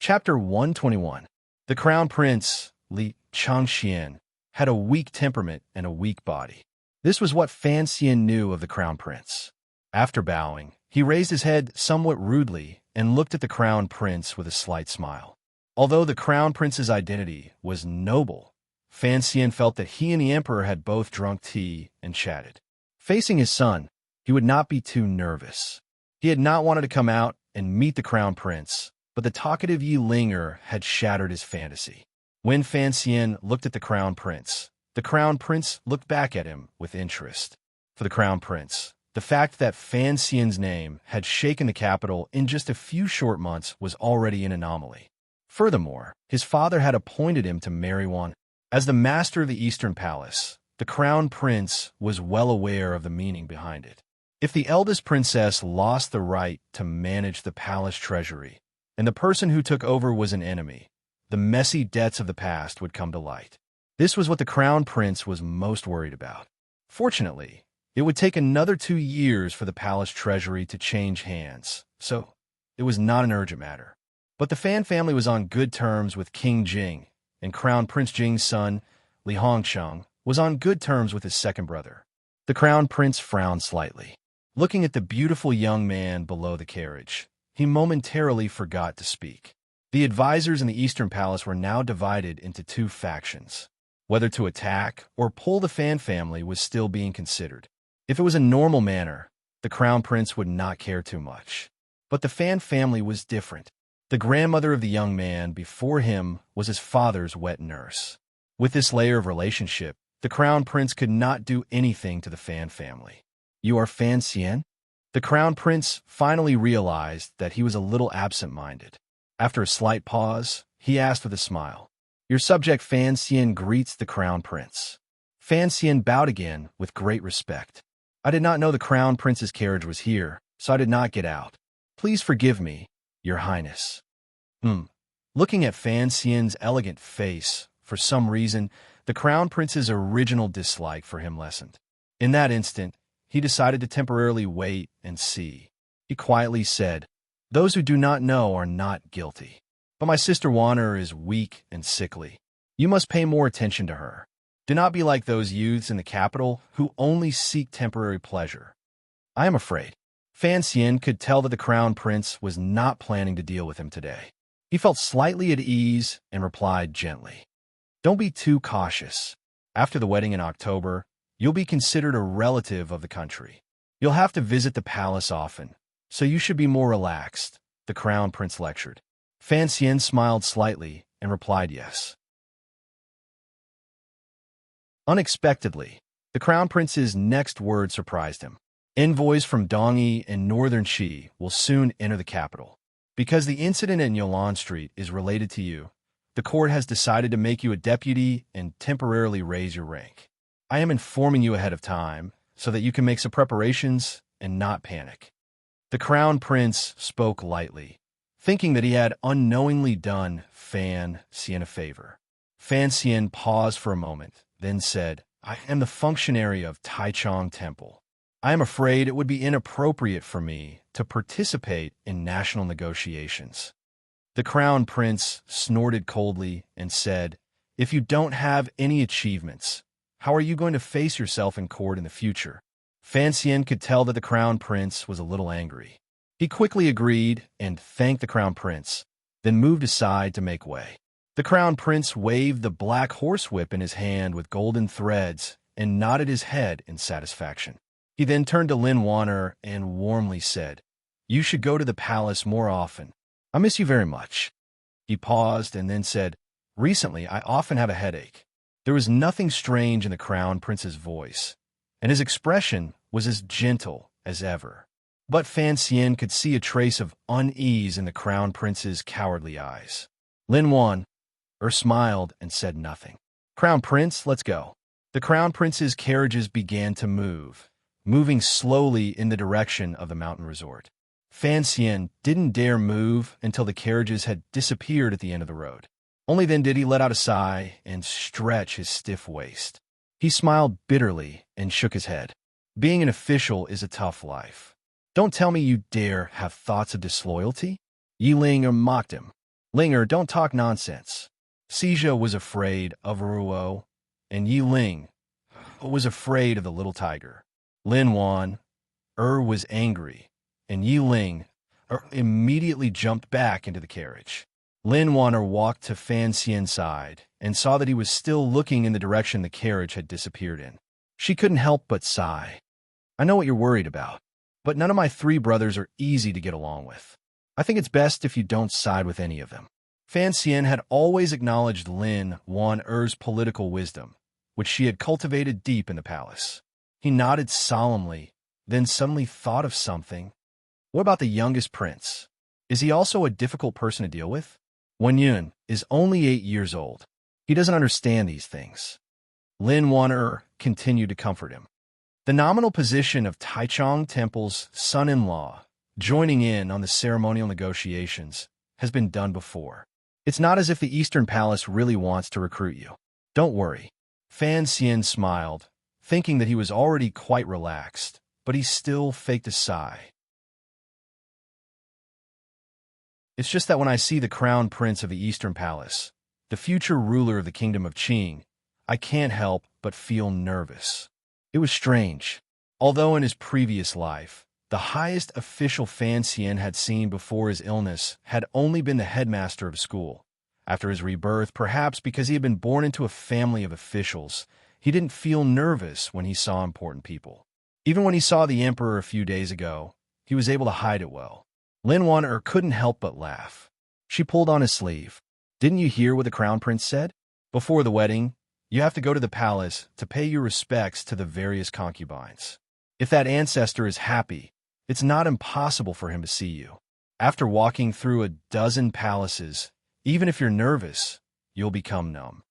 Chapter 121. The crown prince, Li Chengxian, had a weak temperament and a weak body. This was what Fan Xian knew of the crown prince. After bowing, he raised his head somewhat rudely and looked at the crown prince with a slight smile. Although the crown prince's identity was noble, Fan Xian felt that he and the emperor had both drunk tea and chatted. Facing his son, he would not be too nervous. He had not wanted to come out and meet the crown prince, but the talkative Yilinger had shattered his fantasy. When Fan Xian looked at the crown prince, The Crown Prince looked back at him with interest. For the Crown Prince, the fact that Fan Xian's name had shaken the capital in just a few short months was already an anomaly. Furthermore, his father had appointed him to marry one. As the master of the Eastern Palace, the Crown Prince was well aware of the meaning behind it. If the eldest princess lost the right to manage the palace treasury, and the person who took over was an enemy, the messy debts of the past would come to light. This was what the Crown Prince was most worried about. Fortunately, it would take another 2 years for the palace treasury to change hands, so it was not an urgent matter. But the Fan family was on good terms with King Jing, and Crown Prince Jing's son, Li Hongcheng, was on good terms with his second brother. The Crown Prince frowned slightly. Looking at the beautiful young man below the carriage, he momentarily forgot to speak. The advisors in the Eastern Palace were now divided into 2 factions. Whether to attack or pull the Fan family was still being considered. If it was a normal manner, the Crown Prince would not care too much. But the Fan family was different. The grandmother of the young man before him was his father's wet nurse. With this layer of relationship, the Crown Prince could not do anything to the Fan family. "You are Fan Xian?" The Crown Prince finally realized that he was a little absent-minded. After a slight pause, he asked with a smile. "Your subject Fan Xian greets the Crown Prince." Fan Xian bowed again with great respect. "I did not know the Crown Prince's carriage was here, so I did not get out. Please forgive me, Your Highness." Looking at Fan Xian's elegant face, for some reason, the Crown Prince's original dislike for him lessened. In that instant, he decided to temporarily wait and see. He quietly said, "Those who do not know are not guilty. But my sister Wanner is weak and sickly. You must pay more attention to her. Do not be like those youths in the capital who only seek temporary pleasure." "I am afraid." Fan Xian could tell that the Crown Prince was not planning to deal with him today. He felt slightly at ease and replied gently, "Don't be too cautious. After the wedding in October, you'll be considered a relative of the country. You'll have to visit the palace often, so you should be more relaxed," the Crown Prince lectured. Fan Xian smiled slightly and replied yes. Unexpectedly, the Crown Prince's next word surprised him. "Envoys from Dongyi and Northern Qi will soon enter the capital. Because the incident in Yolan Street is related to you, the court has decided to make you a deputy and temporarily raise your rank. I am informing you ahead of time so that you can make some preparations and not panic." The Crown Prince spoke lightly, thinking that he had unknowingly done Fan Xian a favor. Fan Xian paused for a moment, then said, "I am the functionary of Taichung Temple. I am afraid it would be inappropriate for me to participate in national negotiations." The Crown Prince snorted coldly and said, "If you don't have any achievements, how are you going to face yourself in court in the future?" Fan Xian could tell that the Crown Prince was a little angry. He quickly agreed and thanked the Crown Prince, then moved aside to make way. The Crown Prince waved the black horsewhip in his hand with golden threads and nodded his head in satisfaction. He then turned to Lin Wanner and warmly said, "You should go to the palace more often. I miss you very much." He paused and then said, "Recently, I often have a headache." There was nothing strange in the Crown Prince's voice, and his expression was as gentle as ever. But Fan Xian could see a trace of unease in the Crown Prince's cowardly eyes. Lin Wanner smiled and said nothing. "Crown Prince, let's go." The Crown Prince's carriages began to move, moving slowly in the direction of the mountain resort. Fan Xian didn't dare move until the carriages had disappeared at the end of the road. Only then did he let out a sigh and stretch his stiff waist. He smiled bitterly and shook his head. Being an official is a tough life. "Don't tell me you dare have thoughts of disloyalty?" Yi Ling mocked him. "Linger, don't talk nonsense." Xijia was afraid of Ruo, and Yi Ling was afraid of the little tiger. Lin Wanner was angry, and Yi Ling immediately jumped back into the carriage. Lin Wanner walked to Fan Xian's side and saw that he was still looking in the direction the carriage had disappeared in. She couldn't help but sigh. "I know what you're worried about, but none of my 3 brothers are easy to get along with. I think it's best if you don't side with any of them." Fan Xian had always acknowledged Lin Wanner's political wisdom, which she had cultivated deep in the palace. He nodded solemnly, then suddenly thought of something. What about the youngest prince? Is he also a difficult person to deal with? Wen Yun is only 8 years old. He doesn't understand these things. Lin Wan'er continued to comfort him. The nominal position of Taichung Temple's son-in-law, joining in on the ceremonial negotiations, has been done before. It's not as if the Eastern Palace really wants to recruit you. Don't worry. Fan Xian smiled, thinking that he was already quite relaxed, but he still faked a sigh. It's just that when I see the crown prince of the Eastern Palace, the future ruler of the kingdom of Qing, I can't help but feel nervous. It was strange. Although in his previous life, the highest official Fan Xian had seen before his illness had only been the headmaster of school. After his rebirth, perhaps because he had been born into a family of officials, he didn't feel nervous when he saw important people. Even when he saw the emperor a few days ago, he was able to hide it well. Lin Wan'er couldn't help but laugh. She pulled on his sleeve. Didn't you hear what the crown prince said? Before the wedding, you have to go to the palace to pay your respects to the various concubines. If that ancestor is happy, it's not impossible for him to see you. After walking through a dozen palaces, even if you're nervous, you'll become numb.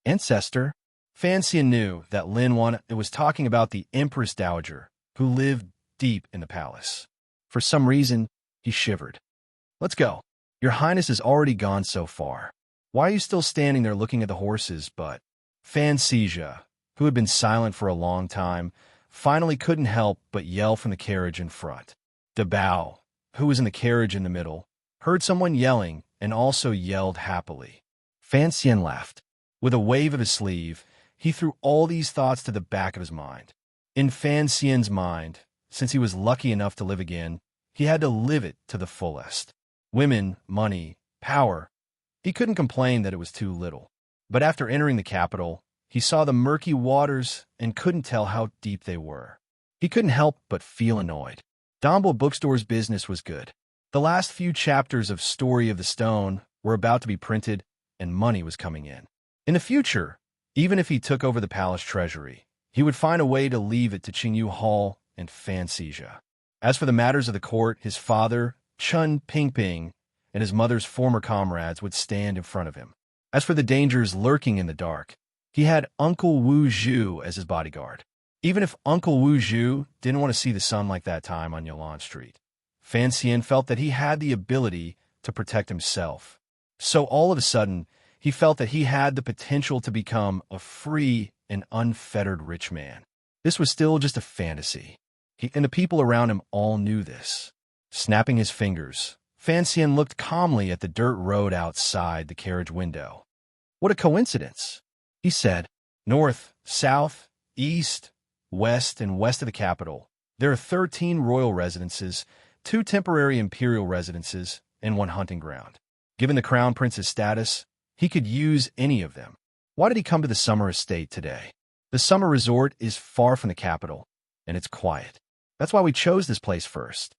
Ancestor? Fan Xian knew that Lin Wan'er was talking about the Empress Dowager, who lived deep in the palace. For some reason, he shivered. Let's go. Your Highness has already gone so far. Why are you still standing there looking at the horses? But Fan Xizha, who had been silent for a long time, finally couldn't help but yell from the carriage in front. De Bao, who was in the carriage in the middle, heard someone yelling and also yelled happily. Fan Xian laughed. With a wave of his sleeve, he threw all these thoughts to the back of his mind. In Fan Xian's mind, since he was lucky enough to live again, he had to live it to the fullest. Women, money, power. He couldn't complain that it was too little. But after entering the capital, he saw the murky waters and couldn't tell how deep they were. He couldn't help but feel annoyed. Dombo Bookstore's business was good. The last few chapters of Story of the Stone were about to be printed, and money was coming in. In the future, even if he took over the palace treasury, he would find a way to leave it to Qingyu Hall and Fan Xizha. As for the matters of the court, his father, Chun Pingping, and his mother's former comrades would stand in front of him. As for the dangers lurking in the dark, he had Uncle Wu Zhu as his bodyguard. Even if Uncle Wu Zhu didn't want to see the sun like that time on Yulon Street, Fan Xian felt that he had the ability to protect himself. So all of a sudden, he felt that he had the potential to become a free and unfettered rich man. This was still just a fantasy. He and the people around him all knew this. Snapping his fingers, Fan Xian looked calmly at the dirt road outside the carriage window. What a coincidence, he said. North, south, east, west, and west of the capital, there are 13 royal residences, 2 temporary imperial residences, and 1 hunting ground. Given the crown prince's status, he could use any of them. Why did he come to the summer estate today? The summer resort is far from the capital, and it's quiet. That's why we chose this place first.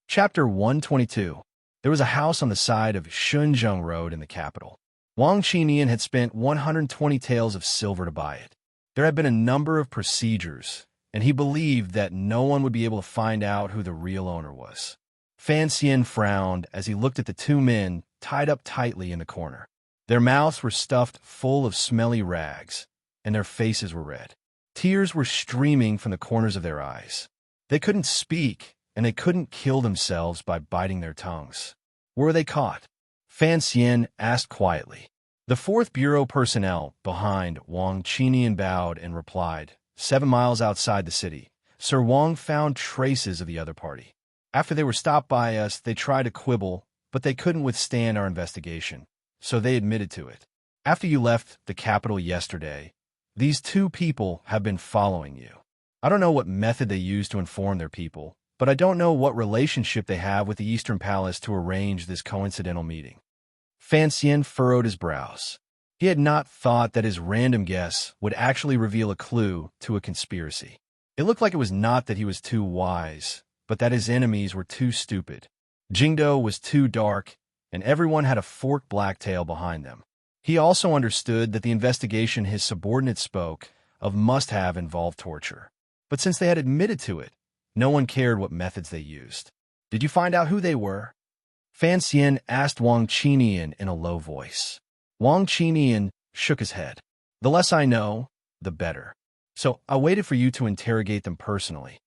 Chapter 122. There was a house on the side of Shunzheng Road in the capital. Wang Qinian had spent 120 taels of silver to buy it. There had been a number of procedures, and he believed that no one would be able to find out who the real owner was. Fan Xian frowned as he looked at the 2 men tied up tightly in the corner. Their mouths were stuffed full of smelly rags, and their faces were red. Tears were streaming from the corners of their eyes. They couldn't speak, and they couldn't kill themselves by biting their tongues. Were they caught? Fan Xian asked quietly. The 4th Bureau personnel behind Wang Qinian bowed and replied, 7 miles outside the city, Sir Wang found traces of the other party. After they were stopped by us, they tried to quibble, but they couldn't withstand our investigation, so they admitted to it. After you left the capital yesterday, these 2 people have been following you. I don't know what method they used to inform their people, but I don't know what relationship they have with the Eastern Palace to arrange this coincidental meeting. Fan Xian furrowed his brows. He had not thought that his random guess would actually reveal a clue to a conspiracy. It looked like it was not that he was too wise, but that his enemies were too stupid. Jingdo was too dark, and everyone had a forked black tail behind them. He also understood that the investigation his subordinates spoke of must have involved torture. But since they had admitted to it, no one cared what methods they used. "Did you find out who they were?" Fan Xian asked Wang Qinian in a low voice. Wang Qinian shook his head. "The less I know, the better. So I waited for you to interrogate them personally."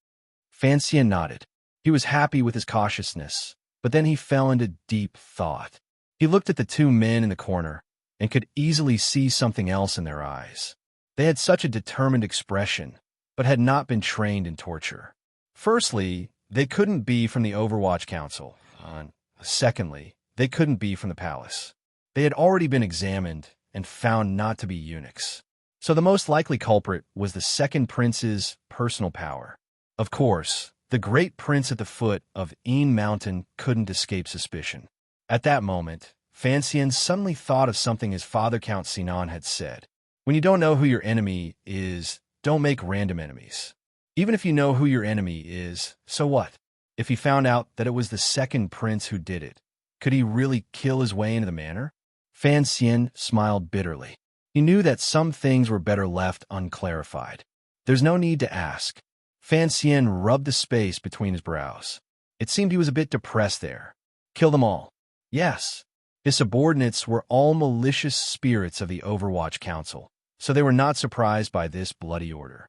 Fan Xian nodded. He was happy with his cautiousness, but then he fell into deep thought. He looked at the two men in the corner and could easily see something else in their eyes. They had such a determined expression, but had not been trained in torture. Firstly, they couldn't be from the Overwatch Council. Secondly, they couldn't be from the palace. They had already been examined and found not to be eunuchs. So the most likely culprit was the second prince's personal power. Of course, the great prince at the foot of Een Mountain couldn't escape suspicion. At that moment, Fan Xian suddenly thought of something his father Count Sinan had said. When you don't know who your enemy is, don't make random enemies. Even if you know who your enemy is, so what? If he found out that it was the second prince who did it, could he really kill his way into the manor? Fan Xian smiled bitterly. He knew that some things were better left unclarified. There's no need to ask. Fan Xian rubbed the space between his brows. It seemed he was a bit depressed there. Kill them all. Yes. His subordinates were all malicious spirits of the Overwatch Council, so they were not surprised by this bloody order.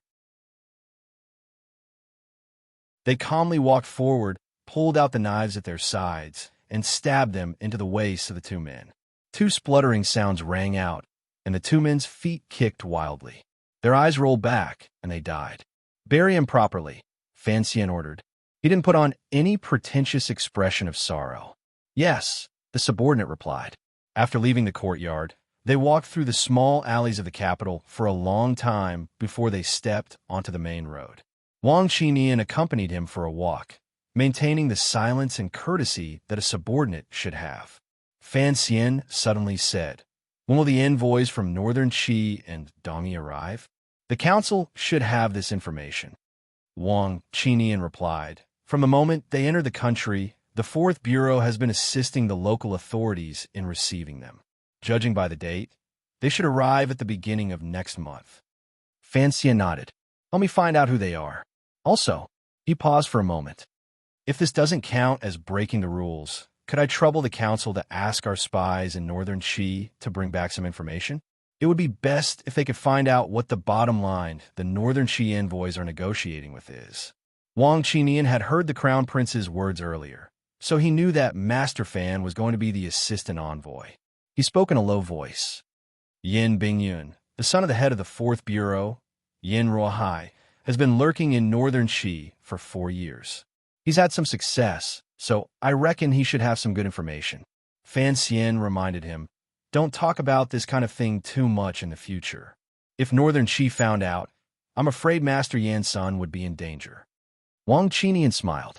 They calmly walked forward, pulled out the knives at their sides, and stabbed them into the waists of the two men. Two spluttering sounds rang out, and the two men's feet kicked wildly. Their eyes rolled back, and they died. "Bury him properly," Fan Xian ordered. He didn't put on any pretentious expression of sorrow. "Yes," the subordinate replied. After leaving the courtyard, they walked through the small alleys of the capital for a long time before they stepped onto the main road. Wang Qinian accompanied him for a walk, maintaining the silence and courtesy that a subordinate should have. Fan Xian suddenly said, "When will the envoys from Northern Qi and Dongyi arrive? The council should have this information." Wang Qinian replied, "From the moment they enter the country, the Fourth Bureau has been assisting the local authorities in receiving them. Judging by the date, they should arrive at the beginning of next month." Fan Xian nodded. "Let me find out who they are." Also, he paused for a moment. "If this doesn't count as breaking the rules, could I trouble the council to ask our spies in Northern Qi to bring back some information? It would be best if they could find out what the bottom line the Northern Qi envoys are negotiating with is." Wang Qinian had heard the Crown Prince's words earlier, so he knew that Master Fan was going to be the assistant envoy. He spoke in a low voice. "Yin Bingyun, the son of the head of the Fourth Bureau, Yin Ruohai, has been lurking in Northern Qi for 4 years. He's had some success, so I reckon he should have some good information." Fan Xian reminded him, "Don't talk about this kind of thing too much in the future. If Northern Qi found out, I'm afraid Master Yan's son would be in danger." Wang Qinian smiled.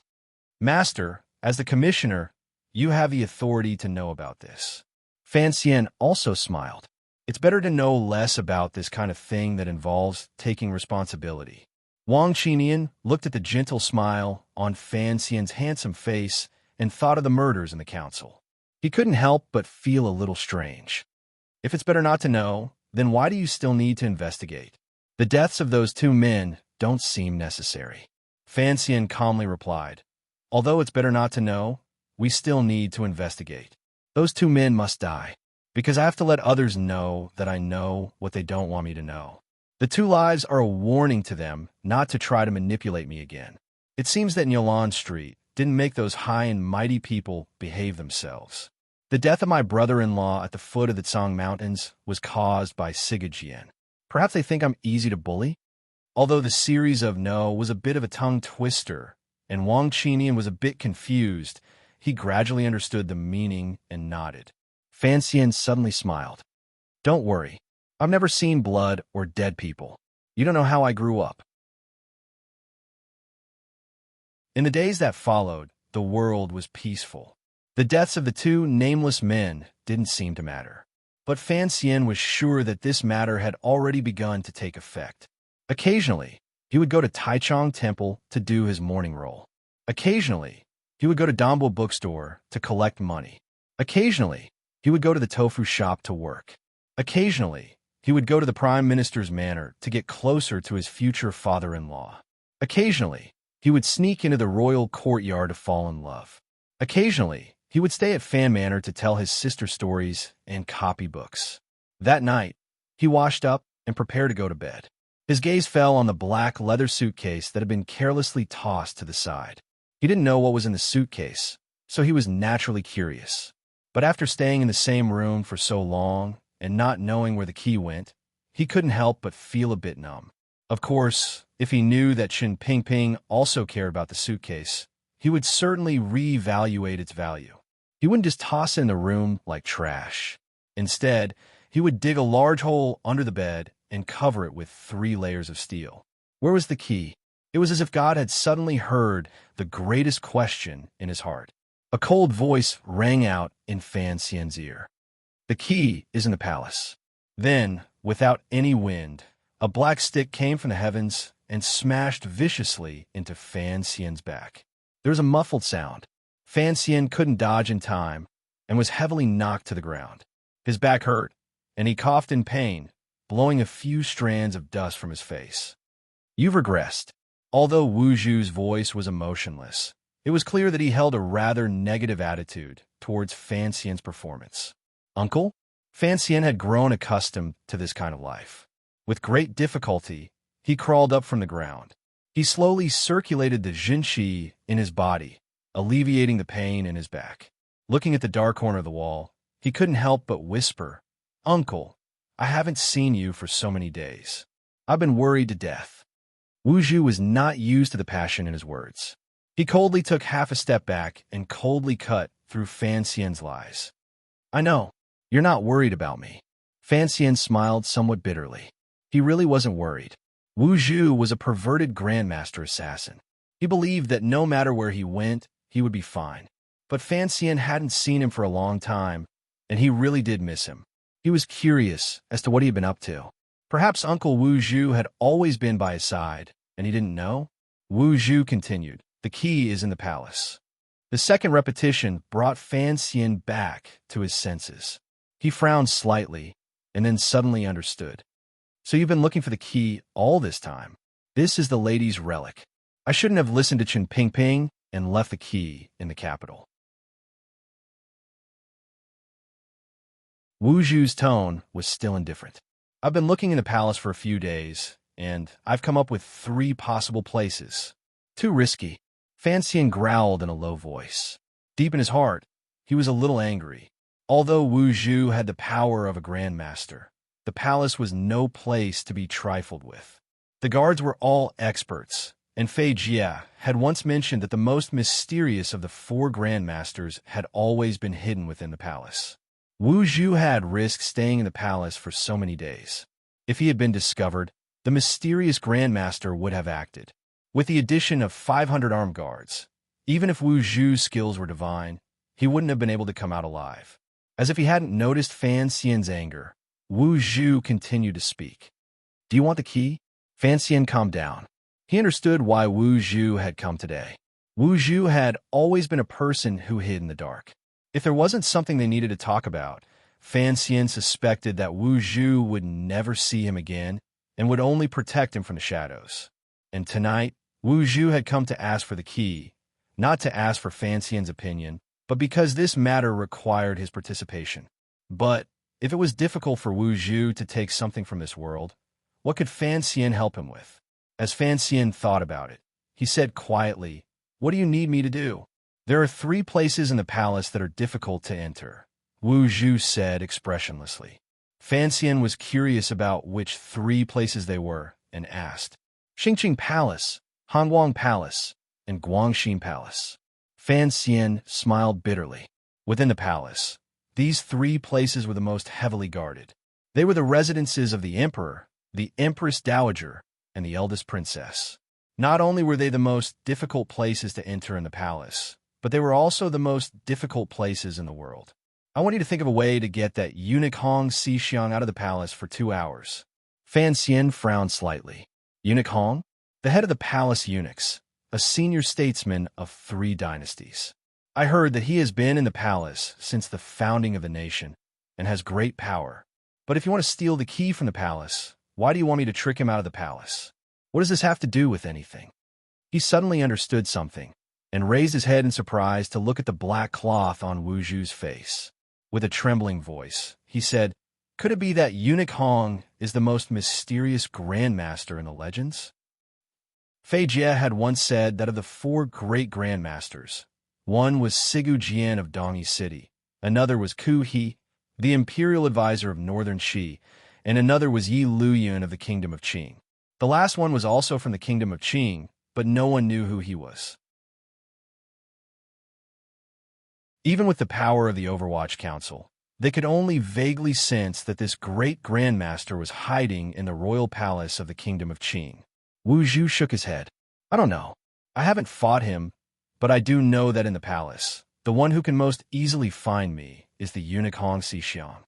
"Master, as the commissioner, you have the authority to know about this." Fan Xian also smiled. "It's better to know less about this kind of thing that involves taking responsibility." Wang Qinian looked at the gentle smile on Fan Xian's handsome face and thought of the murders in the council. He couldn't help but feel a little strange. If it's better not to know, then why do you still need to investigate? The deaths of those two men don't seem necessary. Fan Xian calmly replied, "Although it's better not to know, we still need to investigate. Those two men must die, because I have to let others know that I know what they don't want me to know. The two lives are a warning to them not to try to manipulate me again. It seems that Yolan Street didn't make those high and mighty people behave themselves. The death of my brother-in-law at the foot of the Tsang Mountains was caused by Sigajian. Perhaps they think I'm easy to bully?" Although the series of no was a bit of a tongue twister, and Wang Qinian was a bit confused, he gradually understood the meaning and nodded. Fan Xian suddenly smiled. "Don't worry. I've never seen blood or dead people. You don't know how I grew up." In the days that followed, the world was peaceful. The deaths of the two nameless men didn't seem to matter. But Fan Xian was sure that this matter had already begun to take effect. Occasionally, he would go to Taichung Temple to do his morning roll. Occasionally, he would go to Dombo bookstore to collect money. Occasionally, he would go to the tofu shop to work. Occasionally, he would go to the Prime Minister's manor to get closer to his future father-in-law. Occasionally, he would sneak into the royal courtyard to fall in love. Occasionally, he would stay at Fan Manor to tell his sister stories and copy books. That night, he washed up and prepared to go to bed. His gaze fell on the black leather suitcase that had been carelessly tossed to the side. He didn't know what was in the suitcase, so he was naturally curious. But after staying in the same room for so long and not knowing where the key went, he couldn't help but feel a bit numb. Of course, if he knew that Shin Ping also cared about the suitcase, he would certainly reevaluate its value. He wouldn't just toss it in the room like trash. Instead, he would dig a large hole under the bed and cover it with 3 layers of steel. Where was the key? It was as if God had suddenly heard the greatest question in his heart. A cold voice rang out in Fan Xian's ear. The key is in the palace. Then, without any wind, a black stick came from the heavens and smashed viciously into Fan Xian's back. There was a muffled sound. Fan Xian couldn't dodge in time and was heavily knocked to the ground. His back hurt, and he coughed in pain, blowing a few strands of dust from his face. You've regressed. Although Wu Zhu's voice was emotionless, it was clear that he held a rather negative attitude towards Fan Xian's performance. Uncle? Fan Xian had grown accustomed to this kind of life. With great difficulty, he crawled up from the ground. He slowly circulated the Jinqi in his body, alleviating the pain in his back. Looking at the dark corner of the wall, he couldn't help but whisper, Uncle, I haven't seen you for so many days. I've been worried to death. Wu Zhu was not used to the passion in his words. He coldly took half a step back and coldly cut through Fan Xian's lies. I know, you're not worried about me. Fan Xian smiled somewhat bitterly. He really wasn't worried. Wu Zhu was a perverted grandmaster assassin. He believed that no matter where he went, he would be fine. But Fan Xian hadn't seen him for a long time, and he really did miss him. He was curious as to what he had been up to. Perhaps Uncle Wu Zhu had always been by his side, and he didn't know? Wu Zhu continued, the key is in the palace. The second repetition brought Fan Xian back to his senses. He frowned slightly, and then suddenly understood. So you've been looking for the key all this time. This is the lady's relic. I shouldn't have listened to Chen Ping and left the key in the capital. Wu Zhu's tone was still indifferent. I've been looking in the palace for a few days, and I've come up with 3 possible places. Too risky. Fan Xian growled in a low voice. Deep in his heart, he was a little angry. Although Wu Zhu had the power of a grandmaster, the palace was no place to be trifled with. The guards were all experts, and Fei Jia had once mentioned that the most mysterious of the 4 grandmasters had always been hidden within the palace. Wu Zhu had risked staying in the palace for so many days. If he had been discovered, the mysterious grandmaster would have acted. With the addition of 500 armed guards, even if Wu Zhu's skills were divine, he wouldn't have been able to come out alive. As if he hadn't noticed Fan Xian's anger, Wu Zhu continued to speak. Do you want the key? Fan Xian calmed down. He understood why Wu Zhu had come today. Wu Zhu had always been a person who hid in the dark. If there wasn't something they needed to talk about, Fan Xian suspected that Wu Zhu would never see him again and would only protect him from the shadows. And tonight, Wu Zhu had come to ask for the key, not to ask for Fan Xian's opinion, but because this matter required his participation. But if it was difficult for Wu Zhu to take something from this world, what could Fan Xian help him with? As Fan Xian thought about it, he said quietly, What do you need me to do? There are 3 places in the palace that are difficult to enter, Wu Zhu said expressionlessly. Fan Xian was curious about which 3 places they were and asked, Xingqing Palace, Hanguang Palace, and Guangxin Palace. Fan Xian smiled bitterly. Within the palace, these 3 places were the most heavily guarded. They were the residences of the emperor, the empress dowager, and the eldest princess. Not only were they the most difficult places to enter in the palace, but they were also the most difficult places in the world. I want you to think of a way to get that eunuch Hong Xixiang out of the palace for 2 hours. Fan Xian frowned slightly. Eunuch Hong? The head of the palace eunuchs. a senior statesman of 3 dynasties. I heard that he has been in the palace since the founding of the nation and has great power. But if you want to steal the key from the palace, why do you want me to trick him out of the palace? What does this have to do with anything? He suddenly understood something and raised his head in surprise to look at the black cloth on Wu Zhu's face. With a trembling voice, he said, "Could it be that Eunuch Hong is the most mysterious grandmaster in the legends?" Fei Jie had once said that of the 4 great grandmasters, one was Sigu Jian of Dongyi City, another was Ku He, the imperial advisor of northern Qi, and another was Yi Luyun of the kingdom of Qing. The last one was also from the kingdom of Qing, but no one knew who he was. Even with the power of the Overwatch Council, they could only vaguely sense that this great grandmaster was hiding in the royal palace of the kingdom of Qing. Wu Zhu shook his head. "I don't know. I haven't fought him, but I do know that in the palace, the one who can most easily find me is the eunuch Hong Xixiang."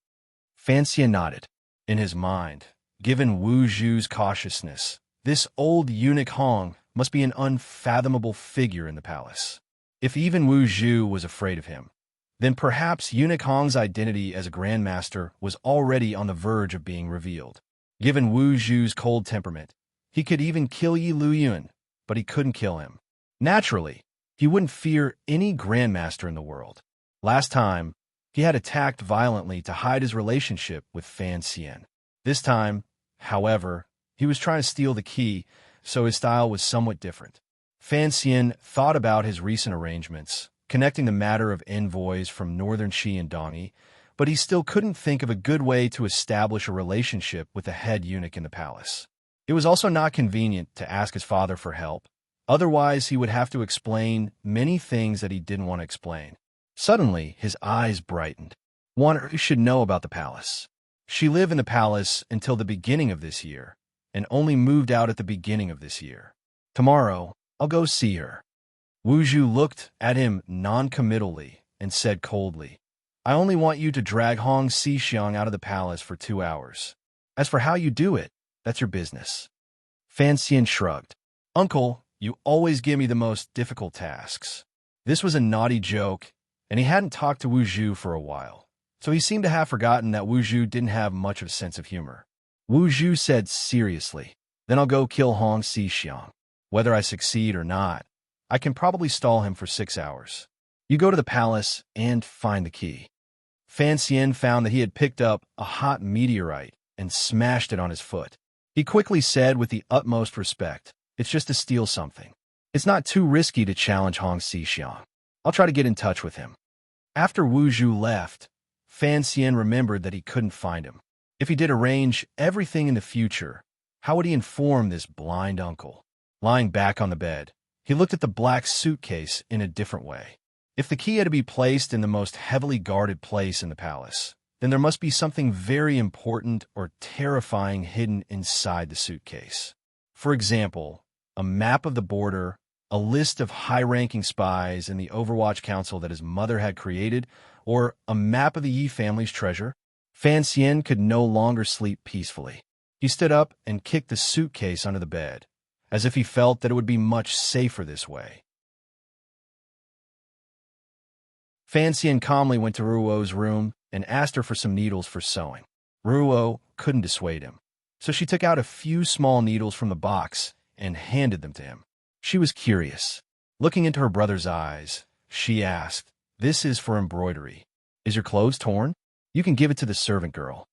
Fan Xian nodded. In his mind, given Wu Zhu's cautiousness, this old eunuch Hong must be an unfathomable figure in the palace. If even Wu Zhu was afraid of him, then perhaps eunuch Hong's identity as a grandmaster was already on the verge of being revealed. Given Wu Zhu's cold temperament, he could even kill Yi Luyun, but he couldn't kill him. Naturally, he wouldn't fear any grandmaster in the world. Last time, he had attacked violently to hide his relationship with Fan Xian. This time, however, he was trying to steal the key, so his style was somewhat different. Fan Xian thought about his recent arrangements, connecting the matter of envoys from northern Qi and Dongyi, but he still couldn't think of a good way to establish a relationship with the head eunuch in the palace. It was also not convenient to ask his father for help. Otherwise, he would have to explain many things that he didn't want to explain. Suddenly, his eyes brightened. One should know about the palace. She lived in the palace until the beginning of this year, and only moved out at the beginning of this year. Tomorrow, I'll go see her. Wu Zhu looked at him non-committally and said coldly, "I only want you to drag Hong Xixiang out of the palace for 2 hours. As for how you do it, that's your business." Fan Xian shrugged. "Uncle, you always give me the most difficult tasks." This was a naughty joke, and he hadn't talked to Wu Zhu for a while, so he seemed to have forgotten that Wu Zhu didn't have much of a sense of humor. Wu Zhu said seriously, "Then I'll go kill Hong Xixiang. Whether I succeed or not, I can probably stall him for 6 hours. You go to the palace and find the key." Fan Xian found that he had picked up a hot meteorite and smashed it on his foot. He quickly said with the utmost respect, "It's just to steal something. It's not too risky to challenge Hong Xixiang. I'll try to get in touch with him." After Wu Zhu left, Fan Xian remembered that he couldn't find him. If he did arrange everything in the future, how would he inform this blind uncle? Lying back on the bed, he looked at the black suitcase in a different way. If the key had to be placed in the most heavily guarded place in the palace, then there must be something very important or terrifying hidden inside the suitcase. For example, a map of the border, a list of high-ranking spies in the Overwatch Council that his mother had created, or a map of the Yi family's treasure. Fan Xian could no longer sleep peacefully. He stood up and kicked the suitcase under the bed, as if he felt that it would be much safer this way. Fan Xian calmly went to Ruo's room and asked her for some needles for sewing. Ruo couldn't dissuade him, so she took out a few small needles from the box and handed them to him. She was curious. Looking into her brother's eyes, she asked, "This is for embroidery. Is your clothes torn? You can give it to the servant girl."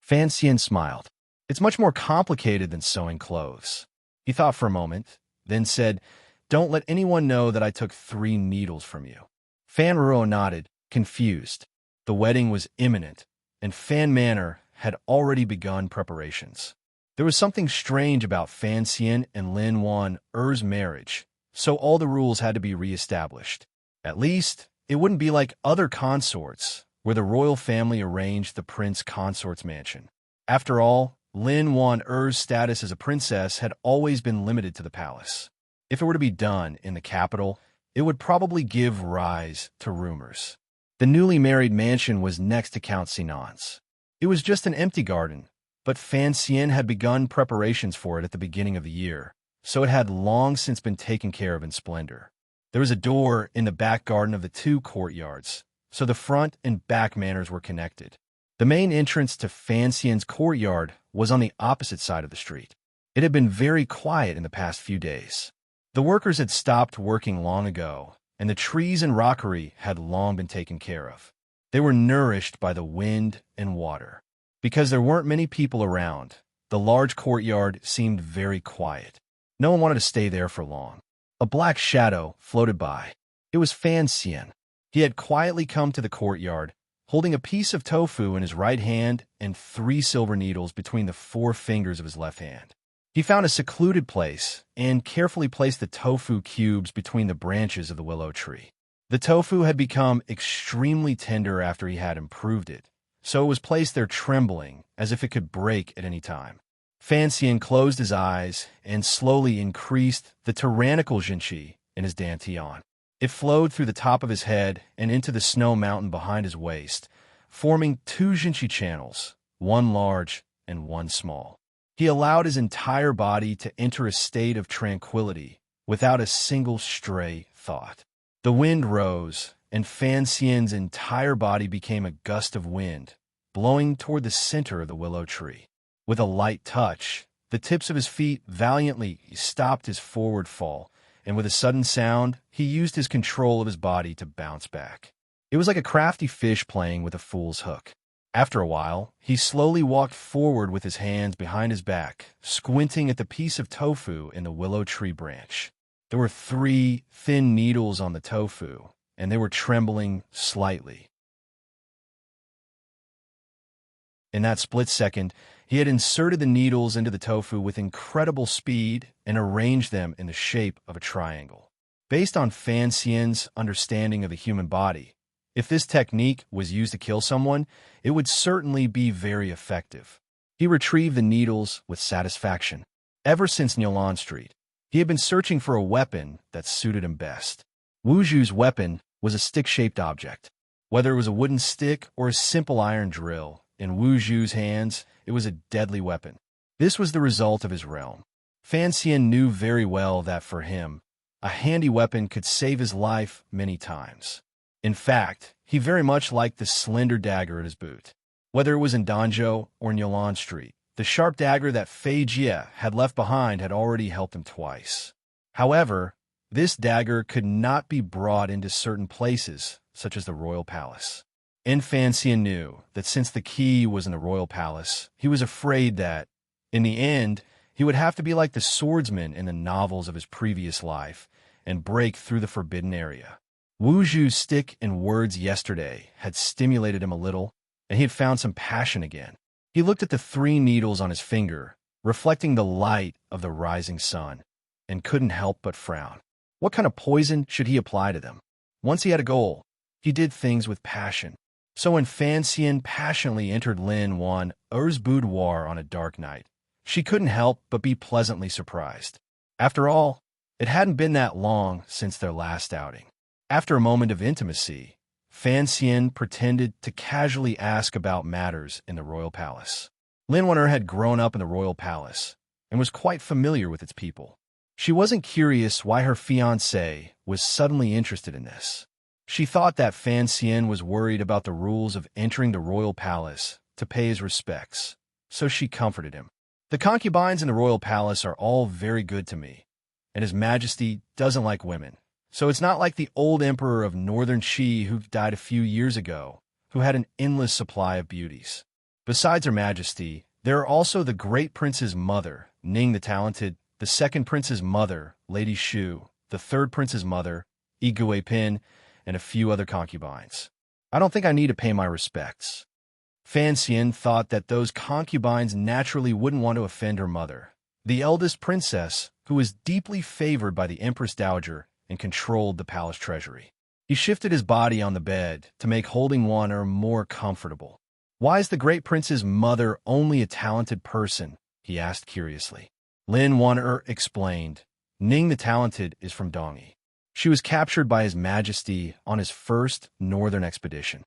Fan Xian smiled. "It's much more complicated than sewing clothes." He thought for a moment, then said, "Don't let anyone know that I took 3 needles from you." Fan Ruo nodded, confused. The wedding was imminent, and Fan Manor had already begun preparations. There was something strange about Fan Xian and Lin Wan Er's marriage, so all the rules had to be re-established. At least, it wouldn't be like other consorts, where the royal family arranged the prince consort's mansion. After all, Lin Wan Er's status as a princess had always been limited to the palace. If it were to be done in the capital, it would probably give rise to rumors. The newly married mansion was next to Count Sinan's. It was just an empty garden, but Fan Xian had begun preparations for it at the beginning of the year, so it had long since been taken care of in splendor. There was a door in the back garden of the two courtyards, so the front and back manors were connected. The main entrance to Fan Xian's courtyard was on the opposite side of the street. It had been very quiet in the past few days. The workers had stopped working long ago, and the trees and rockery had long been taken care of. They were nourished by the wind and water. Because there weren't many people around, the large courtyard seemed very quiet. No one wanted to stay there for long. A black shadow floated by. It was Fan Xian. He had quietly come to the courtyard, holding a piece of tofu in his right hand and 3 silver needles between the 4 fingers of his left hand. He found a secluded place and carefully placed the tofu cubes between the branches of the willow tree. The tofu had become extremely tender after he had improved it, so it was placed there trembling as if it could break at any time. Fan Xian closed his eyes and slowly increased the tyrannical jinqi in his dantian. It flowed through the top of his head and into the snow mountain behind his waist, forming 2 jinqi channels, one large and one small. He allowed his entire body to enter a state of tranquility without a single stray thought. The wind rose, and Fan Xian's entire body became a gust of wind, blowing toward the center of the willow tree. With a light touch, the tips of his feet valiantly stopped his forward fall, and with a sudden sound, he used his control of his body to bounce back. It was like a crafty fish playing with a fool's hook. After a while, he slowly walked forward with his hands behind his back, squinting at the piece of tofu in the willow tree branch. There were 3 thin needles on the tofu, and they were trembling slightly. In that split second, he had inserted the needles into the tofu with incredible speed and arranged them in the shape of a triangle. Based on Fan Xian's understanding of the human body, if this technique was used to kill someone, it would certainly be very effective. He retrieved the needles with satisfaction. Ever since Nilan Street, he had been searching for a weapon that suited him best. Wu Zhu's weapon was a stick-shaped object. Whether it was a wooden stick or a simple iron drill, in Wu Zhu's hands, it was a deadly weapon. This was the result of his realm. Fan Xian knew very well that for him, a handy weapon could save his life many times. In fact, he very much liked the slender dagger at his boot. Whether it was in Danzhou or Nilan Street, the sharp dagger that Fei Jie had left behind had already helped him twice. However, this dagger could not be brought into certain places, such as the royal palace. And Fan Xian knew that since the key was in the royal palace, he was afraid that, in the end, he would have to be like the swordsman in the novels of his previous life and break through the forbidden area. Wu Zhu's stick and words yesterday had stimulated him a little, and he had found some passion again. He looked at the 3 needles on his finger, reflecting the light of the rising sun, and couldn't help but frown. What kind of poison should he apply to them? Once he had a goal, he did things with passion. So when Fan Xian passionately entered Lin Wan'er's boudoir on a dark night, she couldn't help but be pleasantly surprised. After all, it hadn't been that long since their last outing. After a moment of intimacy, Fan Xian pretended to casually ask about matters in the royal palace. Lin Wan'er had grown up in the royal palace and was quite familiar with its people. She wasn't curious why her fiancé was suddenly interested in this. She thought that Fan Xian was worried about the rules of entering the royal palace to pay his respects, so she comforted him. The concubines in the royal palace are all very good to me, and His Majesty doesn't like women. So it's not like the old emperor of northern Qi who died a few years ago, who had an endless supply of beauties. Besides Her Majesty, there are also the great prince's mother, Ning the Talented, the second prince's mother, Lady Shu, the third prince's mother, Yi Guipin, and a few other concubines. I don't think I need to pay my respects. Fan Xian thought that those concubines naturally wouldn't want to offend her mother, the eldest princess, who was deeply favored by the Empress Dowager and controlled the palace treasury. He shifted his body on the bed to make holding Wan'er more comfortable. Why is the great prince's mother only a talented person? He asked curiously. Lin Wan'er explained, Ning the Talented is from Dongyi. She was captured by His Majesty on his first northern expedition.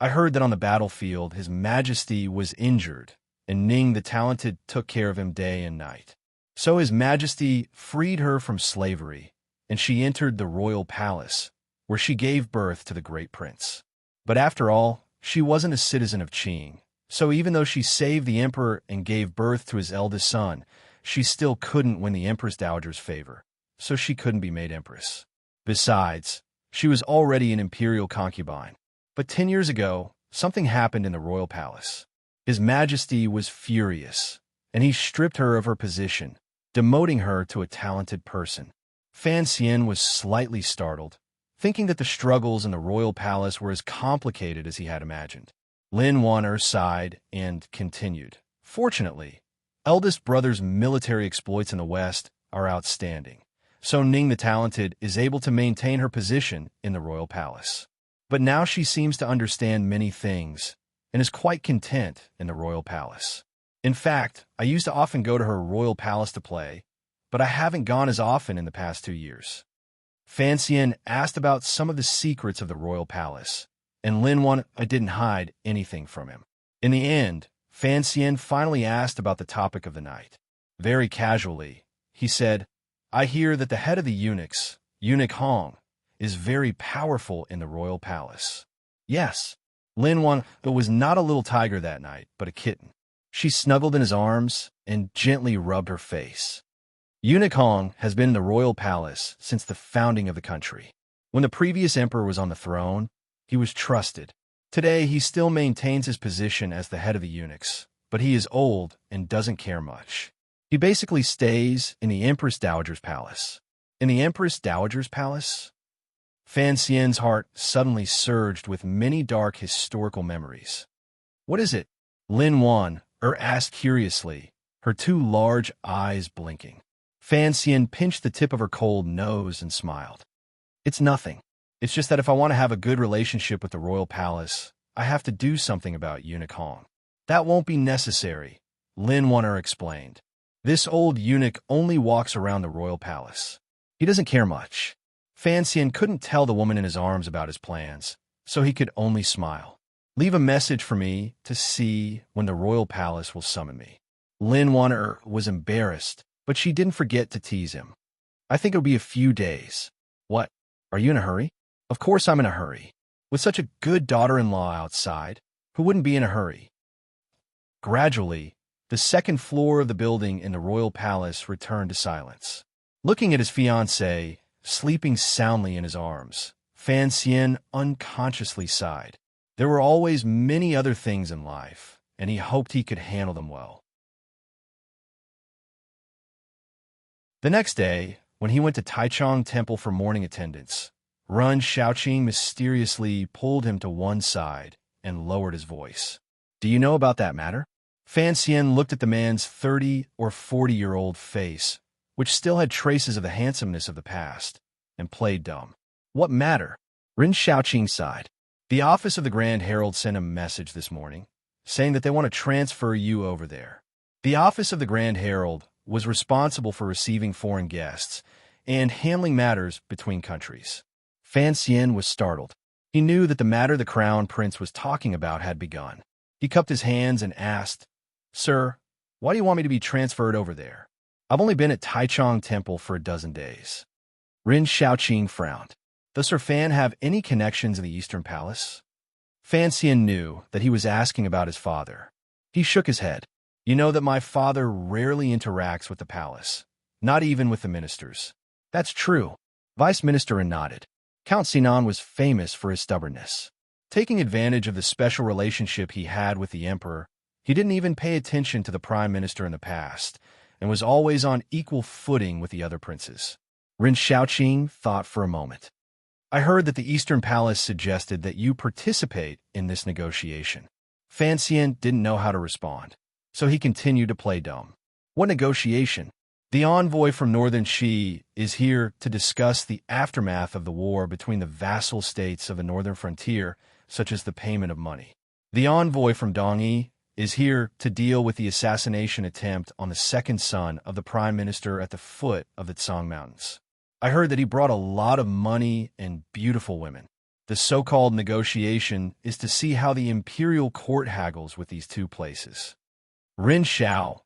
I heard that on the battlefield His Majesty was injured, and Ning the Talented took care of him day and night. So His Majesty freed her from slavery, and she entered the royal palace, where she gave birth to the great prince. But after all, she wasn't a citizen of Qing, so even though she saved the emperor and gave birth to his eldest son, she still couldn't win the Empress Dowager's favor, so she couldn't be made empress. Besides, she was already an imperial concubine. But 10 years ago, something happened in the royal palace. His Majesty was furious, and he stripped her of her position, demoting her to a talented person. Fan Xian was slightly startled, thinking that the struggles in the royal palace were as complicated as he had imagined. Lin Wan'er sighed and continued. Fortunately, eldest brother's military exploits in the West are outstanding, so Ning the Talented is able to maintain her position in the royal palace. But now she seems to understand many things and is quite content in the royal palace. In fact, I used to often go to her royal palace to play, but I haven't gone as often in the past 2 years. Fan Xian asked about some of the secrets of the royal palace, and Lin Wan didn't hide anything from him. In the end, Fan Xian finally asked about the topic of the night. Very casually, he said, "I hear that the head of the eunuchs, Eunuch Hong, is very powerful in the royal palace." Yes, Lin Wan was not a little tiger that night, but a kitten. She snuggled in his arms and gently rubbed her face. Eunuch Hong has been in the royal palace since the founding of the country. When the previous emperor was on the throne, he was trusted. Today, he still maintains his position as the head of the eunuchs, but he is old and doesn't care much. He basically stays in the Empress Dowager's palace. In the Empress Dowager's palace? Fan Xian's heart suddenly surged with many dark historical memories. "What is it?" Lin Wan asked curiously, her two large eyes blinking. Fan Xian pinched the tip of her cold nose and smiled. "It's nothing. It's just that if I want to have a good relationship with the royal palace, I have to do something about Eunuch Hong." "That won't be necessary," Lin Wan'er explained. "This old eunuch only walks around the royal palace. He doesn't care much." Fan Xian couldn't tell the woman in his arms about his plans, so he could only smile. "Leave a message for me to see when the royal palace will summon me." Lin Wan'er was embarrassed, but she didn't forget to tease him. "I think it'll be a few days." "What? Are you in a hurry?" "Of course I'm in a hurry. With such a good daughter-in-law outside, who wouldn't be in a hurry?" Gradually, the second floor of the building in the royal palace returned to silence. Looking at his fiancée, sleeping soundly in his arms, Fan Xian unconsciously sighed. There were always many other things in life, and he hoped he could handle them well. The next day, when he went to Taichung Temple for morning attendance, Run Shaoqing mysteriously pulled him to one side and lowered his voice. "Do you know about that matter?" Fan Xian looked at the man's 30 or 40-year-old face, which still had traces of the handsomeness of the past, and played dumb. "What matter?" Rin Shaoqing sighed. "The office of the Grand Herald sent a message this morning, saying that they want to transfer you over there." The office of the Grand Herald was responsible for receiving foreign guests and handling matters between countries. Fan Xian was startled. He knew that the matter the crown prince was talking about had begun. He cupped his hands and asked, "Sir, why do you want me to be transferred over there? I've only been at Taichung Temple for a dozen days." Rin Shaoqing frowned. "Does Sir Fan have any connections in the Eastern Palace?" Fan Xian knew that he was asking about his father. He shook his head. "You know that my father rarely interacts with the palace, not even with the ministers." "That's true." Vice Minister nodded. Count Sinan was famous for his stubbornness. Taking advantage of the special relationship he had with the emperor, he didn't even pay attention to the prime minister in the past, and was always on equal footing with the other princes. Rin Shaoqing thought for a moment. "I heard that the Eastern Palace suggested that you participate in this negotiation." Fan Xian didn't know how to respond, so he continued to play dumb. "What negotiation?" "The envoy from Northern Qi is here to discuss the aftermath of the war between the vassal states of the northern frontier, such as the payment of money. The envoy from Dongyi is here to deal with the assassination attempt on the second son of the prime minister at the foot of the Tsang Mountains. I heard that he brought a lot of money and beautiful women. The so-called negotiation is to see how the imperial court haggles with these two places." Rin Xiao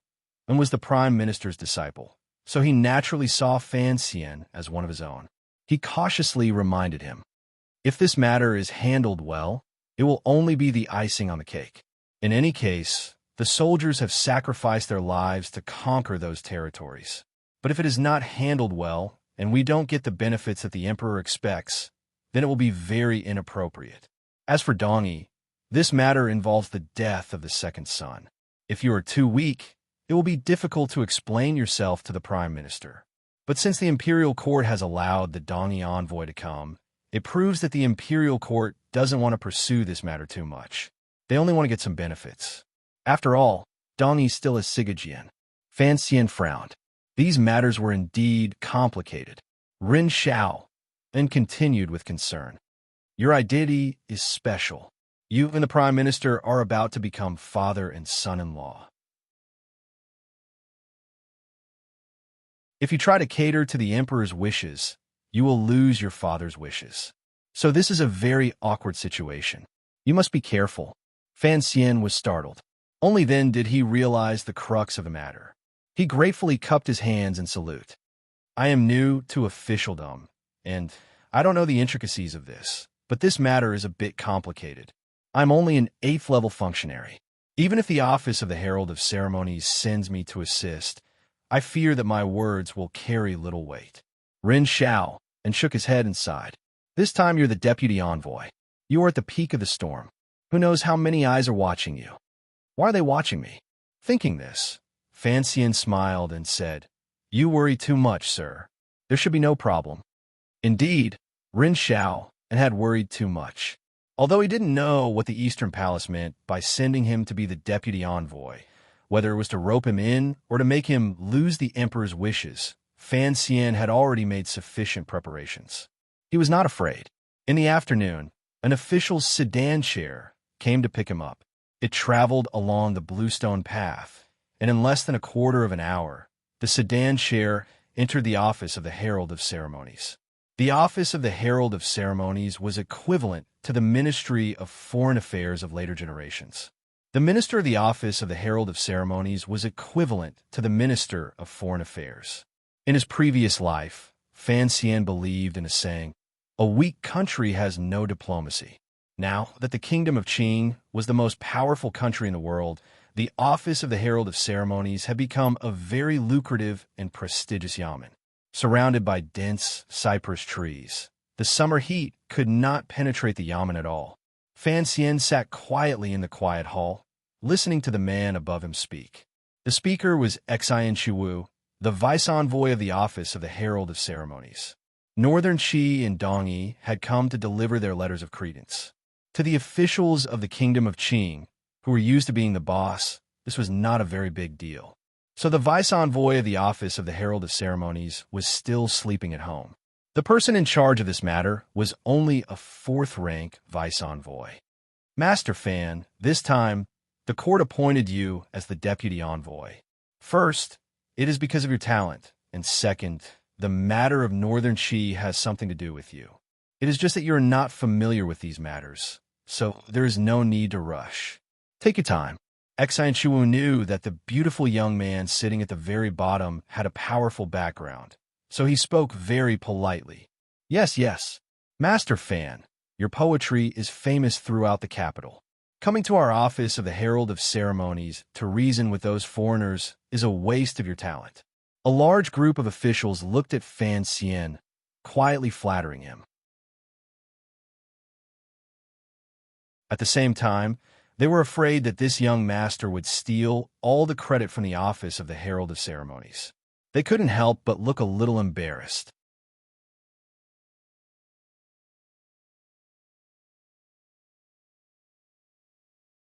and was the prime minister's disciple, so he naturally saw Fan Xian as one of his own. He cautiously reminded him, if this matter is handled well, it will only be the icing on the cake. In any case, the soldiers have sacrificed their lives to conquer those territories. But if it is not handled well, and we don't get the benefits that the emperor expects, then it will be very inappropriate. As for Dongyi, this matter involves the death of the second son. If you are too weak, it will be difficult to explain yourself to the prime minister. But since the imperial court has allowed the Dongyi envoy to come, it proves that the imperial court doesn't want to pursue this matter too much. They only want to get some benefits. After all, Dongyi still is Sigajian. Fan Xian frowned. These matters were indeed complicated. Rin Xiao then continued with concern. Your identity is special. You and the prime minister are about to become father and son-in-law. If you try to cater to the emperor's wishes, you will lose your father's wishes. So this is a very awkward situation. You must be careful. Fan Xian was startled. Only then did he realize the crux of the matter. He gratefully cupped his hands in salute. I am new to officialdom, and I don't know the intricacies of this, but this matter is a bit complicated. I'm only an 8th level functionary. Even if the office of the Herald of Ceremonies sends me to assist, I fear that my words will carry little weight. Rin Xiao and shook his head and sighed. This time you're the deputy envoy. You are at the peak of the storm. Who knows how many eyes are watching you? Why are they watching me? Thinking this, Fan Xian smiled and said, You worry too much, sir. There should be no problem. Indeed, Rin Xiao had worried too much. Although he didn't know what the Eastern Palace meant by sending him to be the deputy envoy, whether it was to rope him in or to make him lose the emperor's wishes, Fan Xian had already made sufficient preparations. He was not afraid. In the afternoon, an official's sedan chair came to pick him up. It traveled along the bluestone path, and in less than a quarter of an hour, the sedan chair entered the office of the Herald of Ceremonies. The office of the Herald of Ceremonies was equivalent to the Ministry of Foreign Affairs of later generations. The minister of the office of the Herald of Ceremonies was equivalent to the Minister of Foreign Affairs. In his previous life, Fan Xian believed in a saying, a weak country has no diplomacy. Now that the Kingdom of Qing was the most powerful country in the world, the office of the Herald of Ceremonies had become a very lucrative and prestigious yamen. Surrounded by dense cypress trees, the summer heat could not penetrate the yamen at all. Fan Xian sat quietly in the quiet hall, listening to the man above him speak. The speaker was Xian Shiwu, the vice envoy of the office of the Herald of Ceremonies. Northern Qi and Dongyi had come to deliver their letters of credence. To the officials of the Kingdom of Qing, who were used to being the boss, this was not a very big deal. So the vice envoy of the office of the Herald of Ceremonies was still sleeping at home. The person in charge of this matter was only a 4th-rank vice envoy. Master Fan, this time, the court appointed you as the deputy envoy. First, it is because of your talent, and second, the matter of Northern Qi has something to do with you. It is just that you are not familiar with these matters, so there is no need to rush. Take your time. Xian Shiwu knew that the beautiful young man sitting at the very bottom had a powerful background, so he spoke very politely. Yes, Master Fan, your poetry is famous throughout the capital. Coming to our office of the Herald of Ceremonies to reason with those foreigners is a waste of your talent. A large group of officials looked at Fan Xian, quietly flattering him. At the same time, they were afraid that this young master would steal all the credit from the office of the Herald of Ceremonies. They couldn't help but look a little embarrassed.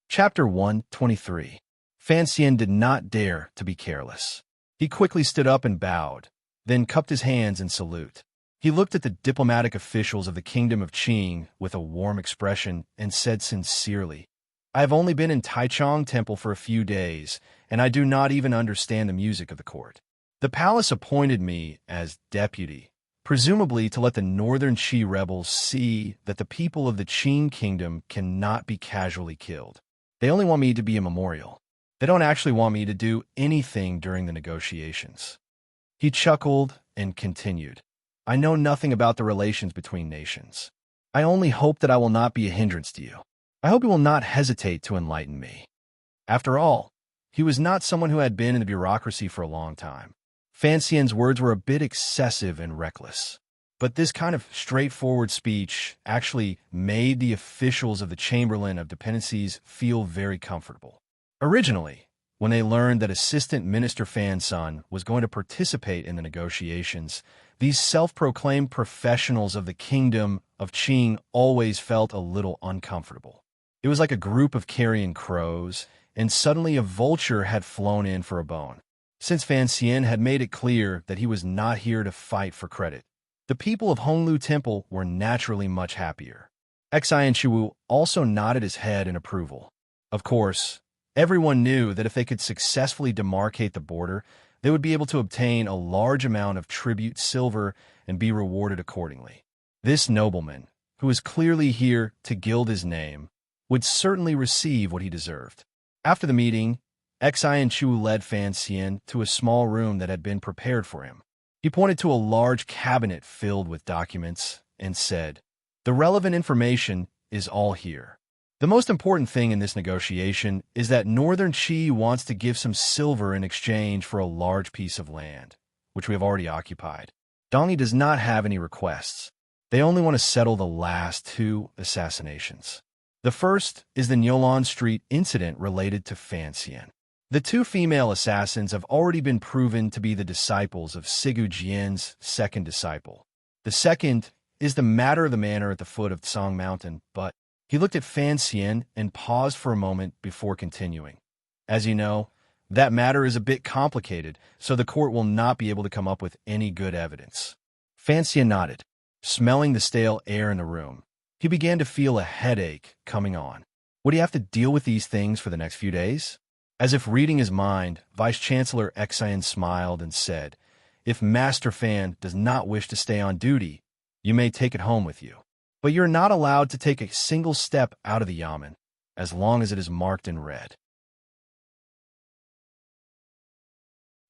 Chapter 123. Fan Xian did not dare to be careless. He quickly stood up and bowed, then cupped his hands in salute. He looked at the diplomatic officials of the Kingdom of Qing with a warm expression and said sincerely, I have only been in Taichung Temple for a few days, and I do not even understand the music of the court. The palace appointed me as deputy, presumably to let the Northern Qi rebels see that the people of the Qing kingdom cannot be casually killed. They only want me to be a memorial. They don't actually want me to do anything during the negotiations. He chuckled and continued. I know nothing about the relations between nations. I only hope that I will not be a hindrance to you. I hope you will not hesitate to enlighten me. After all, he was not someone who had been in the bureaucracy for a long time. Fan Xian's words were a bit excessive and reckless. But this kind of straightforward speech actually made the officials of the Chamberlain of Dependencies feel very comfortable. Originally, when they learned that Assistant Minister Fan's son was going to participate in the negotiations, these self-proclaimed professionals of the kingdom of Qing always felt a little uncomfortable. It was like a group of carrion crows, and suddenly a vulture had flown in for a bone. Since Fan Xian had made it clear that he was not here to fight for credit, the people of Honglu Temple were naturally much happier. Xian Shuwu also nodded his head in approval. Of course, everyone knew that if they could successfully demarcate the border, they would be able to obtain a large amount of tribute silver and be rewarded accordingly. This nobleman, who was clearly here to gild his name, would certainly receive what he deserved. After the meeting, Xian Shuwu led Fan Xian to a small room that had been prepared for him. He pointed to a large cabinet filled with documents and said, "The relevant information is all here. The most important thing in this negotiation is that Northern Qi wants to give some silver in exchange for a large piece of land, which we have already occupied. Dongyi does not have any requests. They only want to settle the last 2 assassinations. The first is the Nyolan Street incident related to Fan Xian. The 2 female assassins have already been proven to be the disciples of Sigu Jian's second disciple. The second is the matter of the manor at the foot of Tsang Mountain, but he looked at Fan Xian and paused for a moment before continuing. As you know, that matter is a bit complicated, so the court will not be able to come up with any good evidence." Fan Xian nodded, smelling the stale air in the room. He began to feel a headache coming on. Would he have to deal with these things for the next few days? As if reading his mind, Vice-Chancellor Xian smiled and said, "If Master Fan does not wish to stay on duty, you may take it home with you. But you're not allowed to take a single step out of the yamen, as long as it is marked in red."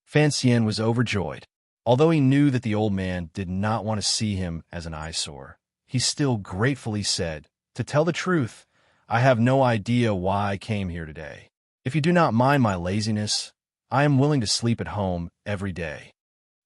Fan Xian was overjoyed. Although he knew that the old man did not want to see him as an eyesore, he still gratefully said, "To tell the truth, I have no idea why I came here today. If you do not mind my laziness, I am willing to sleep at home every day."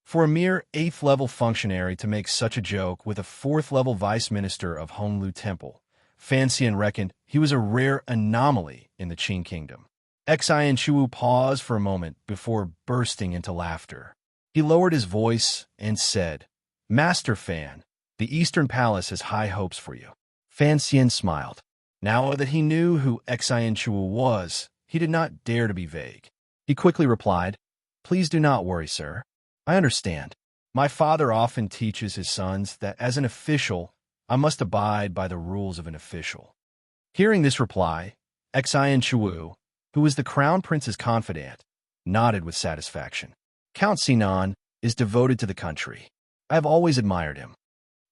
For a mere 8th-level functionary to make such a joke with a 4th-level vice minister of Honglu Temple, Fan Xian reckoned he was a rare anomaly in the Qing kingdom. Xian Shuwu paused for a moment before bursting into laughter. He lowered his voice and said, "Master Fan, the Eastern Palace has high hopes for you." Fan Xian smiled. Now that he knew who Xian Shuwu was, he did not dare to be vague. He quickly replied, "Please do not worry, sir. I understand. My father often teaches his sons that as an official, I must abide by the rules of an official." Hearing this reply, Xian Shuwu, who was the crown prince's confidant, nodded with satisfaction. "Count Sinan is devoted to the country. I have always admired him."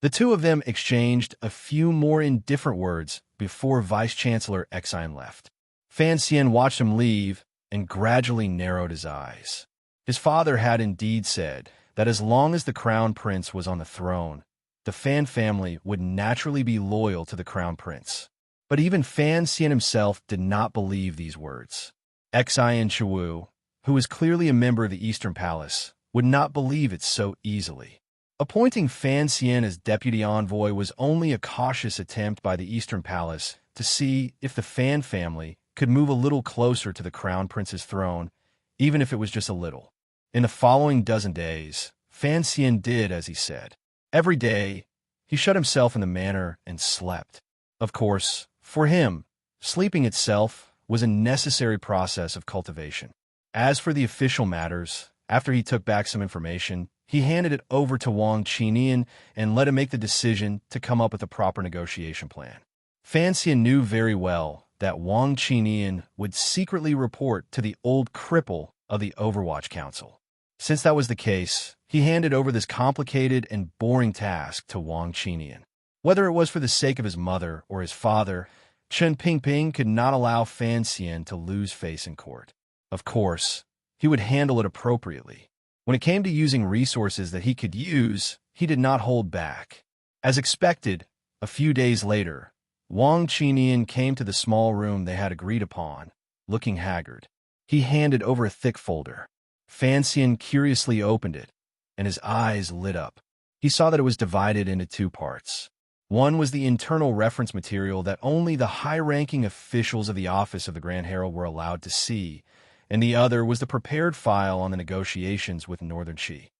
The 2 of them exchanged a few more indifferent words before Vice-Chancellor Xian left. Fan Xian watched him leave and gradually narrowed his eyes. His father had indeed said that as long as the crown prince was on the throne, the Fan family would naturally be loyal to the crown prince. But even Fan Xian himself did not believe these words. Xian Shuwu, who was clearly a member of the Eastern Palace, would not believe it so easily. Appointing Fan Xian as deputy envoy was only a cautious attempt by the Eastern Palace to see if the Fan family could move a little closer to the crown prince's throne, even if it was just a little. In the following dozen days, Fan Xian did as he said. Every day, he shut himself in the manor and slept. Of course, for him, sleeping itself was a necessary process of cultivation. As for the official matters, after he took back some information, he handed it over to Wang Qinian and let him make the decision to come up with a proper negotiation plan. Fan Xian knew very well that Wang Qinian would secretly report to the old cripple of the Overwatch Council. Since that was the case, he handed over this complicated and boring task to Wang Qinian. Whether it was for the sake of his mother or his father, Chen Pingping could not allow Fan Xian to lose face in court. Of course, he would handle it appropriately. When it came to using resources that he could use, he did not hold back. As expected, a few days later, Wang Qinian came to the small room they had agreed upon, looking haggard. He handed over a thick folder. Fan Xian curiously opened it, and his eyes lit up. He saw that it was divided into two parts. One was the internal reference material that only the high-ranking officials of the office of the Grand Herald were allowed to see, and the other was the prepared file on the negotiations with Northern Qi.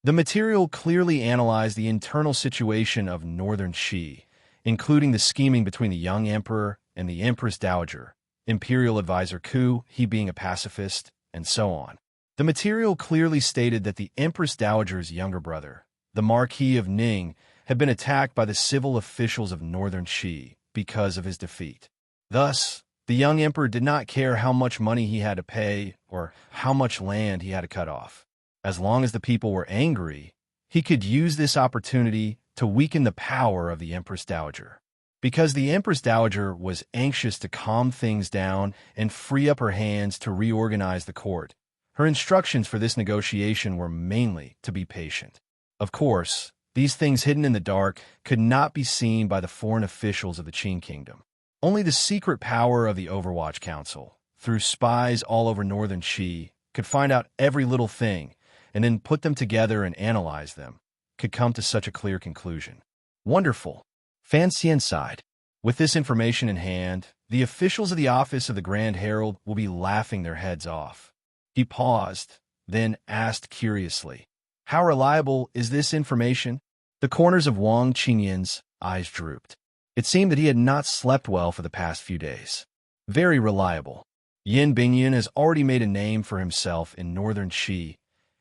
The material clearly analyzed the internal situation of Northern Qi, including the scheming between the young emperor and the Empress Dowager, Imperial Advisor Ku, he being a pacifist, and so on. The material clearly stated that the Empress Dowager's younger brother, the Marquis of Ning, had been attacked by the civil officials of Northern Qi because of his defeat. Thus, the young emperor did not care how much money he had to pay or how much land he had to cut off. As long as the people were angry, he could use this opportunity to weaken the power of the Empress Dowager. Because the Empress Dowager was anxious to calm things down and free up her hands to reorganize the court, her instructions for this negotiation were mainly to be patient. Of course, these things hidden in the dark could not be seen by the foreign officials of the Qing Kingdom. Only the secret power of the Overwatch Council, through spies all over Northern Qi, could find out every little thing and then put them together and analyze them, could come to such a clear conclusion. Wonderful. Fan Xian sighed. With this information in hand, the officials of the office of the Grand Herald will be laughing their heads off. He paused, then asked curiously, "How reliable is this information?" The corners of Wang Qinian's eyes drooped. It seemed that he had not slept well for the past few days. Very reliable. Yin Bingyan has already made a name for himself in Northern Qi,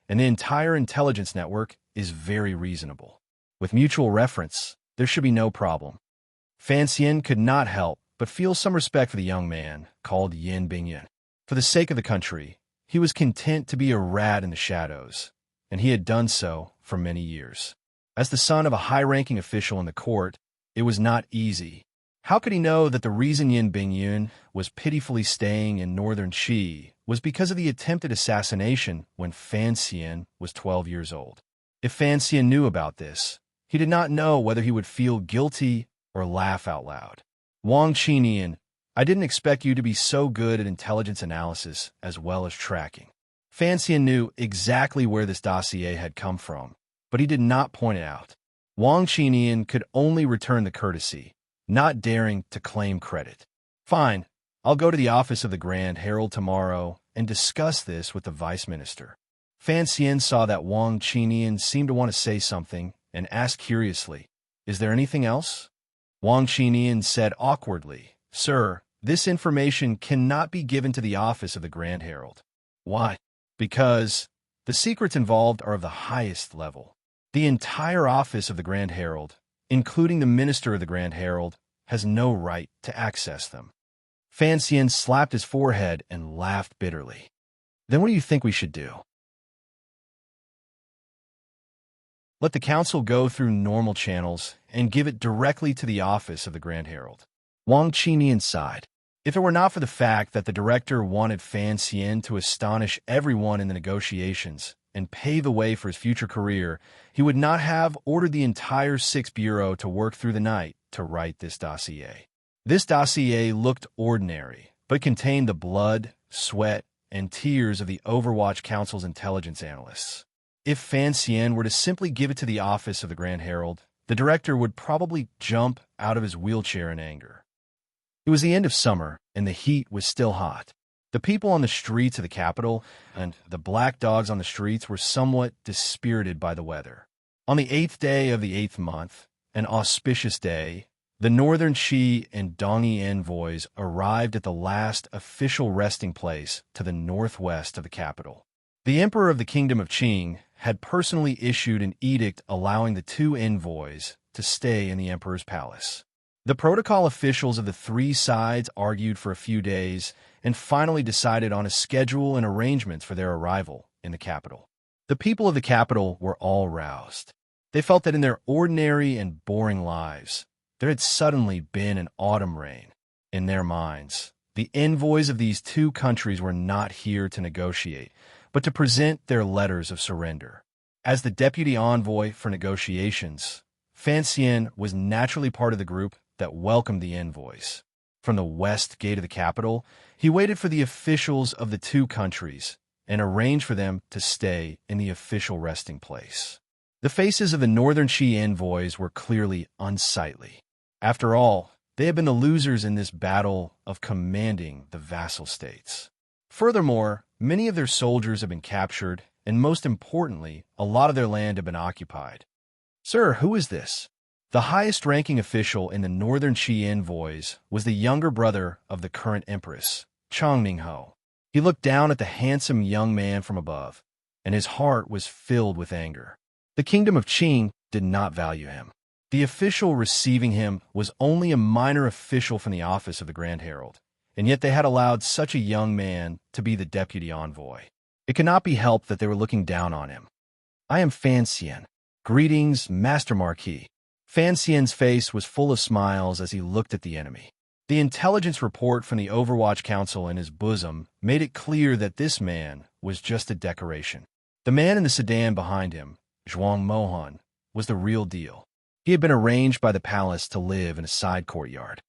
and the entire intelligence network is very reasonable. With mutual reference, there should be no problem. Fan Xian could not help but feel some respect for the young man called Yin Bingyan. For the sake of the country, he was content to be a rat in the shadows, and he had done so for many years. As the son of a high-ranking official in the court, it was not easy. How could he know that the reason Yin Bingyun was pitifully staying in Northern Qi was because of the attempted assassination when Fan Xian was 12 years old? If Fan Xian knew about this, he did not know whether he would feel guilty or laugh out loud. Wang Qinian, I didn't expect you to be so good at intelligence analysis as well as tracking. Fan Xian knew exactly where this dossier had come from, but he did not point it out. Wang Qinian could only return the courtesy, not daring to claim credit. Fine, I'll go to the office of the Grand Herald tomorrow and discuss this with the Vice Minister. Fan Xian saw that Wang Qinian seemed to want to say something and asked curiously, "Is there anything else?" Wang Qinian said awkwardly, "Sir, this information cannot be given to the office of the Grand Herald." Why? Because the secrets involved are of the highest level. The entire office of the Grand Herald, including the Minister of the Grand Herald, has no right to access them. Fan Xian slapped his forehead and laughed bitterly. Then what do you think we should do? Let the council go through normal channels and give it directly to the office of the Grand Herald. Wang Qinian sighed. If it were not for the fact that the director wanted Fan Xian to astonish everyone in the negotiations and pave the way for his future career, he would not have ordered the entire 6th Bureau to work through the night to write this dossier. This dossier looked ordinary, but contained the blood, sweat, and tears of the Overwatch Council's intelligence analysts. If Fan Xian were to simply give it to the office of the Grand Herald, the director would probably jump out of his wheelchair in anger. It was the end of summer, and the heat was still hot. The people on the streets of the capital and the black dogs on the streets were somewhat dispirited by the weather. On the 8th day of the 8th month, an auspicious day, the Northern Qi and Dongyi envoys arrived at the last official resting place to the northwest of the capital. The Emperor of the Kingdom of Qing had personally issued an edict allowing the two envoys to stay in the Emperor's palace. The protocol officials of the three sides argued for a few days and finally decided on a schedule and arrangements for their arrival in the capital. The people of the capital were all roused. They felt that in their ordinary and boring lives, there had suddenly been an autumn rain. In their minds, the envoys of these two countries were not here to negotiate, but to present their letters of surrender. As the deputy envoy for negotiations, Fan Xian was naturally part of the group that welcomed the envoys. From the west gate of the capital, he waited for the officials of the two countries and arranged for them to stay in the official resting place. The faces of the northern Qi envoys were clearly unsightly. After all, they had been the losers in this battle of commanding the vassal states. Furthermore, many of their soldiers had been captured, and most importantly, a lot of their land had been occupied. "Sir, who is this?" The highest-ranking official in the northern Qi envoys was the younger brother of the current empress, Ningho. He looked down at the handsome young man from above, and his heart was filled with anger. The kingdom of Qing did not value him. The official receiving him was only a minor official from the office of the Grand Herald, and yet they had allowed such a young man to be the deputy envoy. It could not be helped that they were looking down on him. "I am Fan Xian. Greetings, Master Marquis." Fan Xian's face was full of smiles as he looked at the enemy. The intelligence report from the Overwatch Council in his bosom made it clear that this man was just a decoration. The man in the sedan behind him, Zhuang Mohan, was the real deal. He had been arranged by the palace to live in a side courtyard.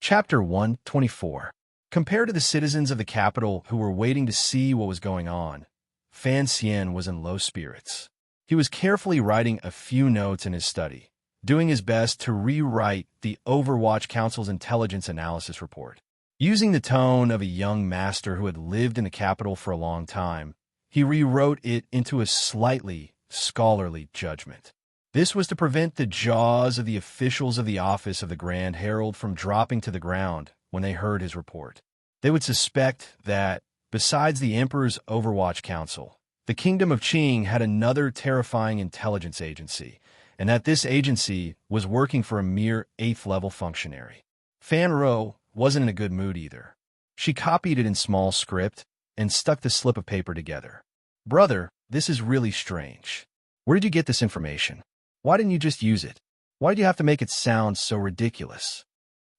Chapter 124. Compared to the citizens of the capital who were waiting to see what was going on, Fan Xian was in low spirits. He was carefully writing a few notes in his study, doing his best to rewrite the Overwatch Council's intelligence analysis report. Using the tone of a young master who had lived in the capital for a long time, he rewrote it into a slightly scholarly judgment. This was to prevent the jaws of the officials of the office of the Grand Herald from dropping to the ground when they heard his report. They would suspect that, besides the Emperor's Overwatch Council, the Kingdom of Qing had another terrifying intelligence agency, and that this agency was working for a mere 8th-level functionary. Fan Ro wasn't in a good mood either. She copied it in small script and stuck the slip of paper together. "Brother, this is really strange. Where did you get this information? Why didn't you just use it? Why did you have to make it sound so ridiculous?"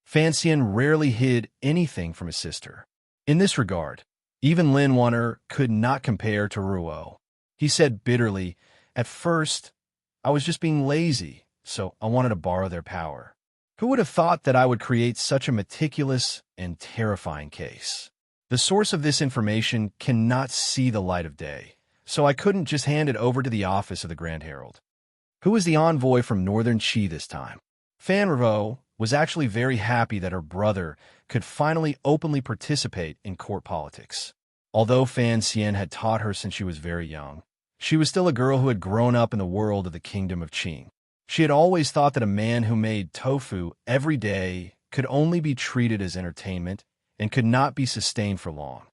Fan Xian rarely hid anything from his sister. In this regard, even Lin Wanner could not compare to Ruo. He said bitterly, "At first, I was just being lazy, so I wanted to borrow their power. Who would have thought that I would create such a meticulous and terrifying case? The source of this information cannot see the light of day, so I couldn't just hand it over to the office of the Grand Herald." Who was the envoy from Northern Qi this time? Fan Ro was actually very happy that her brother could finally openly participate in court politics. Although Fan Xian had taught her since she was very young, she was still a girl who had grown up in the world of the Kingdom of Qing. She had always thought that a man who made tofu every day could only be treated as entertainment and could not be sustained for long.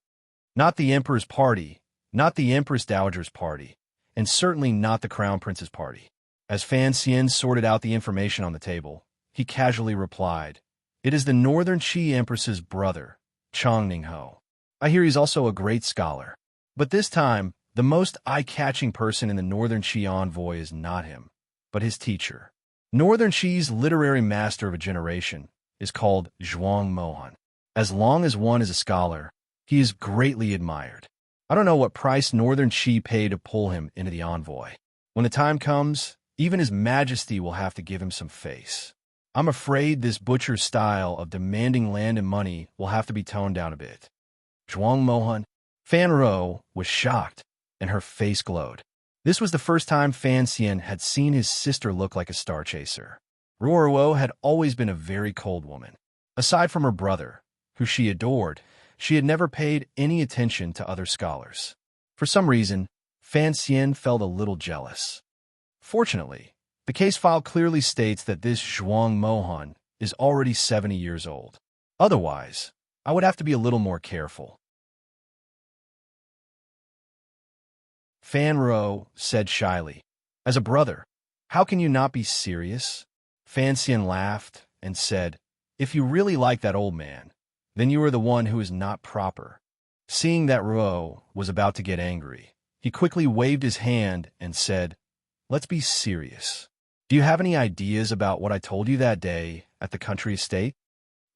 Not the Emperor's party, not the Empress Dowager's party, and certainly not the Crown Prince's party. As Fan Xian sorted out the information on the table, he casually replied, "It is the Northern Qi Empress's brother, Ningho. I hear he's also a great scholar. But this time, the most eye-catching person in the Northern Qi envoy is not him, but his teacher. Northern Qi's literary master of a generation is called Zhuang Mohan. As long as one is a scholar, he is greatly admired. I don't know what price Northern Qi paid to pull him into the envoy. When the time comes, even His Majesty will have to give him some face. I'm afraid this butcher's style of demanding land and money will have to be toned down a bit." Zhuang Mohan. Fan Ro was shocked, and her face glowed. This was the first time Fan Xian had seen his sister look like a star chaser. Ruo had always been a very cold woman. Aside from her brother, who she adored, she had never paid any attention to other scholars. For some reason, Fan Xian felt a little jealous. Fortunately, the case file clearly states that this Zhuang Mohan is already 70 years old. Otherwise, I would have to be a little more careful. Fan Ro said shyly, "As a brother, how can you not be serious?" Fan Xian laughed and said, "If you really like that old man, then you are the one who is not proper." Seeing that Ruo was about to get angry, he quickly waved his hand and said, let's be serious. Do you have any ideas about what I told you that day at the country estate?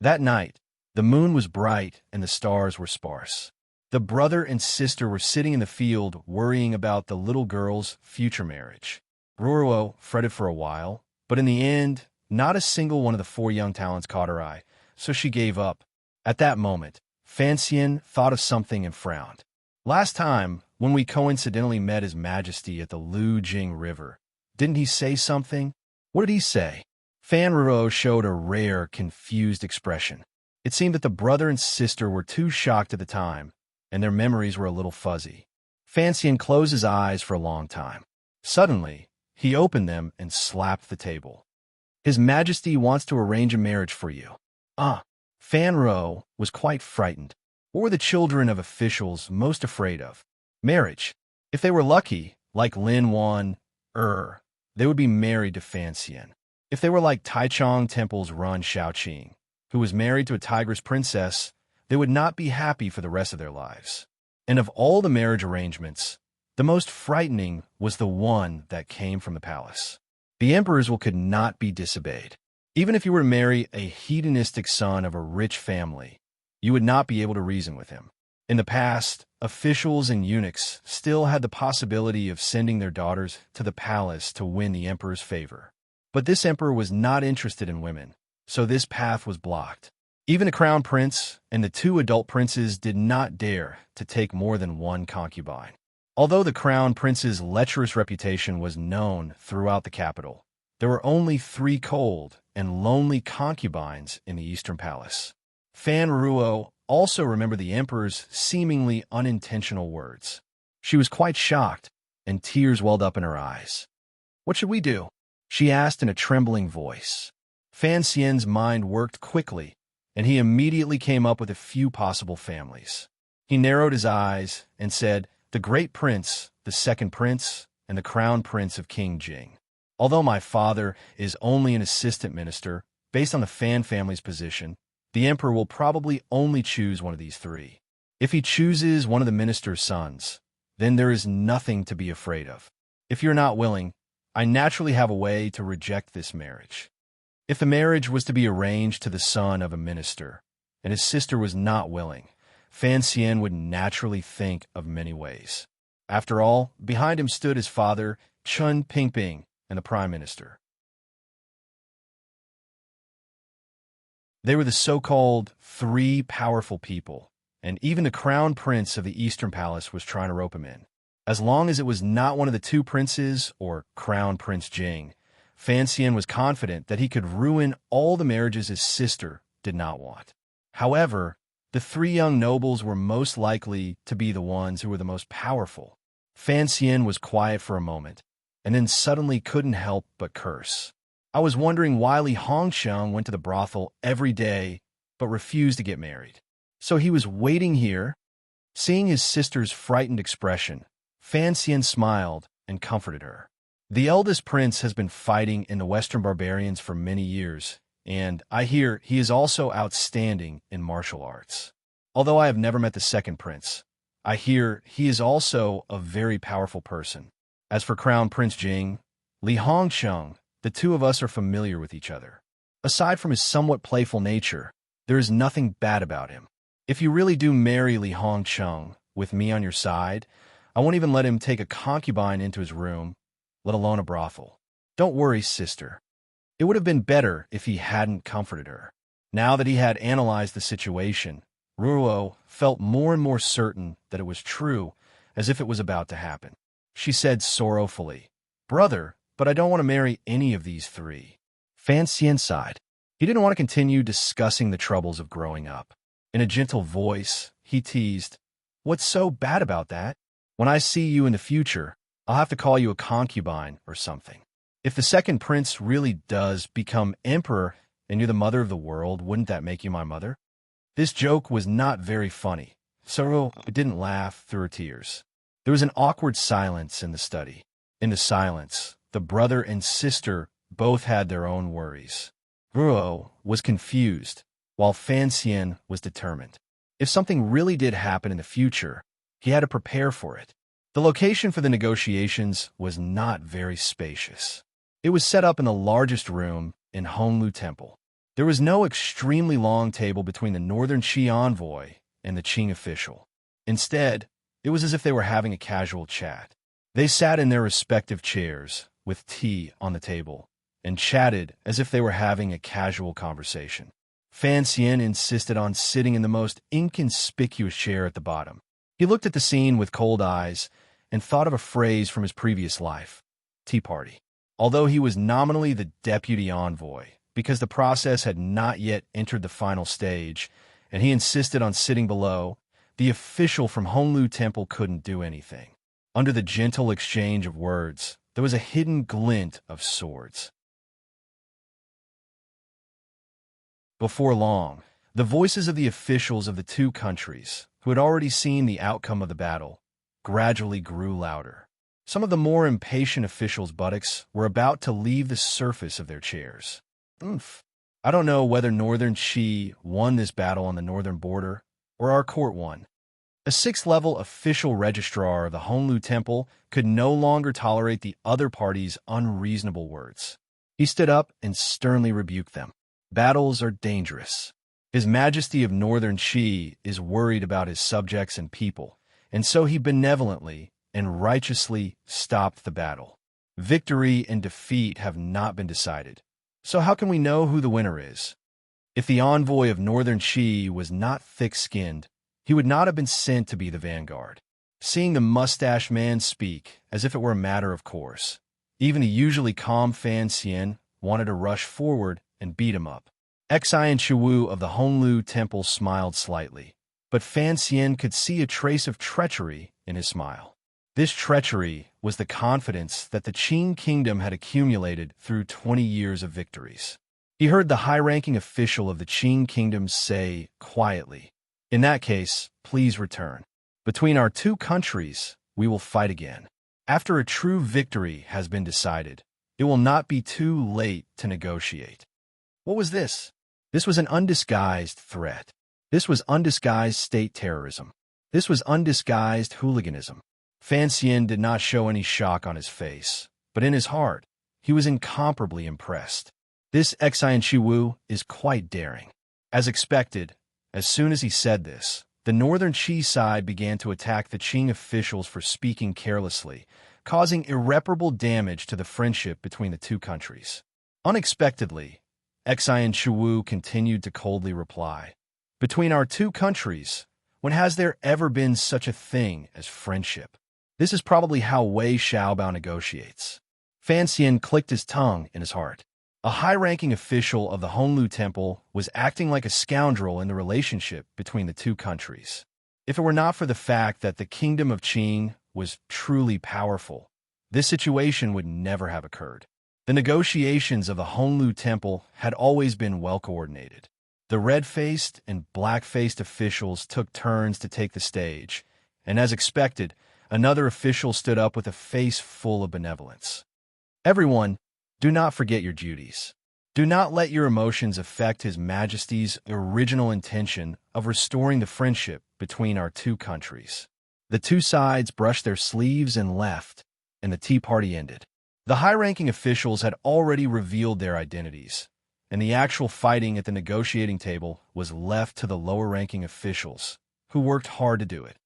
That night, the moon was bright and the stars were sparse. The brother and sister were sitting in the field worrying about the little girl's future marriage. Ruruo fretted for a while, but in the end, not a single one of the four young talents caught her eye, so she gave up. At that moment, Fanxian thought of something and frowned. Last time, when we coincidentally met His Majesty at the Lu Jing River, didn't he say something? What did he say? Fan Ruo showed a rare, confused expression. It seemed that the brother and sister were too shocked at the time, and their memories were a little fuzzy. Fanxian closed his eyes for a long time. Suddenly, he opened them and slapped the table. His Majesty wants to arrange a marriage for you. Fan Ruo was quite frightened. What were the children of officials most afraid of? Marriage. If they were lucky, like Lin Wan, they would be married to Fanxian. If they were like Taichung Temple's Run Shaoqing, who was married to a tigress princess, they would not be happy for the rest of their lives. And of all the marriage arrangements, the most frightening was the one that came from the palace. The emperor's will could not be disobeyed. Even if you were to marry a hedonistic son of a rich family, you would not be able to reason with him. In the past, officials and eunuchs still had the possibility of sending their daughters to the palace to win the emperor's favor. But this emperor was not interested in women, so this path was blocked. Even the crown prince and the two adult princes did not dare to take more than one concubine. Although the crown prince's lecherous reputation was known throughout the capital, there were only 3 cold and lonely concubines in the Eastern Palace. Fan Ruo also remembered the emperor's seemingly unintentional words. She was quite shocked, and tears welled up in her eyes. "What should we do?" she asked in a trembling voice. Fan Xian's mind worked quickly, and he immediately came up with a few possible families. He narrowed his eyes and said, "The great prince, the second prince, and the crown prince of King Jing. Although my father is only an assistant minister, based on the Fan family's position, the emperor will probably only choose one of these 3. If he chooses one of the minister's sons, then there is nothing to be afraid of. If you're not willing, I naturally have a way to reject this marriage." If the marriage was to be arranged to the son of a minister, and his sister was not willing, Fan Xian would naturally think of many ways. After all, behind him stood his father, Chun Pingping, and the prime minister. They were the so-called 3 powerful people, and even the crown prince of the Eastern Palace was trying to rope him in. As long as it was not one of the 2 princes, or Crown Prince Jing, Fan Xian was confident that he could ruin all the marriages his sister did not want. However, the 3 young nobles were most likely to be the ones who were the most powerful. Fan Xian was quiet for a moment, and then suddenly couldn't help but curse. I was wondering why Li Hongsheng went to the brothel every day, but refused to get married. So he was waiting here? Seeing his sister's frightened expression, Fan Xian smiled and comforted her. The eldest prince has been fighting in the Western barbarians for many years, and I hear he is also outstanding in martial arts. Although I have never met the second prince, I hear he is also a very powerful person. As for Crown Prince Jing, Li Hongsheng, the 2 of us are familiar with each other. Aside from his somewhat playful nature, there is nothing bad about him. If you really do marry Li Hongsheng with me on your side, I won't even let him take a concubine into his room, let alone a brothel. Don't worry, sister. It would have been better if he hadn't comforted her. Now that he had analyzed the situation, Ruo felt more and more certain that it was true, as if it was about to happen. She said sorrowfully, "Brother, but I don't want to marry any of these 3. Fan Xian sighed. He didn't want to continue discussing the troubles of growing up. In a gentle voice, he teased, "What's so bad about that? When I see you in the future, I'll have to call you a concubine or something. If the second prince really does become emperor and you're the mother of the world, wouldn't that make you my mother?" This joke was not very funny, so I didn't laugh through her tears. There was an awkward silence in the study. In the silence, the brother and sister both had their own worries. Ruo was confused, while Fan Xian was determined. If something really did happen in the future, he had to prepare for it. The location for the negotiations was not very spacious. It was set up in the largest room in Honlu Temple. There was no extremely long table between the Northern Qi envoy and the Qing official. Instead, it was as if they were having a casual chat. They sat in their respective chairs, with tea on the table, and chatted as if they were having a casual conversation. Fan Xian insisted on sitting in the most inconspicuous chair at the bottom. He looked at the scene with cold eyes and thought of a phrase from his previous life, tea party. Although he was nominally the deputy envoy, because the process had not yet entered the final stage, and he insisted on sitting below, the official from Honlu Temple couldn't do anything. Under the gentle exchange of words, there was a hidden glint of swords. Before long, the voices of the officials of the two countries, who had already seen the outcome of the battle, gradually grew louder. Some of the more impatient officials' buttocks were about to leave the surface of their chairs. I don't know whether Northern Qi won this battle on the northern border, or our court won. A sixth-level official registrar of the Honlu Temple could no longer tolerate the other party's unreasonable words. He stood up and sternly rebuked them. Battles are dangerous. His Majesty of Northern Qi is worried about his subjects and people, and so he benevolently and righteously stopped the battle. Victory and defeat have not been decided, so how can we know who the winner is? If the envoy of Northern Qi was not thick-skinned, he would not have been sent to be the vanguard. Seeing the mustached man speak as if it were a matter of course, even the usually calm Fan Xian wanted to rush forward and beat him up. Xian Chiwu of the Honlu Temple smiled slightly, but Fan Xian could see a trace of treachery in his smile. This treachery was the confidence that the Qing kingdom had accumulated through 20 years of victories. He heard the high-ranking official of the Qing kingdom say quietly, "In that case, please return. Between our two countries, we will fight again. After a true victory has been decided, it will not be too late to negotiate." What was this? This was an undisguised threat. This was undisguised state terrorism. This was undisguised hooliganism. Fan Xian did not show any shock on his face, but in his heart, he was incomparably impressed. This Xian Chiwu is quite daring. As expected, as soon as he said this, the Northern Qi side began to attack the Qing officials for speaking carelessly, causing irreparable damage to the friendship between the two countries. Unexpectedly, Xian Chiwu continued to coldly reply, "Between our two countries, when has there ever been such a thing as friendship? This is probably how Wei Xiaobao negotiates." Fan Xian clicked his tongue in his heart. A high-ranking official of the Honlu Temple was acting like a scoundrel in the relationship between the two countries. If it were not for the fact that the kingdom of Qing was truly powerful, this situation would never have occurred. The negotiations of the Honlu Temple had always been well-coordinated. The red-faced and black-faced officials took turns to take the stage, and as expected, another official stood up with a face full of benevolence. "Everyone, do not forget your duties. Do not let your emotions affect His Majesty's original intention of restoring the friendship between our two countries." The two sides brushed their sleeves and left, and the tea party ended. The high-ranking officials had already revealed their identities, and the actual fighting at the negotiating table was left to the lower-ranking officials, who worked hard to do it.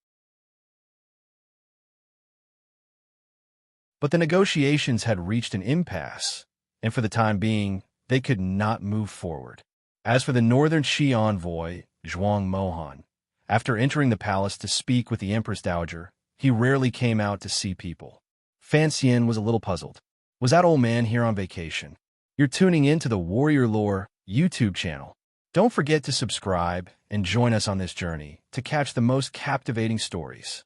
But the negotiations had reached an impasse, and for the time being, they could not move forward. As for the Northern Qi envoy, Zhuang Mohan, after entering the palace to speak with the Empress Dowager, he rarely came out to see people. Fan Xian was a little puzzled. Was that old man here on vacation? You're tuning in to the Warrior Lore YouTube channel. Don't forget to subscribe and join us on this journey to catch the most captivating stories.